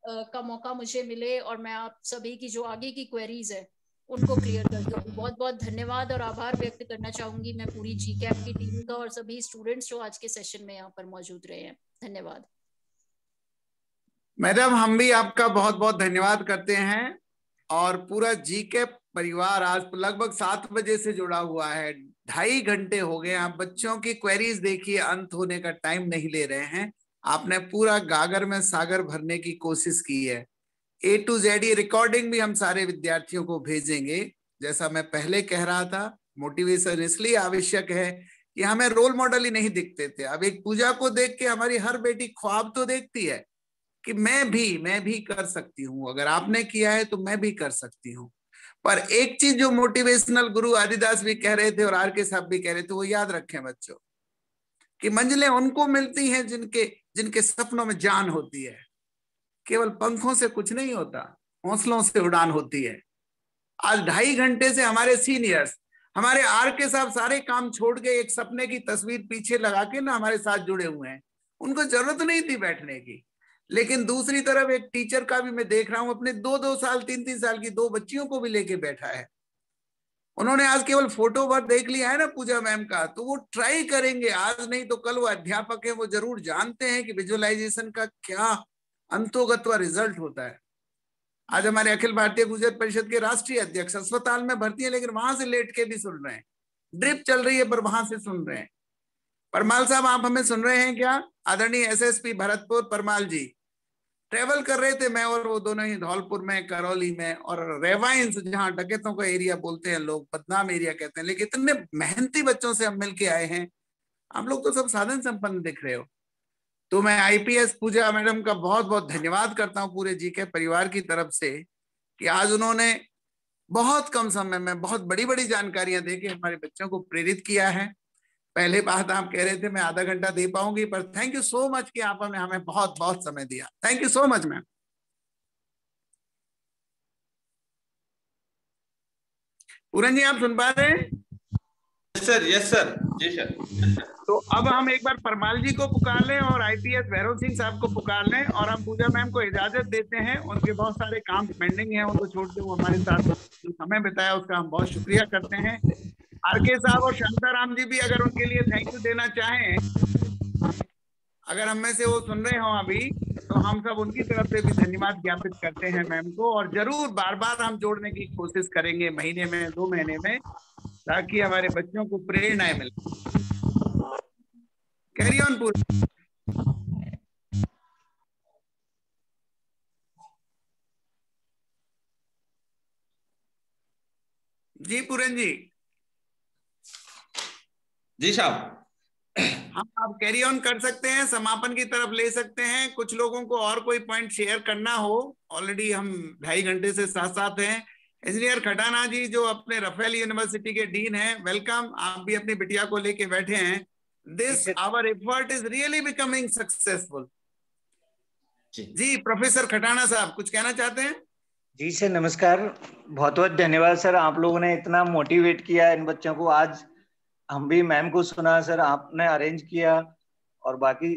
का मौका मुझे मिले, और मैं आप सभी की जो आगे की क्वेरीज है उनको क्लियर कर दूँ। बहुत बहुत धन्यवाद और आभार व्यक्त करना चाहूंगी मैं पूरी जीकैप की टीम का और सभी स्टूडेंट्स जो आज के सेशन में यहाँ पर मौजूद रहे हैं। धन्यवाद मैडम, हम भी आपका बहुत बहुत धन्यवाद करते हैं। और पूरा जीकैप परिवार आज लगभग 7 बजे से जुड़ा हुआ है, 2.5 घंटे हो गए। आप बच्चों की क्वेरीज देखिए, अंत होने का टाइम नहीं ले रहे हैं। आपने पूरा गागर में सागर भरने की कोशिश की है। A to Z रिकॉर्डिंग भी हम सारे विद्यार्थियों को भेजेंगे। जैसा मैं पहले कह रहा था, मोटिवेशन इसलिए आवश्यक है कि हमें रोल मॉडल ही नहीं दिखते थे। अब एक पूजा को देख के हमारी हर बेटी ख्वाब तो देखती है कि मैं भी कर सकती हूँ, अगर आपने किया है तो मैं भी कर सकती हूँ। पर एक चीज जो मोटिवेशनल गुरु आदिदास भी कह रहे थे और आर के साहब भी कह रहे थे, वो याद रखें बच्चों, कि मंजिलें उनको मिलती हैं जिनके जिनके सपनों में जान होती है। केवल पंखों से कुछ नहीं होता, हौसलों से उड़ान होती है। आज 2.5 घंटे से हमारे सीनियर्स, हमारे आर के साहब सारे काम छोड़ के एक सपने की तस्वीर पीछे लगा के ना हमारे साथ जुड़े हुए हैं। उनको जरूरत नहीं थी बैठने की, लेकिन दूसरी तरफ एक टीचर का भी मैं देख रहा हूं, अपने 2-2 साल 3-3 साल की 2 बच्चियों को भी लेके बैठा है। उन्होंने आज केवल फोटो पर देख लिया है ना पूजा मैम का, तो वो ट्राई करेंगे, आज नहीं तो कल वो अध्यापक है, वो जरूर जानते हैं कि विजुअलाइजेशन का क्या अंतोगत्वा रिजल्ट होता है। आज हमारे अखिल भारतीय गुर्जर परिषद के राष्ट्रीय अध्यक्ष अस्पताल में भर्ती है, लेकिन वहां से लेट के भी सुन रहे हैं, ड्रिप चल रही है पर वहां से सुन रहे हैं। परमाल साहब, आप हमें सुन रहे हैं क्या? आदरणीय एसएसपी भरतपुर परमाल जी ट्रेवल कर रहे थे, मैं और वो दोनों ही धौलपुर में, करौली में और रेवाइंस, जहाँ डकैतों का एरिया बोलते हैं लोग, बदनाम एरिया कहते हैं, लेकिन इतने मेहनती बच्चों से हम मिलके आए हैं। आप लोग तो सब साधन संपन्न दिख रहे हो। तो मैं आईपीएस पूजा मैडम का बहुत बहुत धन्यवाद करता हूँ पूरे जीके परिवार की तरफ से कि आज उन्होंने बहुत कम समय में बहुत बड़ी बड़ी जानकारियां देके हमारे बच्चों को प्रेरित किया है। पहले बात आप कह रहे थे मैं आधा घंटा दे पाऊंगी, पर थैंक यू सो मच कि आपने हमें बहुत बहुत समय दिया। Thank you so much ma'am. Puran ji, आप सुन पा रहे हैं? सर, यस सर, जी सर। तो अब हम एक बार परमाल जी को पुकार लें और आईपीएस भैरव सिंह साहब को पुकार लें और हम पूजा मैम को इजाजत देते हैं। उनके बहुत सारे काम पेंडिंग हैं, उनको छोड़ के वो हमारे साथ जो समय बिताया उसका हम बहुत शुक्रिया करते हैं। आरके साहब और शांताराम जी भी अगर उनके लिए थैंक यू देना चाहें, अगर हम में से वो सुन रहे हो अभी, तो हम सब उनकी तरफ से भी धन्यवाद ज्ञापित करते हैं मैम को। और जरूर बार बार हम जोड़ने की कोशिश करेंगे महीने में, 2 महीने में, ताकि हमारे बच्चों को प्रेरणाएं मिले। कैरी ऑन पूरा। जी पूरन जी। जी साहब, हम आप कैरी ऑन कर सकते हैं, समापन की तरफ ले सकते हैं। कुछ लोगों को और कोई पॉइंट शेयर करना हो, ऑलरेडी हम 2.5 घंटे से साथ हैं। इंजीनियर खटाना जी जो अपने रफेल यूनिवर्सिटी के डीन हैं, वेलकम। आप भी अपनी बिटिया को लेके बैठे हैं। This our effort is really becoming successful. जी प्रोफेसर खटाना साहब कुछ कहना चाहते हैं? जी सर, नमस्कार। बहुत बहुत धन्यवाद सर, आप लोगों ने इतना मोटिवेट किया इन बच्चों को। आज हम भी मैम को सुना सर, आपने अरेंज किया, और बाकी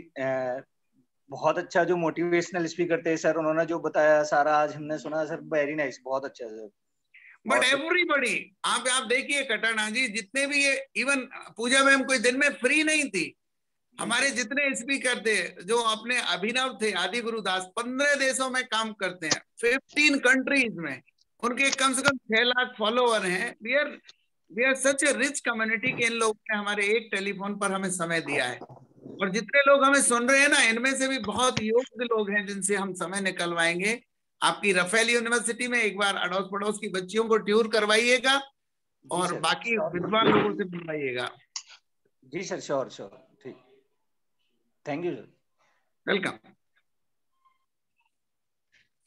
बहुत अच्छा जो मोटिवेशनल स्पीकर थे सर, उन्होंने जो बताया सारा आज हमने सुना सर। वेरी नाइस, बहुत अच्छा सर। बट एवरीबडी, आप देखिए कटाना जी, जितने भी ये इवन पूजा मैम कोई दिन में फ्री नहीं थी। हमारे जितने स्पीकर थे जो अपने अभिनव थे, आदि गुरुदास 15 देशों में काम करते हैं, 15 कंट्रीज में, उनके कम से कम 6 लाख फॉलोअर हैं। We are such a rich community के इन लोगों ने हमारे एक टेलीफोन पर हमें समय दिया है। और जितने लोग हमें सुन रहे हैं ना, इनमें से भी बहुत योग्य लोग हैं जिनसे हम समय निकलवाएंगे। आपकी रफेल यूनिवर्सिटी में एक बार अड़ोस पड़ोस की बच्चियों को ट्यूर करवाइएगा और बाकी विद्वान लोगों से मिलवाइएगा। जी सर, श्योर श्योर, ठीक। Thank you sir. वेलकम।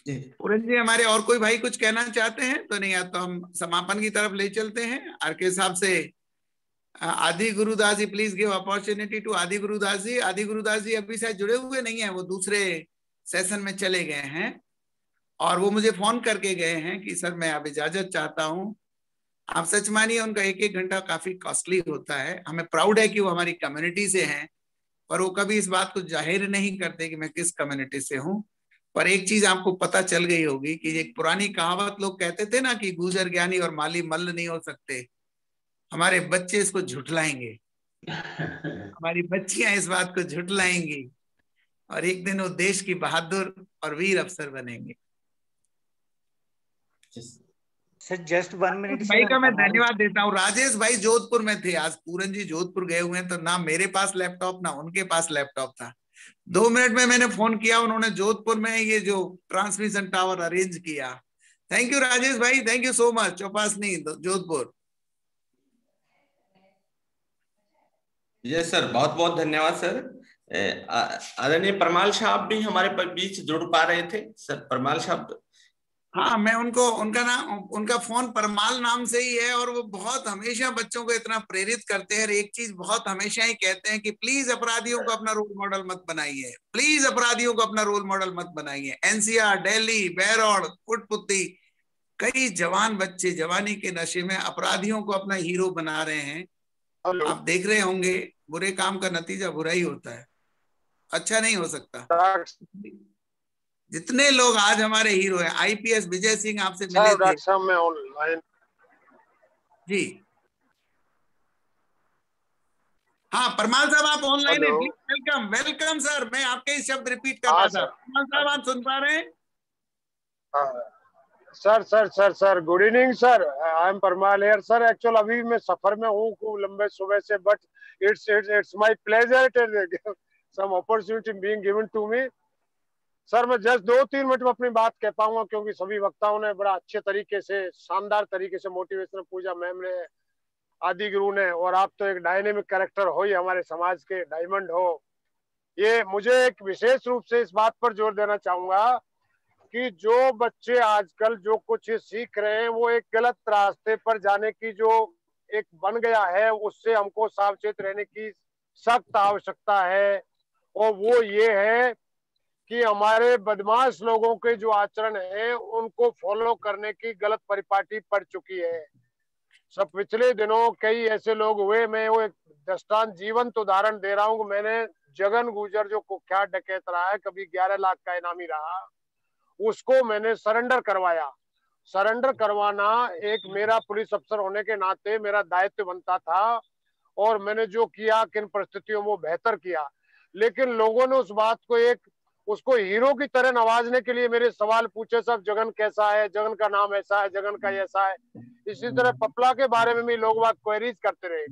पूरन जी, हमारे और कोई भाई कुछ कहना चाहते हैं तो नहीं? या तो हम समापन की तरफ ले चलते हैं। आरके साहब से आदि गुरुदास जी, प्लीज गिव अपॉर्चुनिटी टू आदि गुरुदास जी। आदि गुरुदास जी अभी शायद जुड़े हुए नहीं है, वो दूसरे सेशन में चले गए हैं और वो मुझे फोन करके गए हैं कि सर मैं अब इजाजत चाहता हूँ। आप सच मानिए, उनका 1-1 घंटा काफी कॉस्टली होता है। हमें प्राउड है कि वो हमारी कम्युनिटी से हैं, पर वो कभी इस बात को जाहिर नहीं करते कि मैं किस कम्युनिटी से हूँ। पर एक चीज आपको पता चल गई होगी कि एक पुरानी कहावत लोग कहते थे ना कि गुजर ज्ञानी और माली मल्ल नहीं हो सकते। हमारे बच्चे इसको झुठलाएंगे, हमारी बच्चियां इस बात को झुठलाएंगी और एक दिन वो देश की बहादुर और वीर अफसर बनेंगे। सर जस्ट 1 मिनट भाई का मैं धन्यवाद देता हूँ। राजेश भाई जोधपुर में थे, आज पूरन जी जोधपुर गए हुए हैं, तो ना मेरे पास लैपटॉप ना उनके पास लैपटॉप था। 2 मिनट में मैंने फोन किया, उन्होंने जोधपुर में ये जो ट्रांसमिशन टावर अरेंज किया। थैंक यू राजेश भाई, thank you so much. Chopasani Jodhpur. Yes sir, बहुत बहुत धन्यवाद सर। आदरणीय परमाल साहब भी हमारे बीच जुड़ पा रहे थे। सर परमाल साहब हाँ, मैं उनका नाम, उनका फोन परमाल नाम से ही है, और वो बहुत हमेशा बच्चों को इतना प्रेरित करते हैं। एक चीज बहुत हमेशा ही कहते हैं कि प्लीज अपराधियों को अपना रोल मॉडल मत बनाइए, प्लीज अपराधियों को अपना रोल मॉडल मत बनाइए। एनसीआर, दिल्ली, बहरौल, पुटपुती, कई जवान बच्चे जवानी के नशे में अपराधियों को अपना हीरो बना रहे हैं। आप देख रहे होंगे, बुरे काम का नतीजा बुरा ही होता है, अच्छा नहीं हो सकता। जितने लोग आज हमारे हीरो हैं, आईपीएस विजय सिंह आपसे मिले थे। डॉक्टर साहब मैं ऑनलाइन जी हाँ, परमाल साहब आप ऑनलाइन है, वेलकम वेलकम सर। मैं आपके ही शब्द रिपीट कर रहा था। परमाल साहब आप सुन पा रहे हैं? Sir good evening sir, I am Parmal here sir. Actual अभी मैं सफर में हूँ खूब लंबे सुबह से, but it's my pleasure some opportunity being given to me. Sir मैं जस्ट 2-3 मिनट में अपनी बात कह पाऊंगा, क्योंकि सभी वक्ताओं ने बड़ा अच्छे तरीके से, शानदार तरीके से मोटिवेशनल, पूजा मैम ने, आदि गुरु ने, और आप तो एक डायनेमिक कैरेक्टर हो ही, हमारे समाज के डायमंड हो। ये मुझे एक विशेष रूप से इस बात पर जोर देना चाहूंगा कि जो बच्चे आजकल जो कुछ सीख रहे हैं वो एक गलत रास्ते पर जाने की जो एक बन गया है, उससे हमको सावचेत रहने की सख्त आवश्यकता है। और वो ये है कि हमारे बदमाश लोगों के जो आचरण है उनको फॉलो करने की गलत परिपाटी पड़ चुकी है। सब पिछले दिनों कई ऐसे लोग हुए, मैं वो एक दृष्टांत जीवंत उदाहरण दे रहा हूँ। मैंने जगन गुजर जो कुख्यात डकैत रहा है, कभी 11 लाख का इनामी रहा, उसको मैंने सरेंडर करवाया। सरेंडर करवाना एक मेरा पुलिस अफसर होने के नाते मेरा दायित्व बनता था, और मैंने जो किया किन परिस्थितियों में वो बेहतर किया। लेकिन लोगों ने उस बात को उसको हीरो की तरह नवाजने के लिए मेरे सवाल पूछे, सब जगन कैसा है, जगन का नाम ऐसा है, जगन का ऐसा है। इसी तरह पपला के बारे में भी लोग बात क्वेरीज करते रहे।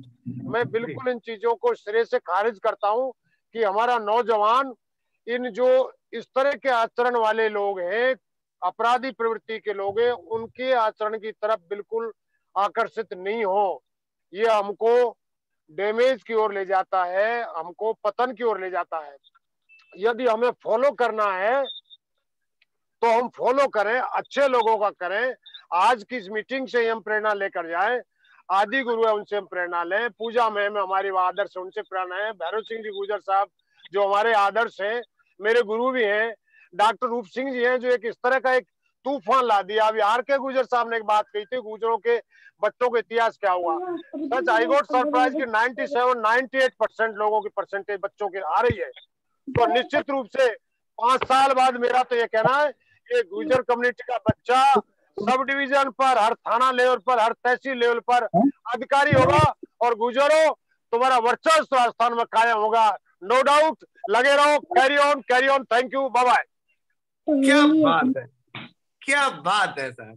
मैं बिल्कुल इन चीजों को सिरे से खारिज करता हूं कि हमारा नौजवान इन जो इस तरह के आचरण वाले लोग हैं, अपराधी प्रवृत्ति के लोग हैं, उनके आचरण की तरफ बिल्कुल आकर्षित नहीं हो। ये हमको डैमेज की ओर ले जाता है, हमको पतन की ओर ले जाता है। यदि हमें फॉलो करना है तो हम फॉलो करें, अच्छे लोगों का करें। आज की इस मीटिंग से हम प्रेरणा लेकर जाएं। आदि गुरु है, उनसे हम प्रेरणा लें। पूजा मैम हमारी आदर्श, उनसे प्रेरणा है। भैरव सिंह जी गुजर साहब जो हमारे आदर्श हैं, मेरे गुरु भी हैं। डॉक्टर रूप सिंह जी हैं जो एक इस तरह का एक तूफान ला दिया। अभी आर के गुजर साहब ने एक बात कही थी, गुजरों के बच्चों का इतिहास क्या हुआ। सच आई गॉट सरप्राइज कि 97-98% लोगों की परसेंटेज बच्चों की आ रही है। तो निश्चित रूप से 5 साल बाद मेरा तो ये कहना है कि गुजर कम्युनिटी का बच्चा सब डिवीजन पर, हर थाना लेवल पर, हर तहसील लेवल पर अधिकारी होगा, और गुजरो तुम्हारा वर्चस्व राजस्थान में कायम होगा, नो डाउट। लगे रहो, carry on, thank you, bye bye. क्या बात है, क्या बात है सर।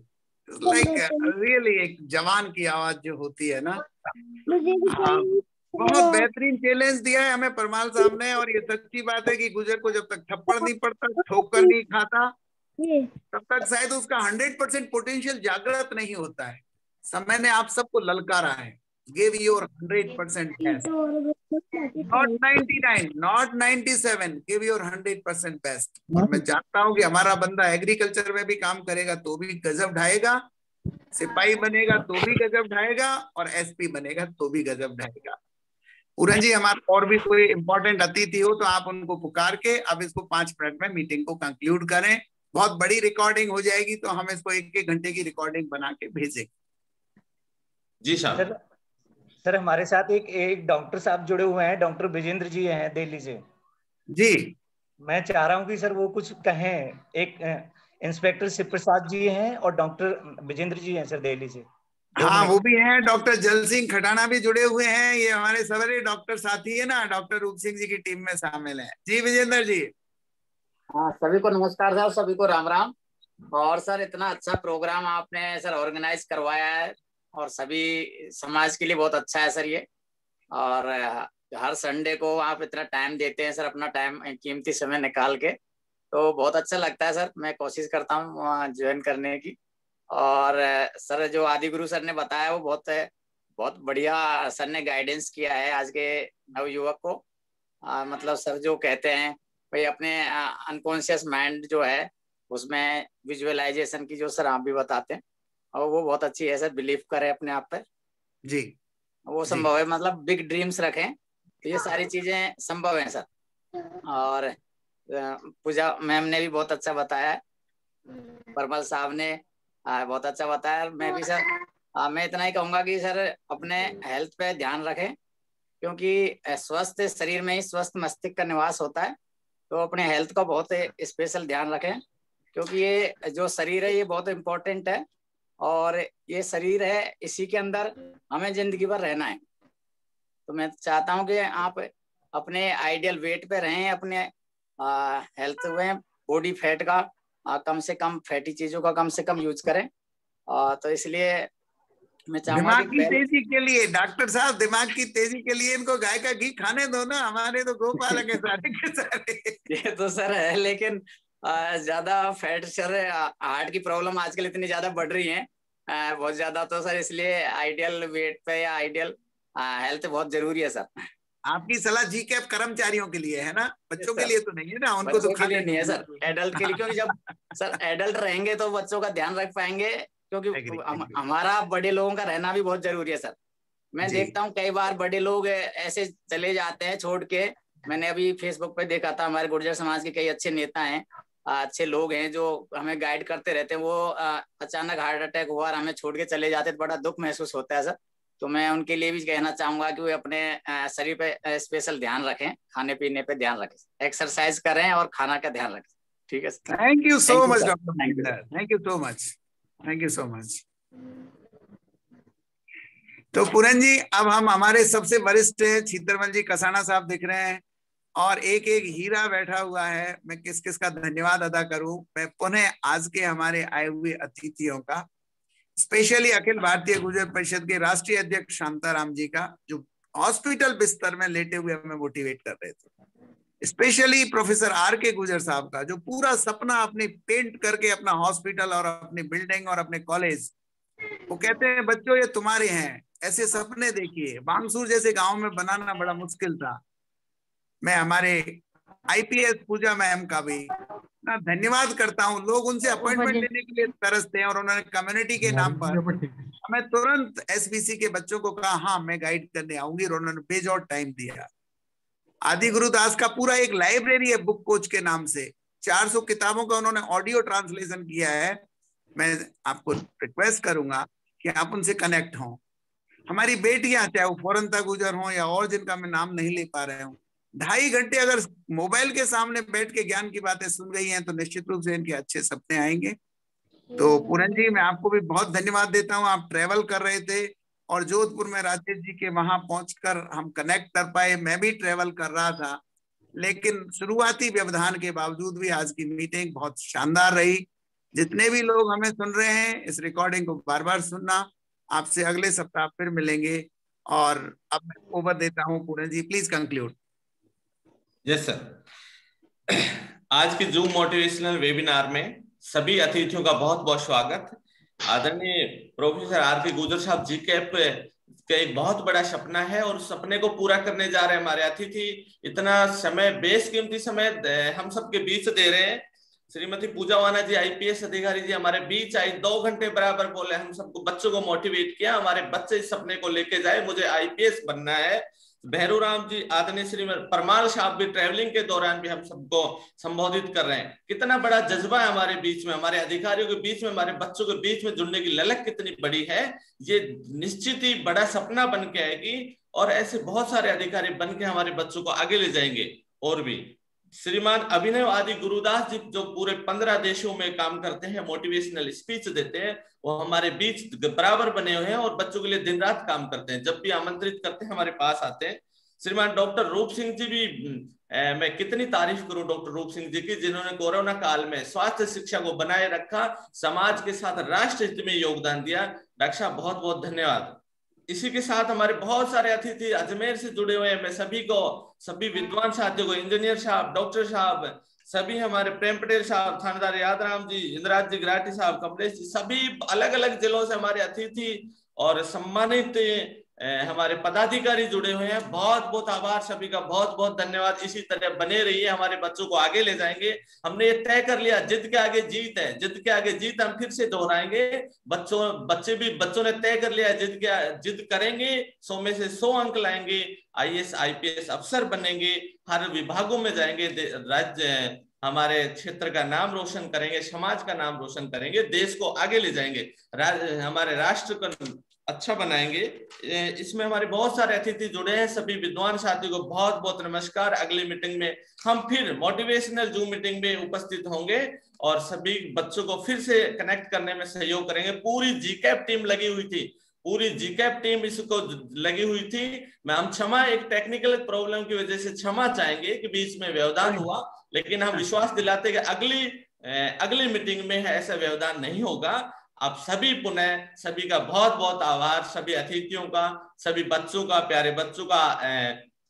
लाइक रियली एक जवान की आवाज जो होती है ना, बहुत बेहतरीन चैलेंज दिया है हमें परमाल साहब ने। और ये सच्ची बात है कि गुजर को जब तक थप्पड़ नहीं पड़ता, ठोकर नहीं खाता, तब तक शायद उसका 100% पोटेंशियल जागृत नहीं होता है। समय ने आप सबको ललकारा है, give your 100% best, not 99, not 97, give your 100% best. और मैं जानता हूं कि हमारा बंदा एग्रीकल्चर में भी काम करेगा तो भी गजब ढाएगा, सिपाही बनेगा तो भी गजब ढाएगा, और एसपी बनेगा तो भी गजब ढाएगा। पूरन जी, हमारा और भी कोई इंपॉर्टेंट अतिथि हो तो आप उनको पुकार के अब इसको 5 मिनट में मीटिंग को कंक्लूड करें। बहुत बड़ी रिकॉर्डिंग हो जाएगी तो हम इसको 1-1 घंटे की रिकॉर्डिंग बना के भेजेंगे। जी साहब। सर हमारे साथ एक डॉक्टर साहब जुड़े हुए हैं, डॉक्टर विजेंद्र जी हैं दिल्ली से। जी मैं चाह रहा हूं कि सर वो कुछ कहें। एक इंस्पेक्टर शिव प्रसाद जी हैं और डॉक्टर विजेंद्र जी हैं सर दिल्ली से। हाँ वो भी हैं। डॉक्टर जल सिंह खटाना भी जुड़े हुए हैं। ये हमारे सवेरे डॉक्टर साथी है ना, डॉक्टर रूप सिंह जी की टीम में शामिल है। जी विजेंद्र जी। हाँ, सभी को नमस्कार सर, सभी को राम राम। और सर इतना अच्छा प्रोग्राम आपने सर ऑर्गेनाइज करवाया है, और सभी समाज के लिए बहुत अच्छा है सर ये। और हर संडे को आप इतना टाइम देते हैं सर, अपना टाइम, कीमती समय निकाल के, तो बहुत अच्छा लगता है सर। मैं कोशिश करता हूँ ज्वाइन करने की। और सर जो आदि गुरु सर ने बताया वो बहुत बढ़िया सर ने गाइडेंस किया है आज के नवयुवक को। मतलब सर जो कहते हैं भाई अपने अनकॉन्शियस माइंड जो है उसमें विजुअलाइजेशन की जो सर आप भी बताते हैं, और वो बहुत अच्छी है सर। बिलीव करें अपने आप पर जी, वो संभव है, मतलब बिग ड्रीम्स रखें, तो ये सारी चीजें संभव है सर। और पूजा मैम ने भी बहुत अच्छा बताया है, परमल साहब ने बहुत अच्छा बताया। मैं भी सर मैं इतना ही कहूंगा कि सर अपने हेल्थ पे ध्यान रखें, क्योंकि स्वस्थ शरीर में ही स्वस्थ मस्तिष्क का निवास होता है। तो अपने हेल्थ का बहुत स्पेशल ध्यान रखें, क्योंकि ये जो शरीर है ये बहुत इम्पोर्टेंट है, और ये शरीर है इसी के अंदर हमें जिंदगी भर रहना है। तो मैं चाहता हूँ कि आप अपने आइडियल वेट पे रहें, अपने हेल्थ में बॉडी फैट का कम से कम, फैटी चीजों का कम से कम यूज करें। तो इसलिए मैं चाहूंगा दिमाग की तेजी के लिए डॉक्टर साहब, दिमाग की तेजी के लिए इनको गाय का घी खाने दो ना, हमारे तो गोपालक है सारे के सारे। ये तो सर है, लेकिन ज्यादा फैट सर, हार्ट की प्रॉब्लम आजकल इतनी ज्यादा बढ़ रही है बहुत ज्यादा, तो सर इसलिए आइडियल वेट पे या आइडियल हेल्थ बहुत जरूरी है सर। आपकी सलाह जी कैप कर्मचारियों के लिए है ना, बच्चों के लिए तो नहीं है ना, उनको तो के लिए नहीं है सर, एडल्ट के लिए। क्योंकि जब सर एडल्ट रहेंगे तो बच्चों का ध्यान रख पाएंगे, क्योंकि हमारा बड़े लोगों का रहना भी बहुत जरूरी है सर। मैं देखता हूँ कई बार बड़े लोग ऐसे चले जाते हैं छोड़ के। मैंने अभी फेसबुक पे देखा था, हमारे गुर्जर समाज के कई अच्छे नेता हैं, अच्छे लोग हैं जो हमें गाइड करते रहते हैं, वो अचानक हार्ट अटैक हुआ और हमें छोड़ के चले जाते, तो बड़ा दुख महसूस होता है सर। तो मैं उनके लिए भी कहना चाहूंगा कि वे अपने शरीर पे स्पेशल ध्यान रखें, खाने पीने पे ध्यान रखें, एक्सरसाइज करें और खाना का ध्यान रखें। ठीक है sir, thank you so much doctor, thank you so much, thank you so much. तो पूरन जी, अब हम हमारे सबसे वरिष्ठ छीतरमल जी कसाना साहब दिख रहे हैं, और एक एक हीरा बैठा हुआ है। मैं किस किस का धन्यवाद अदा करूं। मैं पुनः आज के हमारे आए हुए अतिथियों का, स्पेशली अखिल भारतीय गुर्जर परिषद के राष्ट्रीय अध्यक्ष शांताराम जी का, जो हॉस्पिटल बिस्तर में लेटे हुए हमें मोटिवेट कर रहे थे। स्पेशली प्रोफेसर आर के गुर्जर साहब का, जो पूरा सपना अपने पेंट करके अपना हॉस्पिटल और अपनी बिल्डिंग और अपने कॉलेज, वो कहते हैं बच्चों ये तुम्हारे हैं, ऐसे सपने देखिए। बांगसूर जैसे गांव में बनाना बड़ा मुश्किल था। मैं हमारे आईपीएस पूजा मैम का भी ना धन्यवाद करता हूँ। लोग उनसे अपॉइंटमेंट लेने के लिए तरसते हैं, और उन्होंने कम्युनिटी के नाम पर हमें तुरंत एसबीसी के बच्चों को कहा हाँ मैं गाइड करने आऊंगी, और उन्होंने बेजोड़ टाइम दिया। आदि गुरुदास का पूरा एक लाइब्रेरी है बुक कोच के नाम से, 400 किताबों का उन्होंने ऑडियो ट्रांसलेशन किया है। मैं आपको रिक्वेस्ट करूंगा कि आप उनसे कनेक्ट हों। हमारी बेटियां, चाहे वो फौरनता गुजर हों या और जिनका मैं नाम नहीं ले पा रहे हूँ, 2.5 घंटे अगर मोबाइल के सामने बैठ के ज्ञान की बातें सुन रही हैं, तो निश्चित रूप से इनके अच्छे सपने आएंगे। तो पूरन जी, मैं आपको भी बहुत धन्यवाद देता हूँ। आप ट्रेवल कर रहे थे, और जोधपुर में राजेश जी के वहां पहुंचकर हम कनेक्ट कर पाए। मैं भी ट्रेवल कर रहा था, लेकिन शुरुआती व्यवधान के बावजूद भी आज की मीटिंग बहुत शानदार रही। जितने भी लोग हमें सुन रहे हैं, इस रिकॉर्डिंग को बार बार सुनना। आपसे अगले सप्ताह फिर मिलेंगे, और अब मैं ओवर देता हूँ पूरन जी, प्लीज कंक्लूड। यस सर, आज के जूम मोटिवेशनल वेबिनार में सभी अतिथियों का बहुत बहुत स्वागत। आदरणीय प्रोफेसर आर के गुर्जर साहब जी का एक बहुत बड़ा सपना है, और उस सपने को पूरा करने जा रहे हैं हमारे अतिथि। इतना समय, बेशकीमती समय हम सबके बीच दे रहे हैं। श्रीमती पूजा वाना जी आईपीएस अधिकारी जी हमारे बीच आई, 2 घंटे बराबर बोले, हम सबको बच्चों को मोटिवेट किया, हमारे बच्चे इस सपने को लेके जाए, मुझे आईपीएस बनना है। भैरू राम जी, आदरणीय श्री परमाल साहब भी ट्रैवलिंग के दौरान भी हम सबको संबोधित कर रहे हैं। कितना बड़ा जज्बा है हमारे बीच में, हमारे अधिकारियों के बीच में, हमारे बच्चों के बीच में जुड़ने की ललक कितनी बड़ी है। ये निश्चित ही बड़ा सपना बन के आएगी, और ऐसे बहुत सारे अधिकारी बन के हमारे बच्चों को आगे ले जाएंगे। और भी श्रीमान अभिनव आदि गुरुदास जी, जो पूरे 15 देशों में काम करते हैं, मोटिवेशनल स्पीच देते हैं, वो हमारे बीच बराबर बने हुए हैं, और बच्चों के लिए दिन रात काम करते हैं। जब भी आमंत्रित करते हैं हमारे पास आते हैं। श्रीमान डॉक्टर रूप सिंह जी भी, मैं कितनी तारीफ करूं डॉक्टर रूप सिंह जी की, जिन्होंने कोरोना काल में स्वास्थ्य शिक्षा को बनाए रखा, समाज के साथ राष्ट्र हित में योगदान दिया। डॉक्टर साहब बहुत बहुत धन्यवाद। इसी के साथ हमारे बहुत सारे अतिथि अजमेर से जुड़े हुए हैं। मैं सभी को, सभी विद्वान साथियों को, इंजीनियर साहब, डॉक्टर साहब, सभी हमारे प्रेम पटेल साहब, थानेदार यादराम जी, इंद्राज जी ग्राटी साहब, कमलेश जी, सभी अलग अलग जिलों से हमारे अतिथि और सम्मानित हमारे पदाधिकारी जुड़े हुए हैं। बहुत बहुत आभार सभी का, बहुत बहुत धन्यवाद। इसी तरह बने रहिए, हमारे बच्चों को आगे ले जाएंगे। हमने ये तय कर लिया, जिद के आगे जीत है, जिद के आगे जीत हम फिर से दोहराएंगे। बच्चों ने तय कर लिया, जिद करेंगे, 100 में से 100 अंक लाएंगे, IAS IPS अफसर बनेंगे, हर विभागों में जाएंगे, राज्य हमारे क्षेत्र का नाम रोशन करेंगे, समाज का नाम रोशन करेंगे, देश को आगे ले जाएंगे, हमारे राष्ट्र को अच्छा बनाएंगे। इसमें हमारे बहुत सारे अतिथि जुड़े हैं। सभी विद्वान साथियों को बहुत बहुत नमस्कार। अगली मीटिंग में हम फिर मोटिवेशनल जूम मीटिंग में उपस्थित होंगे और सभी बच्चों को फिर से कनेक्ट करने में सहयोग करेंगे। पूरी GCAP टीम लगी हुई थी, पूरी GCAP टीम इसको लगी हुई थी। हम क्षमा, एक टेक्निकल प्रॉब्लम की वजह से क्षमा चाहेंगे कि बीच में व्यवधान हुआ, लेकिन हम विश्वास दिलाते कि अगली मीटिंग में ऐसा व्यवधान नहीं होगा। आप सभी पुनः सभी का बहुत बहुत आभार, सभी अतिथियों का, सभी बच्चों का, प्यारे बच्चों का,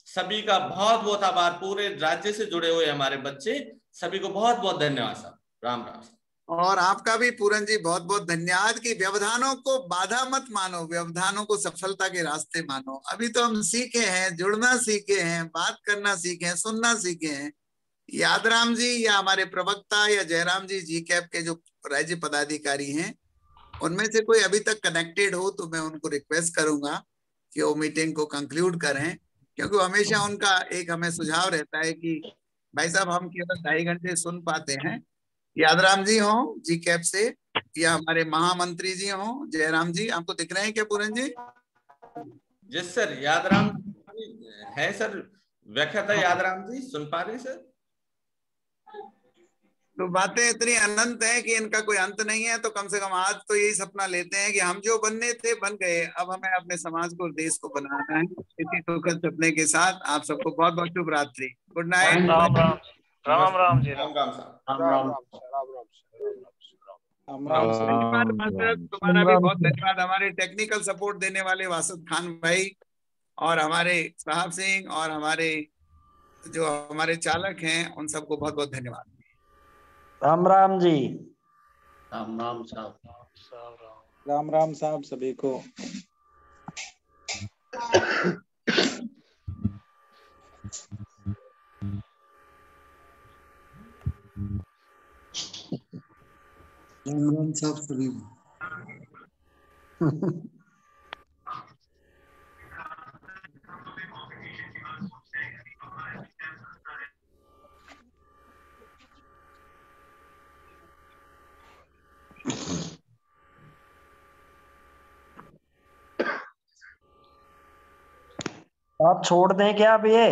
सभी का बहुत बहुत आभार। पूरे राज्य से जुड़े हुए हमारे बच्चे, सभी को बहुत बहुत धन्यवाद साहब। राम राम। और आपका भी पूरन जी बहुत बहुत धन्यवाद कि व्यवधानों को बाधा मत मानो, व्यवधानों को सफलता के रास्ते मानो। अभी तो हम सीखे हैं, जुड़ना सीखे हैं, बात करना सीखे हैं, सुनना सीखे हैं। यादराम जी या हमारे प्रवक्ता या जयराम जी GCAP के जो राज्य पदाधिकारी हैं, उनमें से कोई अभी तक कनेक्टेड हो तो मैं उनको रिक्वेस्ट करूंगा कि वो मीटिंग को कंक्लूड करें, क्योंकि हमेशा उनका एक हमें सुझाव रहता है कि भाई साहब हम केवल 2.5 घंटे सुन पाते हैं। यादराम जी हो GCAP से या हमारे महामंत्री जी हो जयराम जी, आपको दिख रहे हैं क्या पूरन जी? जी सर, यादराम है सर, व्याख्याता यादराम जी सुन पा रहे सर? तो बातें इतनी अनंत हैं कि इनका कोई अंत नहीं है। तो कम से कम आज तो यही सपना लेते हैं कि हम जो बनने थे बन गए, अब हमें अपने समाज को, देश को बनाना है। इसी सुखद सपने के साथ आप सबको बहुत बहुत शुभ रात्रि। Good night. राम राम, राम राम जी, राम राम साहब, राम राम तुम्हारा भी बहुत धन्यवाद। हमारे टेक्निकल सपोर्ट देने वाले वासुद खान भाई और हमारे साहब सिंह और हमारे जो हमारे चालक हैं, उन सबको बहुत बहुत धन्यवाद। राम राम जी। राम राम साहब। राम राम साहब सभी को। राम राम साहब सभी को। आप छोड़ दें क्या अब ये?